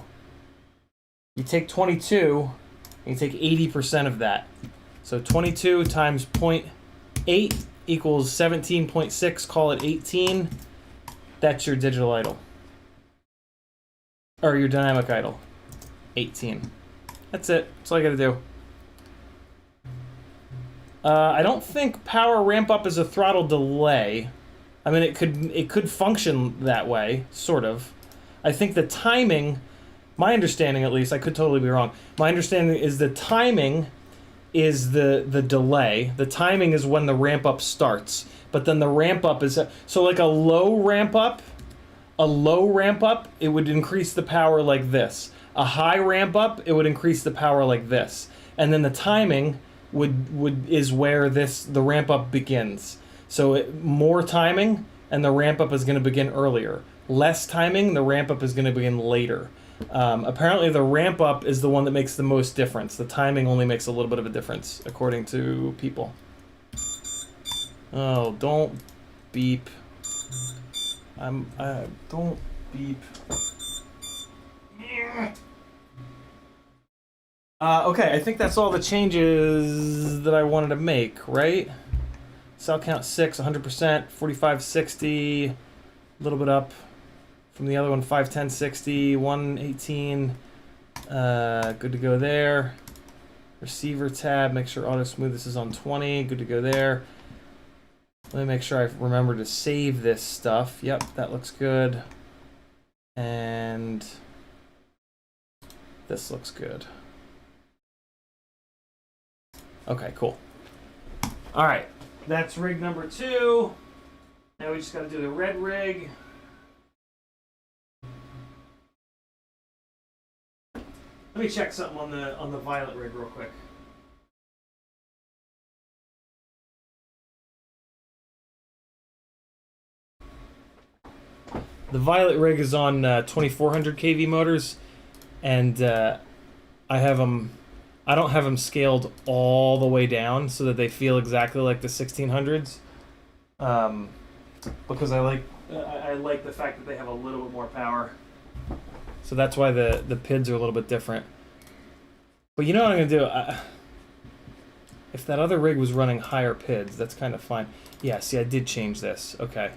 You take 22, and you take 80% of that. So 22 times 0.8 equals 17.6, call it 18. That's your digital idle. Or your dynamic idle. 18. That's it. That's all I gotta do. I don't think power ramp up is a throttle delay. I mean, it could function that way, sort of. I think the timing, my understanding at least, I could totally be wrong. My understanding is the timing is the delay. The timing is when the ramp up starts. But then the ramp up is, so like a low ramp up, it would increase the power like this. A high ramp up, it would increase the power like this. And then the timing is where the ramp up begins. So more timing, and the ramp up is going to begin earlier. Less timing, the ramp up is going to begin later. Apparently the ramp up is the one that makes the most difference. The timing only makes a little bit of a difference, according to people. Oh, don't beep. Don't beep. Okay, I think that's all the changes that I wanted to make, right? Cell count 6, 100%, 4560, a little bit up from the other one, 51060, 118, good to go there. Receiver tab, make sure auto smooth this is on 20, good to go there. Let me make sure I remember to save this stuff. Yep, that looks good. And this looks good. Okay, cool. All right, that's rig number 2. Now we just got to do the red rig. Let me check something on the violet rig real quick. The violet rig is on 2400 kV motors, and I don't have them scaled all the way down so that they feel exactly like the 1600s, because I like the fact that they have a little bit more power. So that's why the PIDs are a little bit different. But you know what I'm gonna do? If that other rig was running higher PIDs, that's kind of fine. Yeah, see, I did change this. Okay.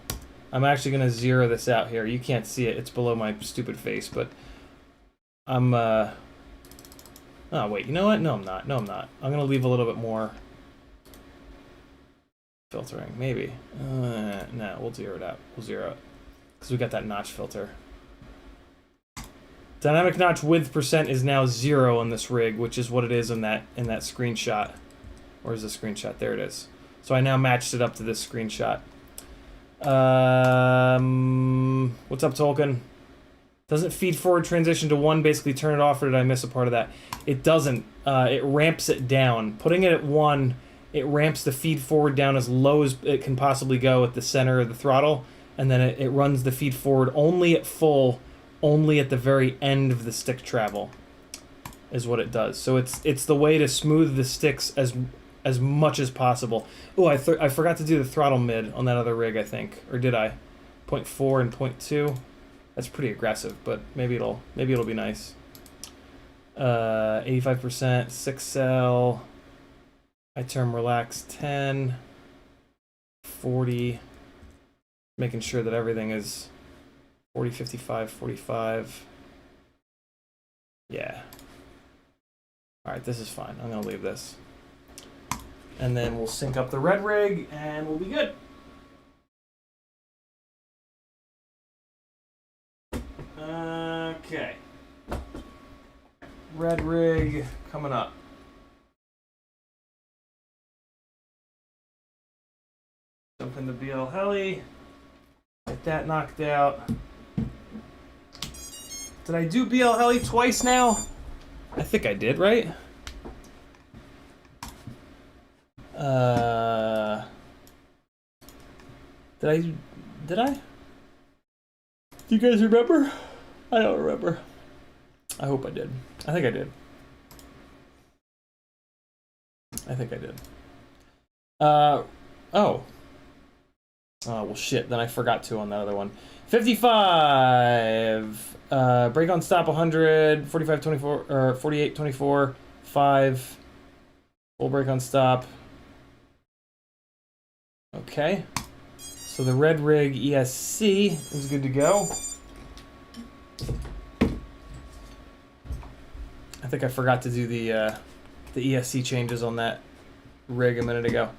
I'm actually going to zero this out here. You can't see it. It's below my stupid face, but I'm, oh, wait, you know what? No, I'm not. No, I'm not. I'm going to leave a little bit more filtering. Maybe. No, we'll zero it out. We'll zero it. Because we got that notch filter. Dynamic notch width percent is now 0 on this rig, which is what it is in that screenshot. Where's the screenshot? There it is. So I now matched it up to this screenshot. What's up, Tolkien? Doesn't feed forward transition to 1 basically turn it off, or did I miss a part of that? It doesn't. It ramps it down. Putting it at 1, it ramps the feed forward down as low as it can possibly go at the center of the throttle, and then it runs the feed forward only at full, only at the very end of the stick travel, is what it does. So it's the way to smooth the sticks as much as possible. Oh, I forgot to do the throttle mid on that other rig, I think, or did I? 0.4 and 0.2. That's pretty aggressive, but maybe it'll be nice. 85%, 6L. I term relax 10, 40. Making sure that everything is 40, 55, 45. Yeah. All right, this is fine. I'm gonna leave this. And then we'll sync up the red rig and we'll be good. Okay. Red rig coming up. Jump into BL Heli. Get that knocked out. Did I do BL Heli twice now? I think I did, right? Did I? Do you guys remember? I don't remember. I hope I did. I think I did. I think I did. Oh. Oh, well, shit. Then I forgot to on that other one. 55. Break on stop 100. 45, 24, or 48, 24. 5. Full break on stop. Okay. So the red rig ESC is good to go. I think I forgot to do the ESC changes on that rig a minute ago.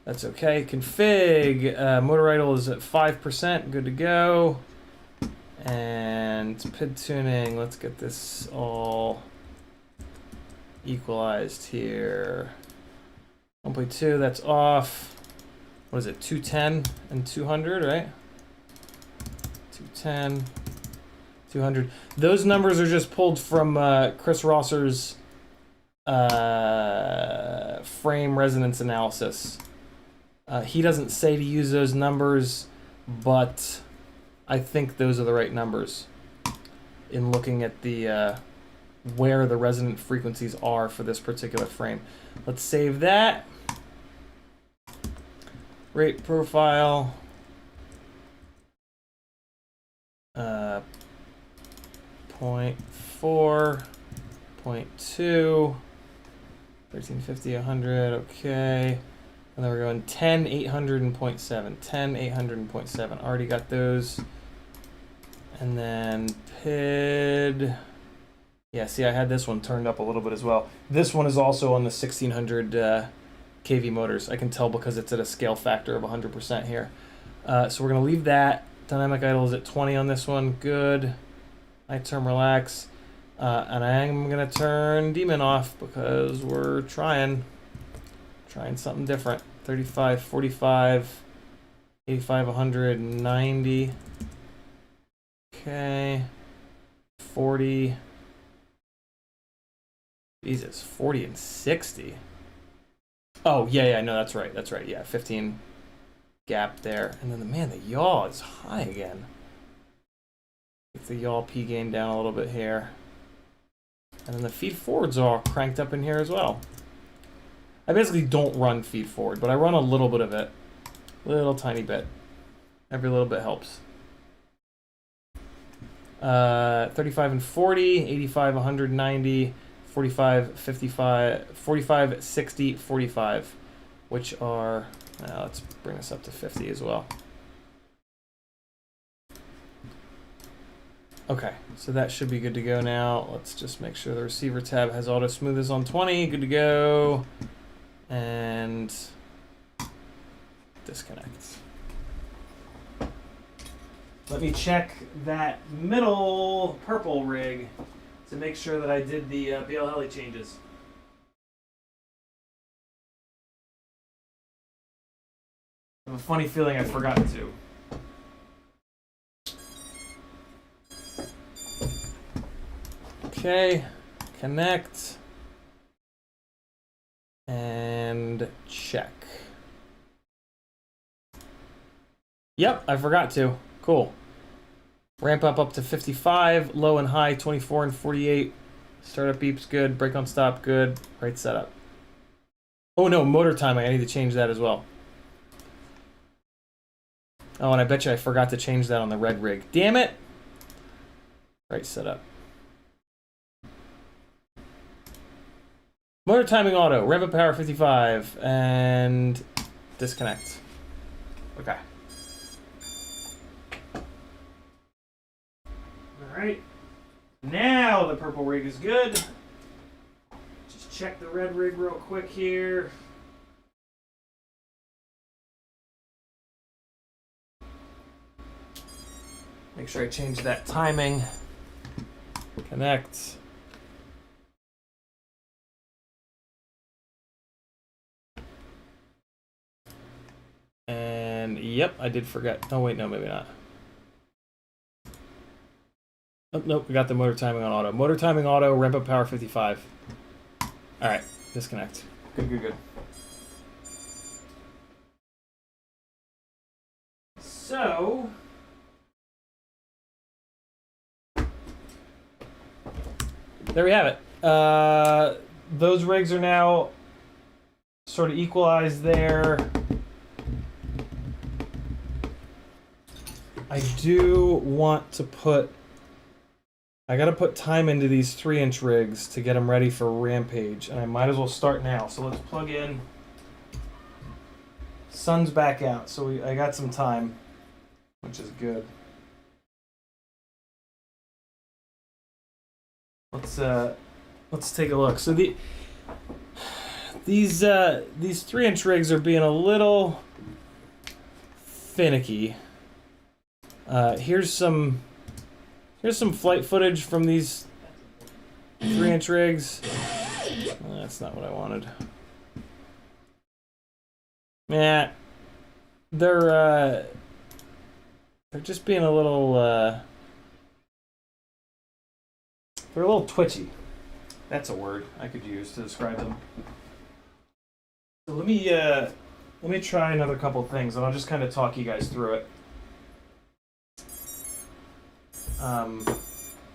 That's okay. Config. Motor idle is at 5%. Good to go. And PID tuning. Let's get this all equalized here. 1.2. That's off. What is it? 210 and 200, right? 210, 200. Those numbers are just pulled from Chris Rosser's frame resonance analysis. He doesn't say to use those numbers, but I think those are the right numbers in looking at the where the resonant frequencies are for this particular frame. Let's save that. Rate profile. 0.4, 0.2, 1350, 100, okay. And then we're going 10, 800, and 0.7. 10, 800, and 0.7. Already got those. And then PID. Yeah, see, I had this one turned up a little bit as well. This one is also on the 1600 kV motors. I can tell because it's at a scale factor of 100% here. So we're going to leave that. Dynamic idle is at 20 on this one. Good. I term relax. And I'm going to turn Demon off because we're trying something different. 35, 45, 85, 100, 90. Okay. 40. Jesus, 40 and 60. Oh, yeah, no, that's right, yeah, 15 gap there. And then, the yaw is high again. Get the yaw P gain down a little bit here. And then the feed forwards are all cranked up in here as well. I basically don't run feed forward, but I run a little bit of it. Little tiny bit. Every little bit helps. 35 and 40, 85, 190, 45, 55, 45, 60, 45, which are, let's bring this up to 50 as well. Okay, so that should be good to go now. Let's just make sure the receiver tab has auto smooth as on 20, good to go. And disconnect. Let me check that middle purple rig to make sure that I did the BL Heli changes. I have a funny feeling I forgot to. Okay, connect. And check. Yep, I forgot to. Cool. Ramp up to 55, low and high 24 and 48. Startup beeps good, brake on stop good, right setup. Oh no, motor timing, I need to change that as well. Oh, and I bet you I forgot to change that on the red rig. Damn it! Right setup. Motor timing auto, ramp up power 55, and disconnect. Okay. Alright. Now the purple rig is good. Just check the red rig real quick here. Make sure I change that timing. Connect. And yep, I did forget. Oh wait, no, maybe not. Oh, nope, we got the motor timing on auto. Motor timing auto, ramp up power 55. Alright, disconnect. Good, good, good. So there we have it. Those rigs are now sort of equalized there. I do want to put... I gotta put time into these 3-inch rigs to get them ready for Rampage, and I might as well start now. So let's plug in. Sun's back out, so I got some time, which is good. Let's take a look. So these 3-inch rigs are being a little finicky. Here's some flight footage from these 3-inch rigs. That's not what I wanted. Yeah, they're just being a little they're a little twitchy. That's a word I could use to describe them. So let me try another couple things, and I'll just kind of talk you guys through it.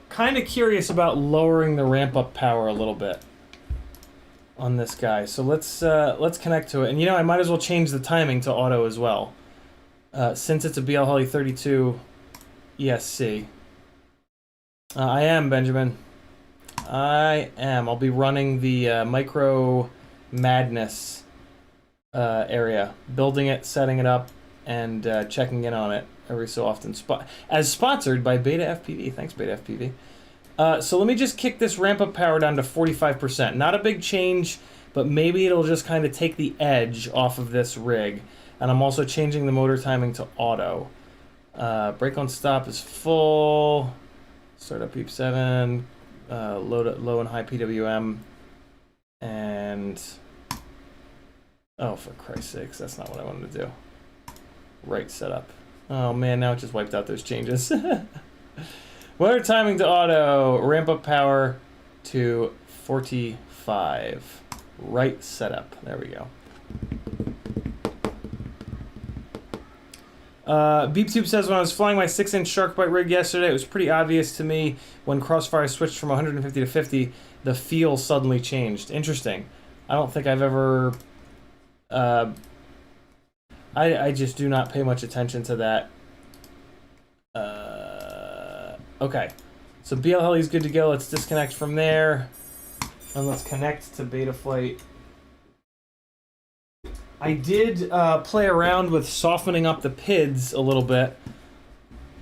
Kind of curious about lowering the ramp up power a little bit on this guy. So let's connect to it. And you know, I might as well change the timing to auto as well. Since it's a BL Heli 32 ESC. I am, Benjamin. I am. I'll be running the Micro Madness area. Building it, setting it up, and checking in on it every so often. As sponsored by BetaFPV. Thanks, BetaFPV. So let me just kick this ramp up power down to 45%. Not a big change, but maybe it'll just kind of take the edge off of this rig. And I'm also changing the motor timing to auto. Brake on stop is full. Startup beep 7. Low and high PWM. And... oh, for Christ's sakes, that's not what I wanted to do. Right setup. Oh man, now it just wiped out those changes. Motor timing to auto, ramp up power to 45. Right setup. There we go. BeepTube says, when I was flying my 6-inch Sharkbite rig yesterday, it was pretty obvious to me when Crossfire switched from 150 to 50, the feel suddenly changed. Interesting. I don't think I've ever... I just do not pay much attention to that. Okay. So BL Heli's good to go. Let's disconnect from there. And let's connect to Betaflight. I did play around with softening up the PIDs a little bit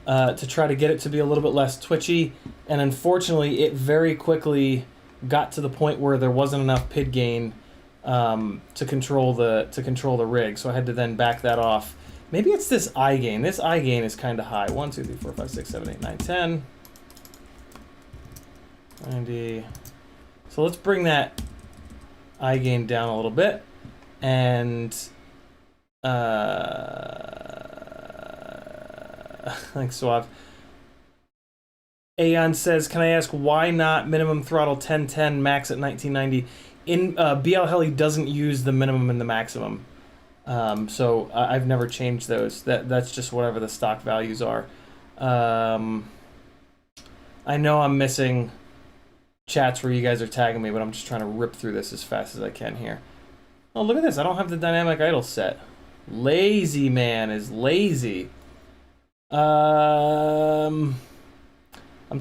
to try to get it to be a little bit less twitchy, and unfortunately it very quickly got to the point where there wasn't enough PID gain to control the rig, so I had to then back that off. Maybe it's this eye gain. This eye gain is kind of high. 1, 2, 3, 4, 5, 6, 7, 8, 9, 10. 90. So let's bring that eye gain down a little bit. And thanks, Suave. Aeon says, can I ask why not minimum throttle 1010, max at 1990? In BL Heli doesn't use the minimum and the maximum. So I've never changed those. That's just whatever the stock values are. I know I'm missing chats where you guys are tagging me, but I'm just trying to rip through this as fast as I can here. Oh, look at this. I don't have the dynamic idle set. Lazy man is lazy. I'm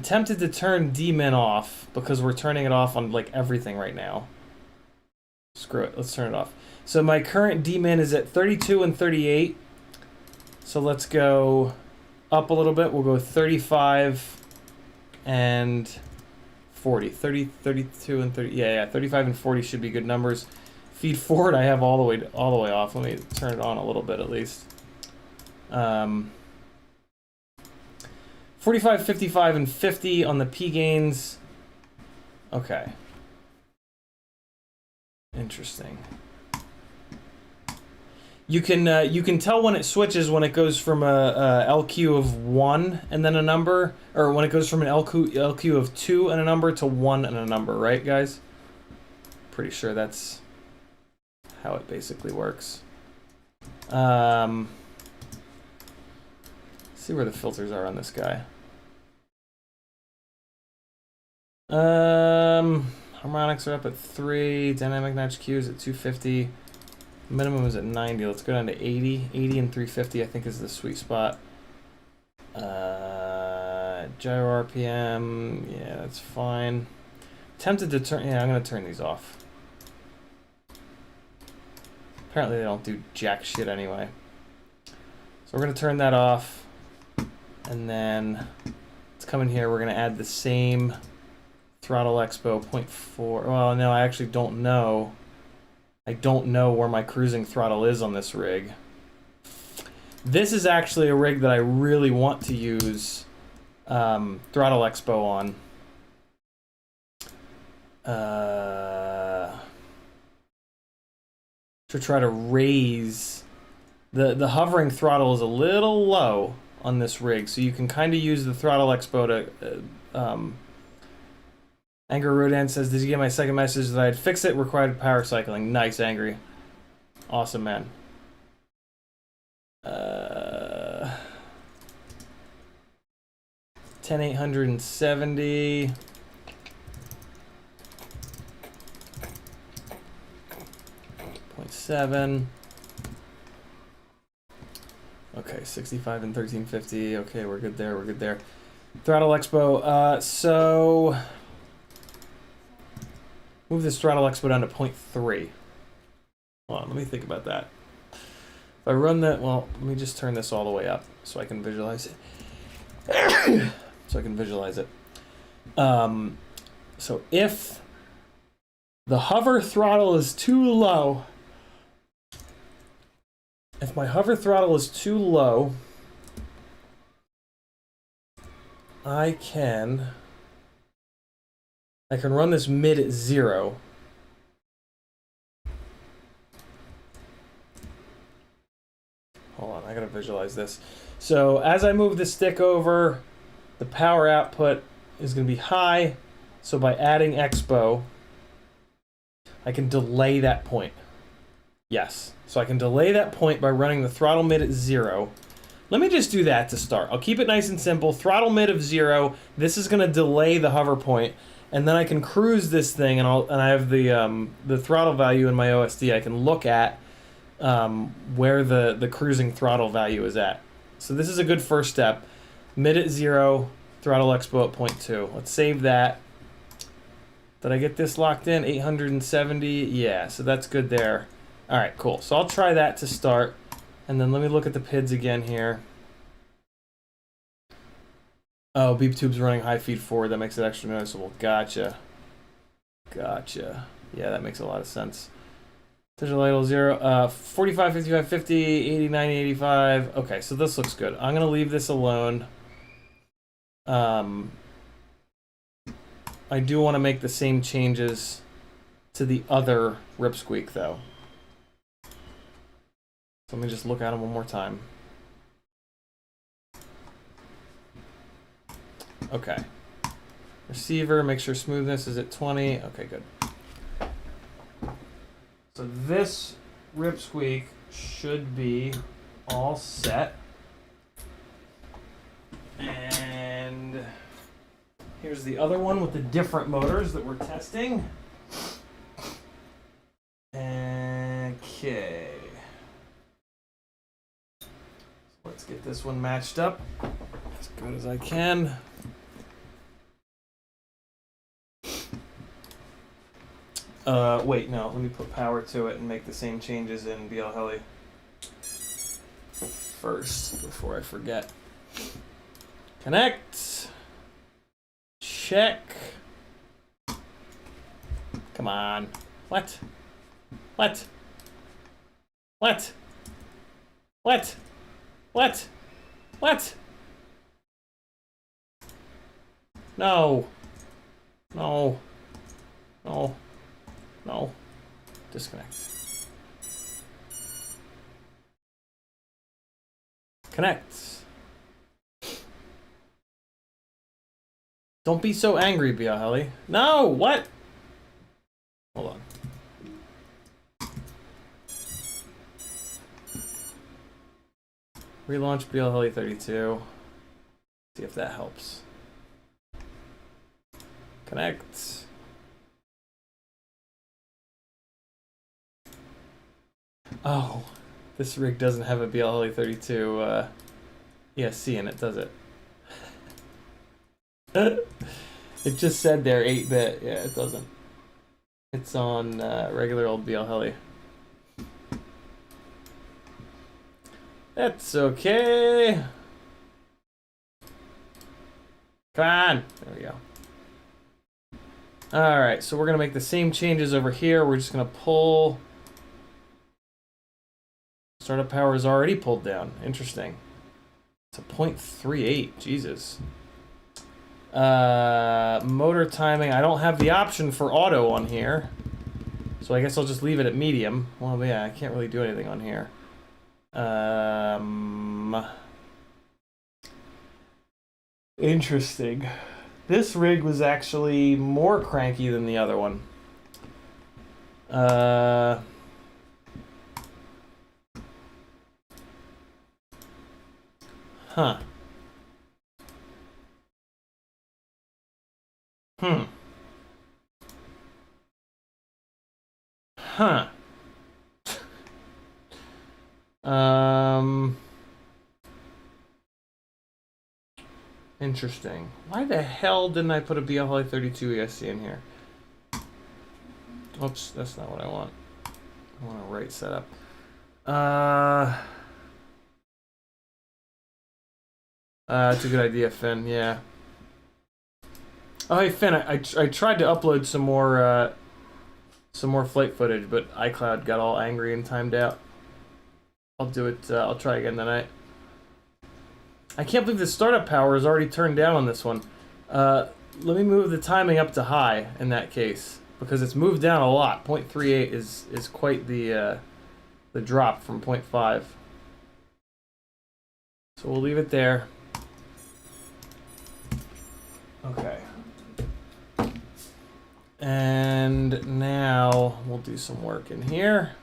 tempted to turn D-min off because we're turning it off on like everything right now. Screw it. Let's turn it off. So my current D-min is at 32 and 38. So let's go up a little bit. We'll go 35 and 40. 30, 32 and 30. Yeah, 35 and 40 should be good numbers. Feed forward, I have all the way off. Let me turn it on a little bit at least. 45, 55, and 50 on the P gains. Okay. Interesting. You can tell when it switches when it goes from a LQ of 1 and then a number, or when it goes from an LQ of 2 and a number to 1 and a number, right, guys? Pretty sure that's how it basically works. See where the filters are on this guy. Harmonics are up at 3. Dynamic notch Q is at 250. Minimum is at 90. Let's go down to 80. 80 and 350 I think is the sweet spot. Gyro RPM, yeah, that's fine. Tempted to turn, yeah, I'm gonna turn these off. Apparently they don't do jack shit anyway. So we're gonna turn that off. And then let's come in here, we're gonna add the same throttle expo 0.4. Well, no, I actually don't know. I don't know where my cruising throttle is on this rig. This is actually a rig that I really want to use throttle expo on. To try to raise the hovering throttle is a little low on this rig, so you can kind of use the throttle expo to Angry Rodan says, did you get my second message that I'd fix it? Required power cycling. Nice, Angry. Awesome, man. 10,870. .7. Okay, 65 and 1350. Okay, we're good there. We're good there. Throttle expo. So move this throttle expo down to 0.3. Hold on, let me think about that. If I run that, well, let me just turn this all the way up so I can visualize it. So I can visualize it. So if the hover throttle is too low, if my hover throttle is too low, I can run this mid at 0. Hold on, I gotta visualize this. So as I move the stick over, the power output is gonna be high. So by adding expo, I can delay that point. Yes, so I can delay that point by running the throttle mid at 0. Let me just do that to start. I'll keep it nice and simple. Throttle mid of 0. This is gonna delay the hover point. And then I can cruise this thing, and I have the throttle value in my OSD. I can look at where the cruising throttle value is at. So this is a good first step. Mid at 0, throttle expo at 0.2. Let's save that. Did I get this locked in? 870. Yeah, so that's good there. All right, cool. So I'll try that to start. And then let me look at the PIDs again here. Oh, beep tube's running high feed forward. That makes it extra noticeable. Gotcha. Gotcha. Yeah, that makes a lot of sense. Digital idle 0. 45, 55, 50, 80, 90, 85. Okay, so this looks good. I'm going to leave this alone. I do want to make the same changes to the other ripsqueak, though. So let me just look at them one more time. Okay. Receiver, make sure smoothness is at 20. Okay, good. So this ripsqueak should be all set. And here's the other one with the different motors that we're testing. Okay. So let's get this one matched up as good as I can. Wait, no, let me put power to it and make the same changes in BL Heli first before I forget. Connect. Check. Come on. What? What? What? What? What? What? No. No. No. No. Disconnect. Connect. Don't be so angry, BL No, what? Hold on. Relaunch BL 32. See if that helps. Connect. Oh, this rig doesn't have a BL 32 ESC in it, does it? It just said there 8-bit. Yeah, it doesn't. It's on regular old BL Heli. That's okay. Come on. There we go. Alright, so we're going to make the same changes over here. We're just going to pull... Startup power is already pulled down. Interesting. It's a 0.38. Jesus. Motor timing. I don't have the option for auto on here. So I guess I'll just leave it at medium. Well, yeah, I can't really do anything on here. Interesting. This rig was actually more cranky than the other one. Huh. Huh. Interesting. Why the hell didn't I put a BL 32 ESC in here? Oops, that's not what I want. I want a right setup. That's a good idea, Finn. Yeah. Oh, hey, Finn. I tried to upload some more flight footage, but iCloud got all angry and timed out. I'll do it. I'll try again tonight. I can't believe the startup power is already turned down on this one. Let me move the timing up to high in that case, because it's moved down a lot. 0.38 is quite the drop from 0.5. So we'll leave it there. Okay. And now we'll do some work in here.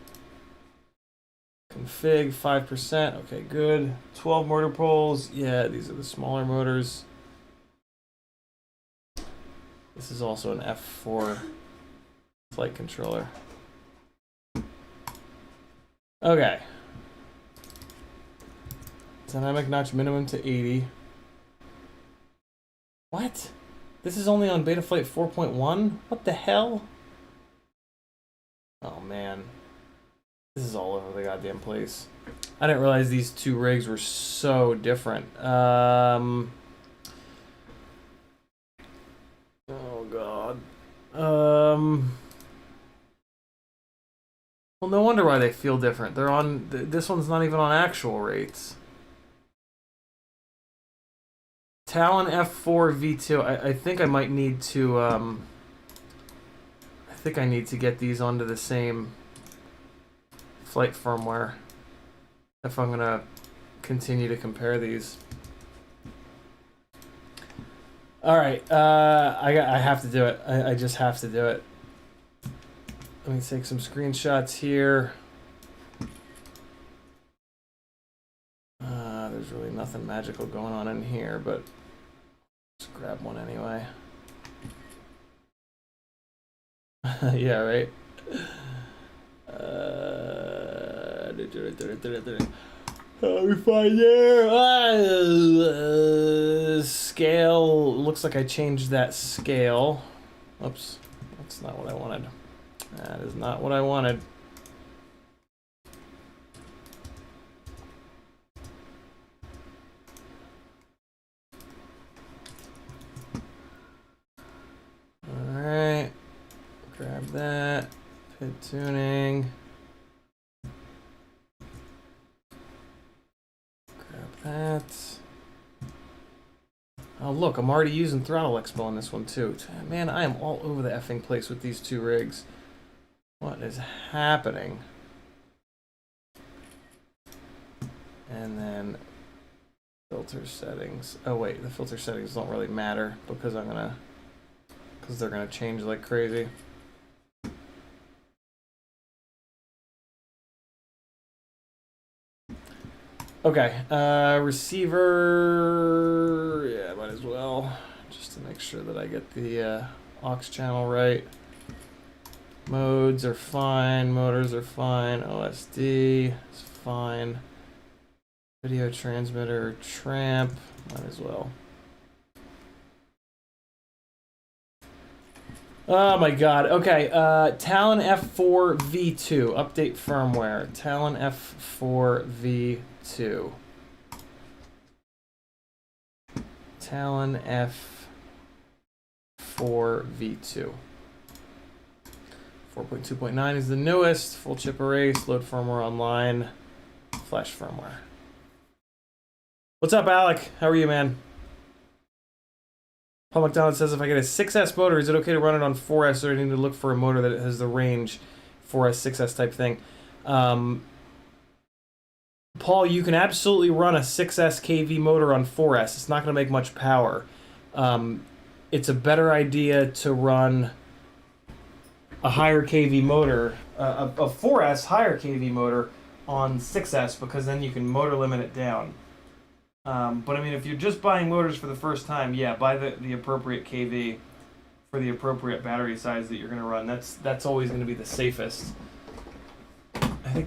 Config 5%. Okay, good. 12 motor poles. Yeah, these are the smaller motors. This is also an F4 flight controller. Okay. Dynamic notch minimum to 80. What? This is only on Betaflight 4.1? What the hell? Oh man. This is all over the goddamn place. I didn't realize these two rigs were so different. Oh god. Well, no wonder why they feel different. They're on... This one's not even on actual rates. Talon F4 V2. I think I might need to... I think I need to get these onto the same flight firmware if I'm gonna continue to compare these. All right, I have to do it. I just have to do it. Let me take some screenshots here. There's really nothing magical going on in here, but just grab one anyway. Yeah, right. Let me find there. Scale. Looks like I changed that scale. Oops, that's not what I wanted. That is not what I wanted. Alright. Grab that. Pit tuning. Grab that. Oh look, I'm already using Throttle Expo on this one too. Man, I am all over the effing place with these two rigs. What is happening? And then filter settings. Oh wait, the filter settings don't really matter because they're gonna change like crazy. Okay, receiver. Yeah, might as well, just to make sure that I get the aux channel right. Modes are fine, motors are fine, OSD is fine. Video transmitter, tramp, might as well. Oh my god, okay, Talon F4 V2, update firmware, Talon F4 V2. Talon F4 V2. 4.2.9 is the newest. Full chip erase, load firmware online, flash firmware. What's up, Alec? How are you, man? Paul McDonald says, if I get a 6S motor, is it okay to run it on 4S, or do I need to look for a motor that has the range 4S, 6S type thing? Paul, you can absolutely run a 6S kV motor on 4S. It's not going to make much power. It's a better idea to run a higher kV motor, a 4S higher kV motor on 6S, because then you can motor limit it down. But I mean, if you're just buying motors for the first time, yeah, buy the appropriate kV for the appropriate battery size that you're going to run. That's always going to be the safest. I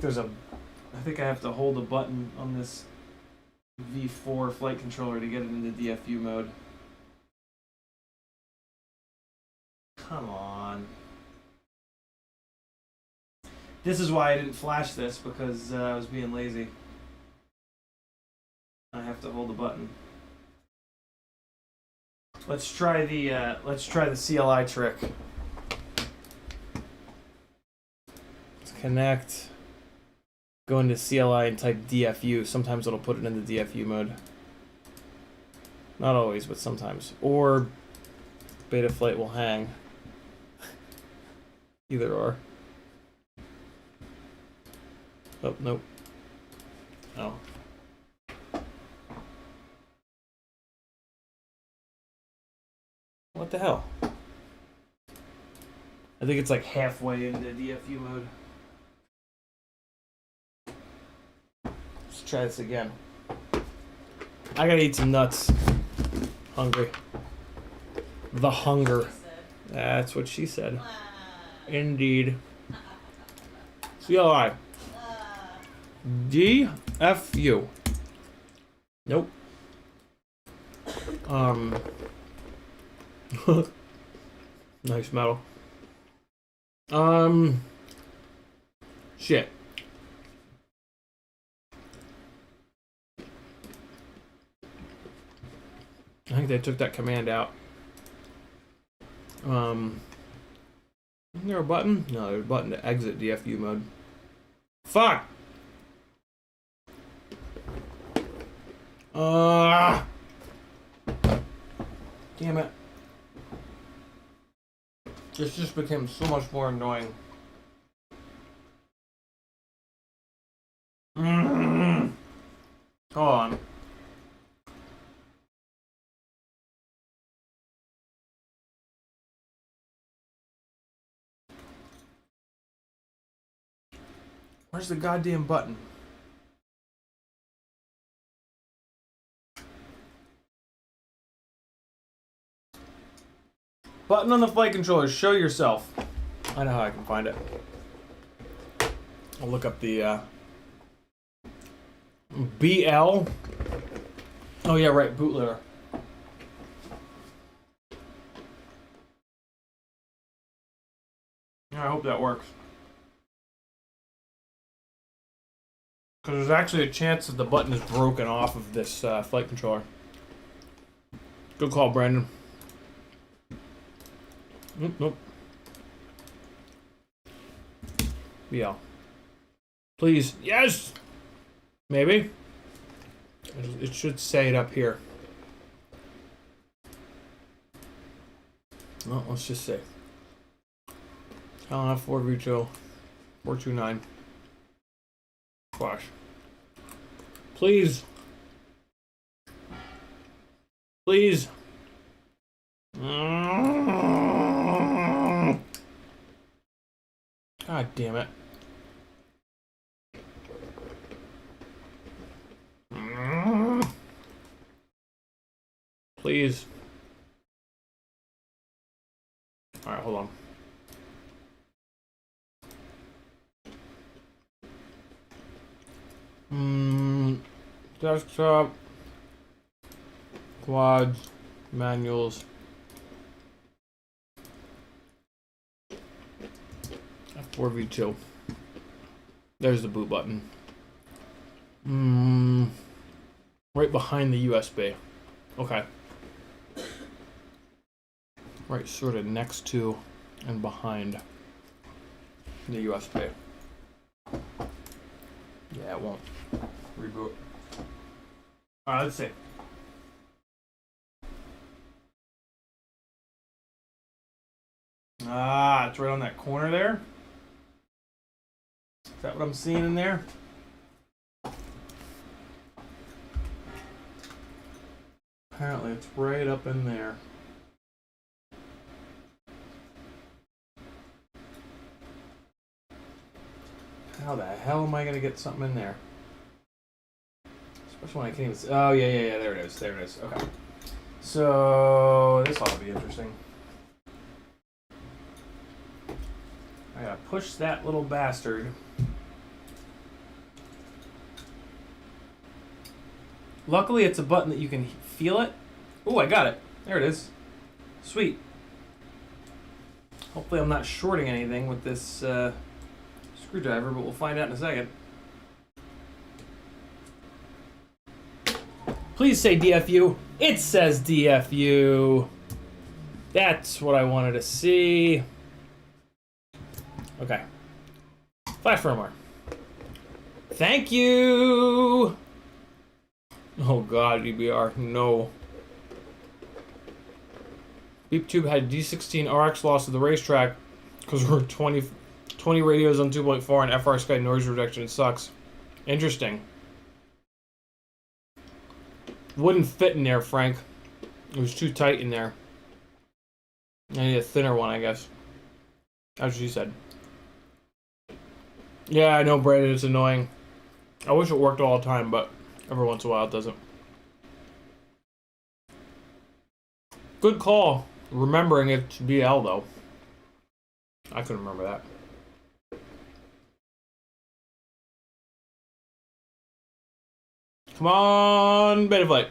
think I have to hold a button on this V4 flight controller to get it into DFU mode. Come on. This is why I didn't flash this, because I was being lazy. I have to hold the button. Let's try the CLI trick. Let's connect. Go into CLI and type DFU. Sometimes it'll put it in the DFU mode. Not always, but sometimes. Or Betaflight will hang. Either or. Oh, nope. Oh. What the hell? I think it's like halfway into DFU mode. Let's try this again. I gotta eat some nuts. Hungry. The hunger. That's what she said. Indeed. CLI. DFU. Nope. Nice metal. Shit. I think they took that command out. Isn't there a button? No, there's a button to exit DFU mode. Fuck! Damn it. This just became so much more annoying. Hold on. Where's the goddamn button? Button on the flight controller, show yourself. I know how I can find it. I'll look up the BL. Oh yeah, right, bootloader. I hope that works. Because there's actually a chance that the button is broken off of this flight controller. Good call, Brandon. Nope. BL. Please. Yes! Maybe. It should say it up here. Well, let's just say. Talon F4 Retail 429. Flash. Please. Please. God damn it. Please. Alright, hold on. Desktop. Quads. Manuals. F4V2. There's the boot button. Right behind the USB. Okay. Right sort of next to and behind the USB. Yeah, it won't reboot. Alright, let's see. Ah, it's right on that corner there. Is that what I'm seeing in there? Apparently it's right up in there. How the hell am I gonna get something in there? Especially when I can't even see. Oh, yeah, there it is. There it is. Okay. So, this ought to be interesting. I gotta push that little bastard. Luckily, it's a button that you can feel it. Oh, I got it. There it is. Sweet. Hopefully I'm not shorting anything with this screwdriver, but we'll find out in a second. Please say DFU. It says DFU. That's what I wanted to see. Okay. Flash firmware. Thank you. Oh god, EBR, no. BeepTube had D16 RX loss at the racetrack because we're 20 radios on 2.4 and FR Sky noise reduction. It sucks. Interesting. Wouldn't fit in there, Frank. It was too tight in there. I need a thinner one, I guess. That's what you said. Yeah, I know, Brandon, it's annoying. I wish it worked all the time, but every once in a while it doesn't. Good call. Remembering it's BL, though. I couldn't remember that. Come on, Beta Flight.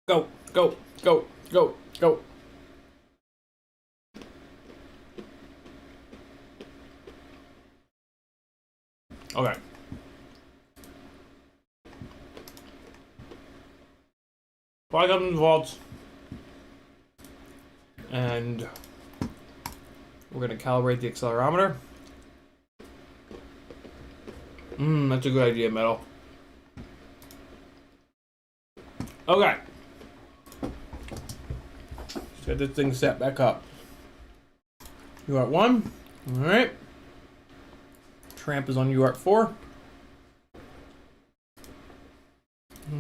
Go, go, go, go, go. Okay. Flag up in the vaults. And we're gonna calibrate the accelerometer. That's a good idea, Metal. Okay. Let's get this thing set back up. UART 1. Alright. Tramp is on UART 4.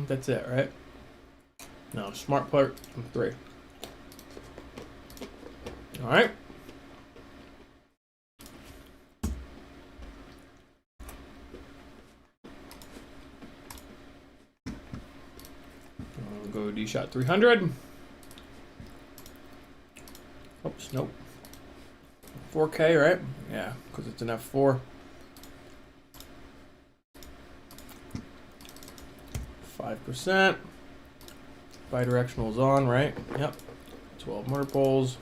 That's it, right? No, smart part 3. Alright. I'll go D-Shot 300. Oops, nope. 4K, right? Yeah, because it's an F4. 5%. Bidirectional is on, right? Yep. 12 motor poles.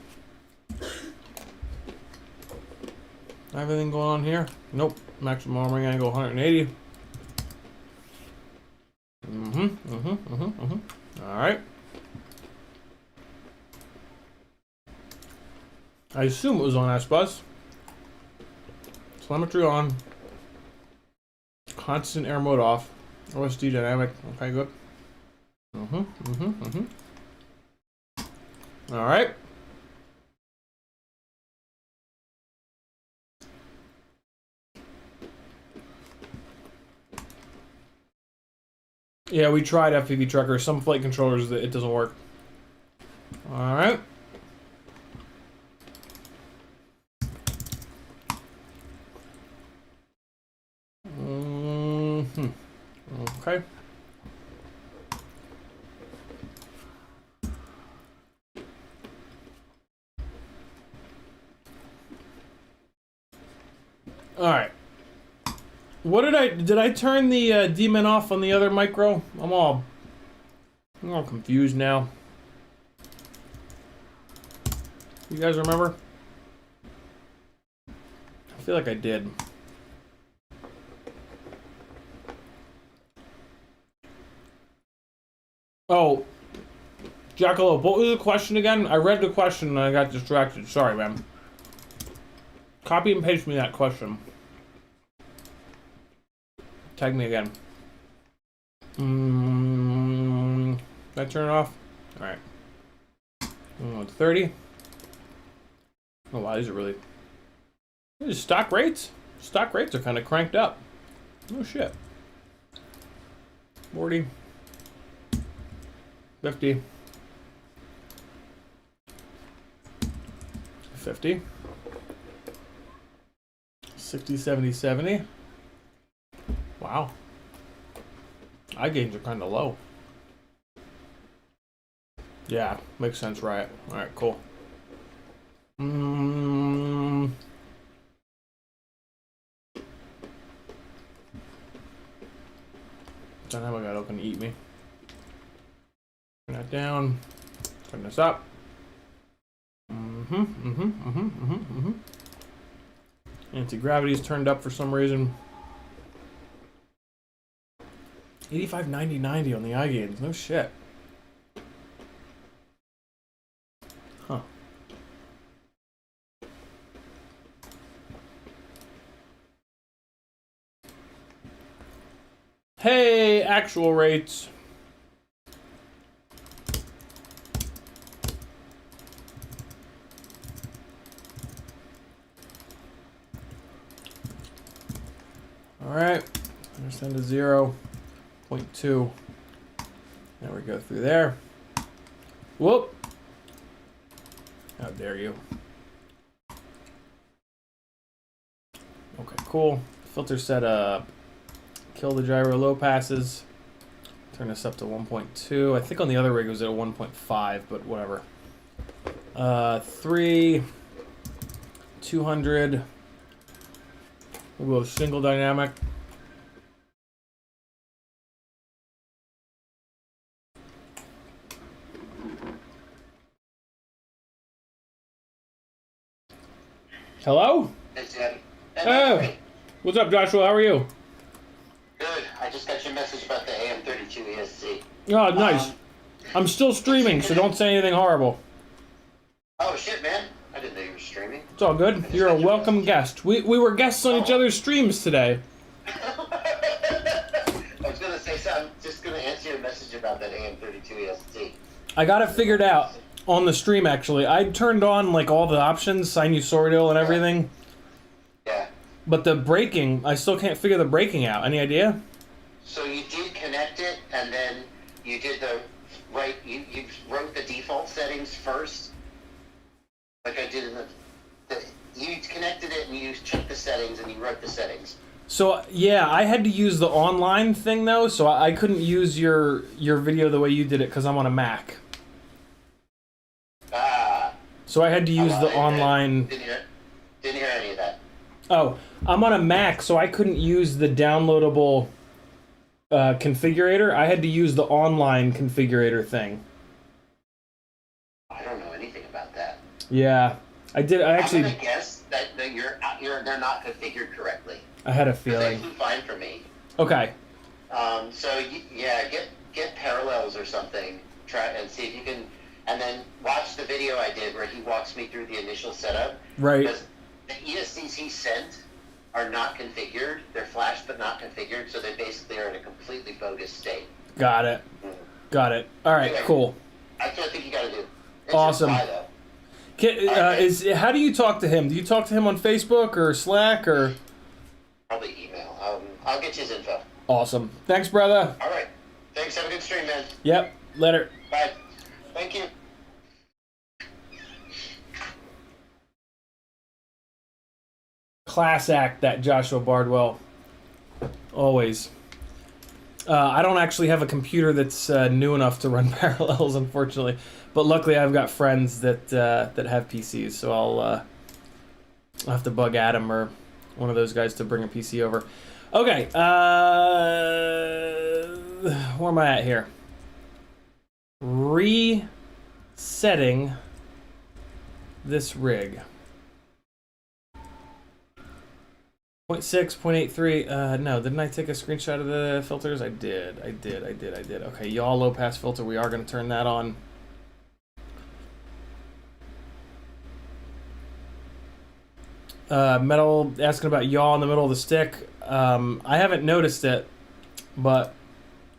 Everything going on here? Nope. Maximum arming angle 180. Alright. I assume it was on S-Bus. Telemetry on. Constant air mode off. OSD dynamic. Okay, good. Alright. Yeah, we tried FPV Trucker. Some flight controllers, it doesn't work. Alright. Okay. Alright. What did I turn the demon off on the other micro? I'm all confused now. You guys remember? I feel like I did. Oh, Jackalope, what was the question again? I read the question and I got distracted. Sorry, man. Copy and paste me that question. Tag me again. Did I turn it off? Alright. 30. Oh wow, these are really... These are stock rates? Stock rates are kind of cranked up. Oh shit. 40. 50. 50. 60, 70, 70. Wow. Eye gains are kind of low. Yeah, makes sense, right? Alright, cool. What time have I got open to eat me? Turn that down. Turn this up. Anti-gravity's turned up for some reason. 85, 90, 90 on the eye gains. No shit. Huh. Hey, actual rates. All right, understand to 0.2. Now we go through there. Whoop. How dare you. Okay, cool. Filter set up. Kill the gyro low passes. Turn this up to 1.2. I think on the other rig it was at 1.5, but whatever. 3, 200. We'll go single dynamic. Hello? Oh, what's up, Joshua? How are you? I just got your message about the AM32 ESC. Oh, nice. I'm still streaming, so don't say anything horrible. Oh shit, man! I didn't know you were streaming. It's all good. You're a welcome guest. We were guests on each other's streams today. I was gonna say, so I'm just gonna answer your message about that AM32 ESC. I got it figured out on the stream, actually. I turned on, like, all the options, sinusoidal and everything. Yeah. But the braking, I still can't figure the braking out. Any idea? So you did connect it, and then you did the right. You wrote the default settings first, like I did in the. You connected it and you checked the settings and you wrote the settings. So yeah, I had to use the online thing though, so I couldn't use your video the way you did it because I'm on a Mac. Ah. So I had to use the online. Didn't hear any of that. Oh, I'm on a Mac, so I couldn't use the downloadable configurator. I had to use the online configurator thing. I don't know anything about that. Yeah, I did. I actually. I'm gonna guess that they're not configured correctly. I had a They feeling. flew fine for me. Okay. So yeah, get parallels or something. Try and see if you can, and then watch the video I did where he walks me through the initial setup. Right. Because the ESCs he sent are not configured. They're flashed but not configured, so they basically are in a completely bogus state. Got it. Got it. All right. Anyway, Cool. That's what I think you got to do. It's Awesome. Just though. How do you talk to him? Do you talk to him on Facebook or Slack or? Probably email. I'll get you his info. Awesome. Thanks, brother. All right. Thanks. Have a good stream, man. Yep. Later. Bye. Thank you. Class act, that Joshua Bardwell. Always. I don't actually have a computer that's new enough to run Parallels, unfortunately. But luckily, I've got friends that have PCs, so I'll have to bug Adam or one of those guys to bring a PC over. Okay. Where am I at here? Resetting this rig. 0.6, 0.83, no, didn't I take a screenshot of the filters? I did. Okay, yaw low pass filter, we are going to turn that on. Metal asking about yaw in the middle of the stick. I haven't noticed it, but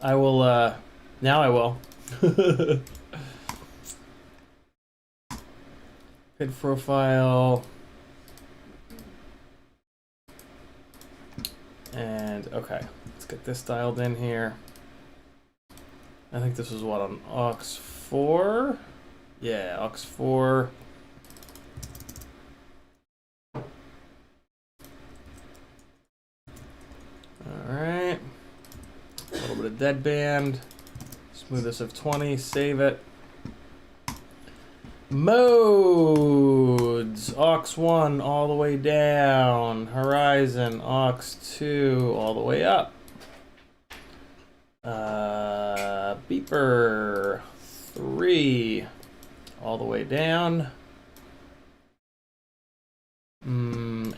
I will, now I will. Pid profile. And, okay, let's get this dialed in here. I think this was what, on aux 4? Yeah, aux 4. Alright. A little bit of deadband. Smoothness of 20, save it. Modes, aux 1 all the way down, horizon, aux 2 all the way up, beeper 3 all the way down,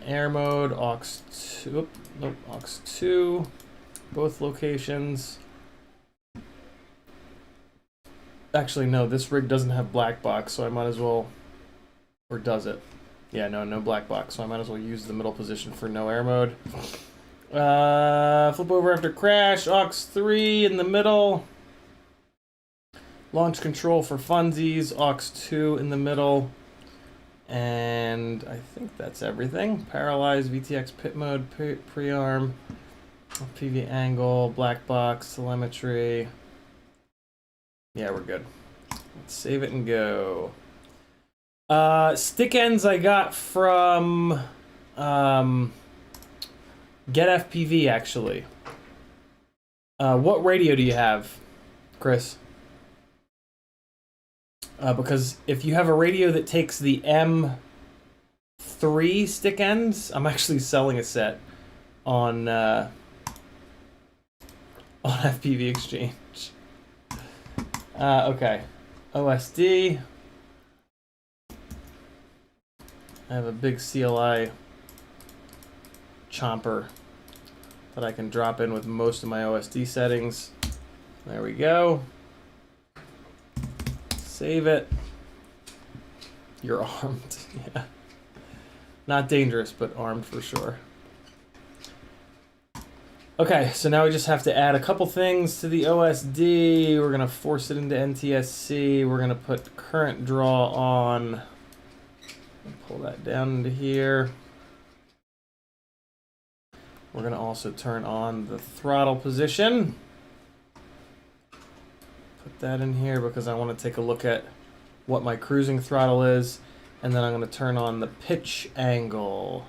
air mode, aux 2, nope, aux 2, both locations. Actually, no, this rig doesn't have black box, so I might as well... Or does it? Yeah, no black box, so I might as well use the middle position for no air mode. Flip over after crash, aux 3 in the middle. Launch control for funsies, aux 2 in the middle. And I think that's everything. Paralyze, VTX pit mode, pre-arm, PV angle, black box, telemetry... Yeah, we're good. Let's save it and go. Stick ends I got from CiottiFPV, actually. What radio do you have, Chris? Because if you have a radio that takes the M3 stick ends, I'm actually selling a set on FPV Exchange. Okay, OSD. I have a big CLI chomper that I can drop in with most of my OSD settings. There we go. Save it. You're armed. Yeah. Not dangerous, but armed for sure. Okay, so now we just have to add a couple things to the OSD. We're going to force it into NTSC. We're going to put current draw on. Pull that down into here. We're going to also turn on the throttle position. Put that in here because I want to take a look at what my cruising throttle is. And then I'm going to turn on the pitch angle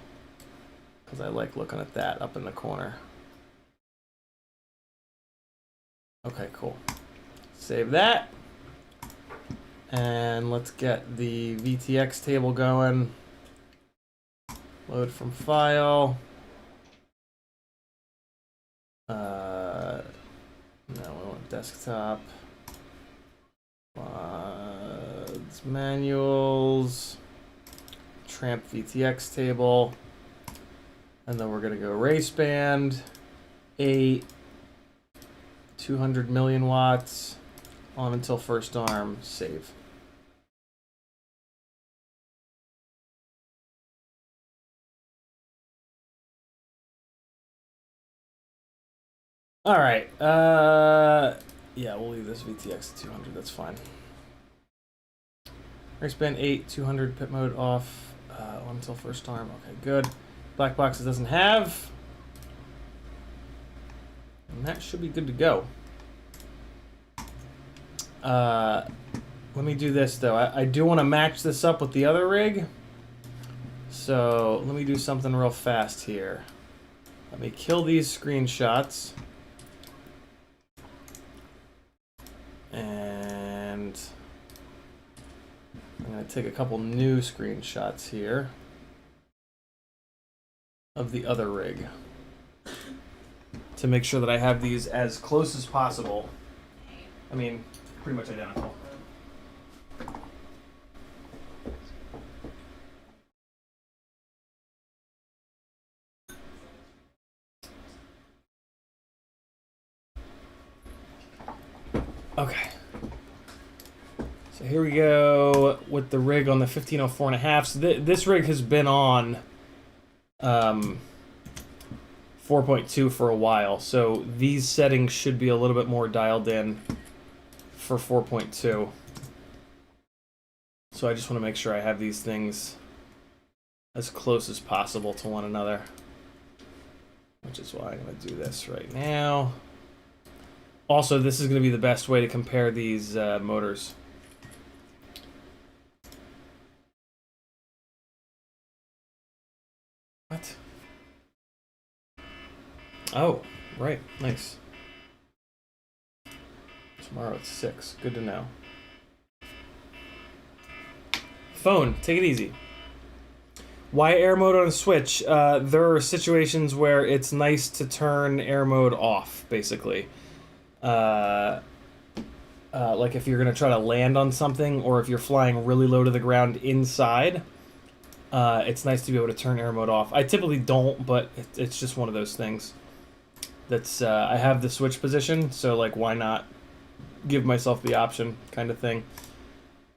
because I like looking at that up in the corner. Okay, cool. Save that. And let's get the VTX table going. Load from file. No, we want desktop. Manuals. Tramp VTX table. And then we're going to go race band. 8. 200 million watts. On until first arm. Save. All right. Yeah, we'll leave this VTX at 200. That's fine. Race band 8, 200 pit mode off. On until first arm. Okay, good. Black box it doesn't have. And that should be good to go. Let me do this though. I do want to match this up with the other rig. So let me do something real fast here. Let me kill these screenshots. And I'm going to take a couple new screenshots here of the other rig to make sure that I have these as close as possible. I mean, pretty much identical. Okay. So here we go with the rig on the 1504.5. So this rig has been on 4.2 for a while. So these settings should be a little bit more dialed in for 4.2. So I just want to make sure I have these things as close as possible to one another. Which is why I'm going to do this right now. Also, this is going to be the best way to compare these motors. What? Oh, right. Nice. Tomorrow at 6. Good to know. Phone, take it easy. Why air mode on a Switch? There are situations where it's nice to turn air mode off, basically. Like if you're going to try to land on something, or if you're flying really low to the ground inside, it's nice to be able to turn air mode off. I typically don't, but it's just one of those things. That's I have the switch position, so like why not give myself the option kind of thing.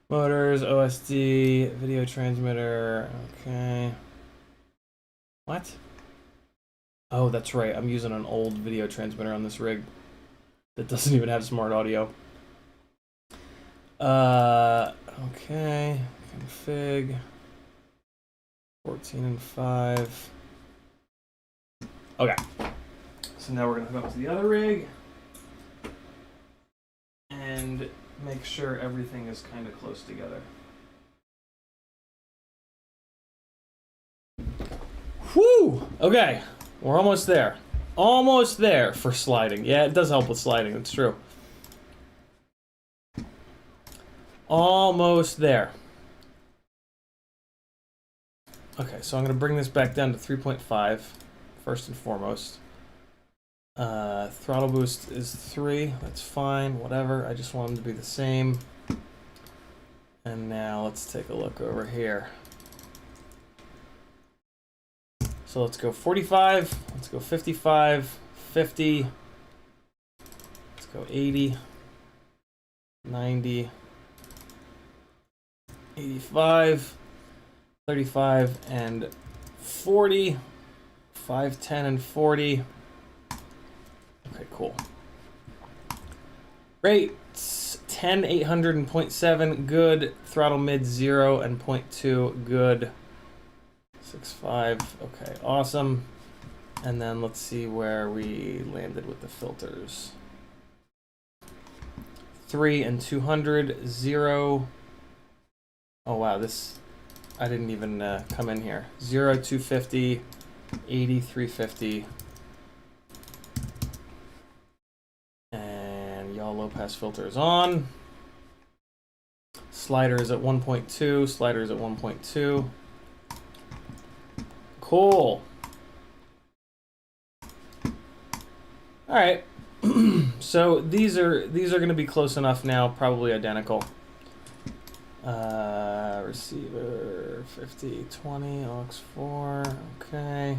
Motors, OSD, video transmitter, okay. What? Oh, that's right. I'm using an old video transmitter on this rig that doesn't even have smart audio. Okay. Config. 14 and 5. Okay. So now we're going to hook up to the other rig and make sure everything is kind of close together. Whew! Okay. We're almost there. Almost there for sliding. Yeah, it does help with sliding. That's true. Almost there. Okay, so I'm going to bring this back down to 3.5 first and foremost. Throttle boost is 3. That's fine. Whatever. I just want them to be the same. And now let's take a look over here. So let's go 45, let's go 55, 50, let's go 80, 90, 85, 35, and 40, 5, 10, and 40. Okay, cool. Rates 10, 800, and 0.7, good. Throttle mid 0 and 0.2, good. 6.5, okay, awesome. And then let's see where we landed with the filters. 3 and 200, 0. Oh wow, this, I didn't even come in here. 0, 250, 80, 350. And yaw low pass filter is on. Slider is at 1.2, slider is at 1.2. Cool. All right. So these are going to be close enough now, probably identical. Receiver 50, 20, aux 4. Okay.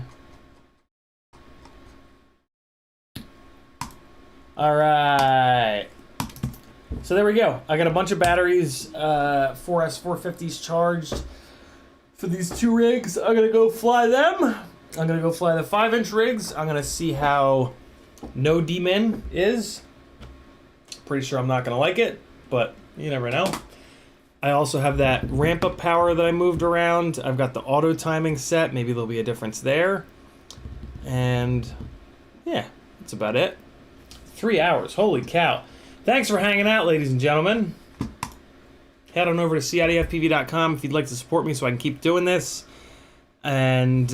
All right. So there we go. I got a bunch of batteries, 4S450s charged for these two rigs. I'm gonna go fly them. I'm gonna go fly the 5-inch rigs. I'm gonna see how no D-min is. Pretty sure I'm not gonna like it, but you never know. I also have that ramp up power that I moved around. I've got the auto timing set. Maybe there'll be a difference there. And yeah, that's about it. 3 hours, holy cow. Thanks for hanging out, ladies and gentlemen. Head on over to CiottiFPV.com if you'd like to support me so I can keep doing this. And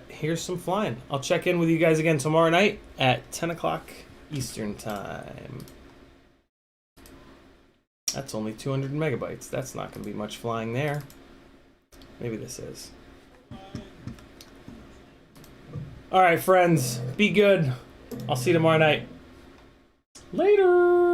here's some flying. I'll check in with you guys again tomorrow night at 10 o'clock Eastern Time. That's only 200 megabytes. That's not going to be much flying there. Maybe this is. All right, friends. Be good. I'll see you tomorrow night. Later.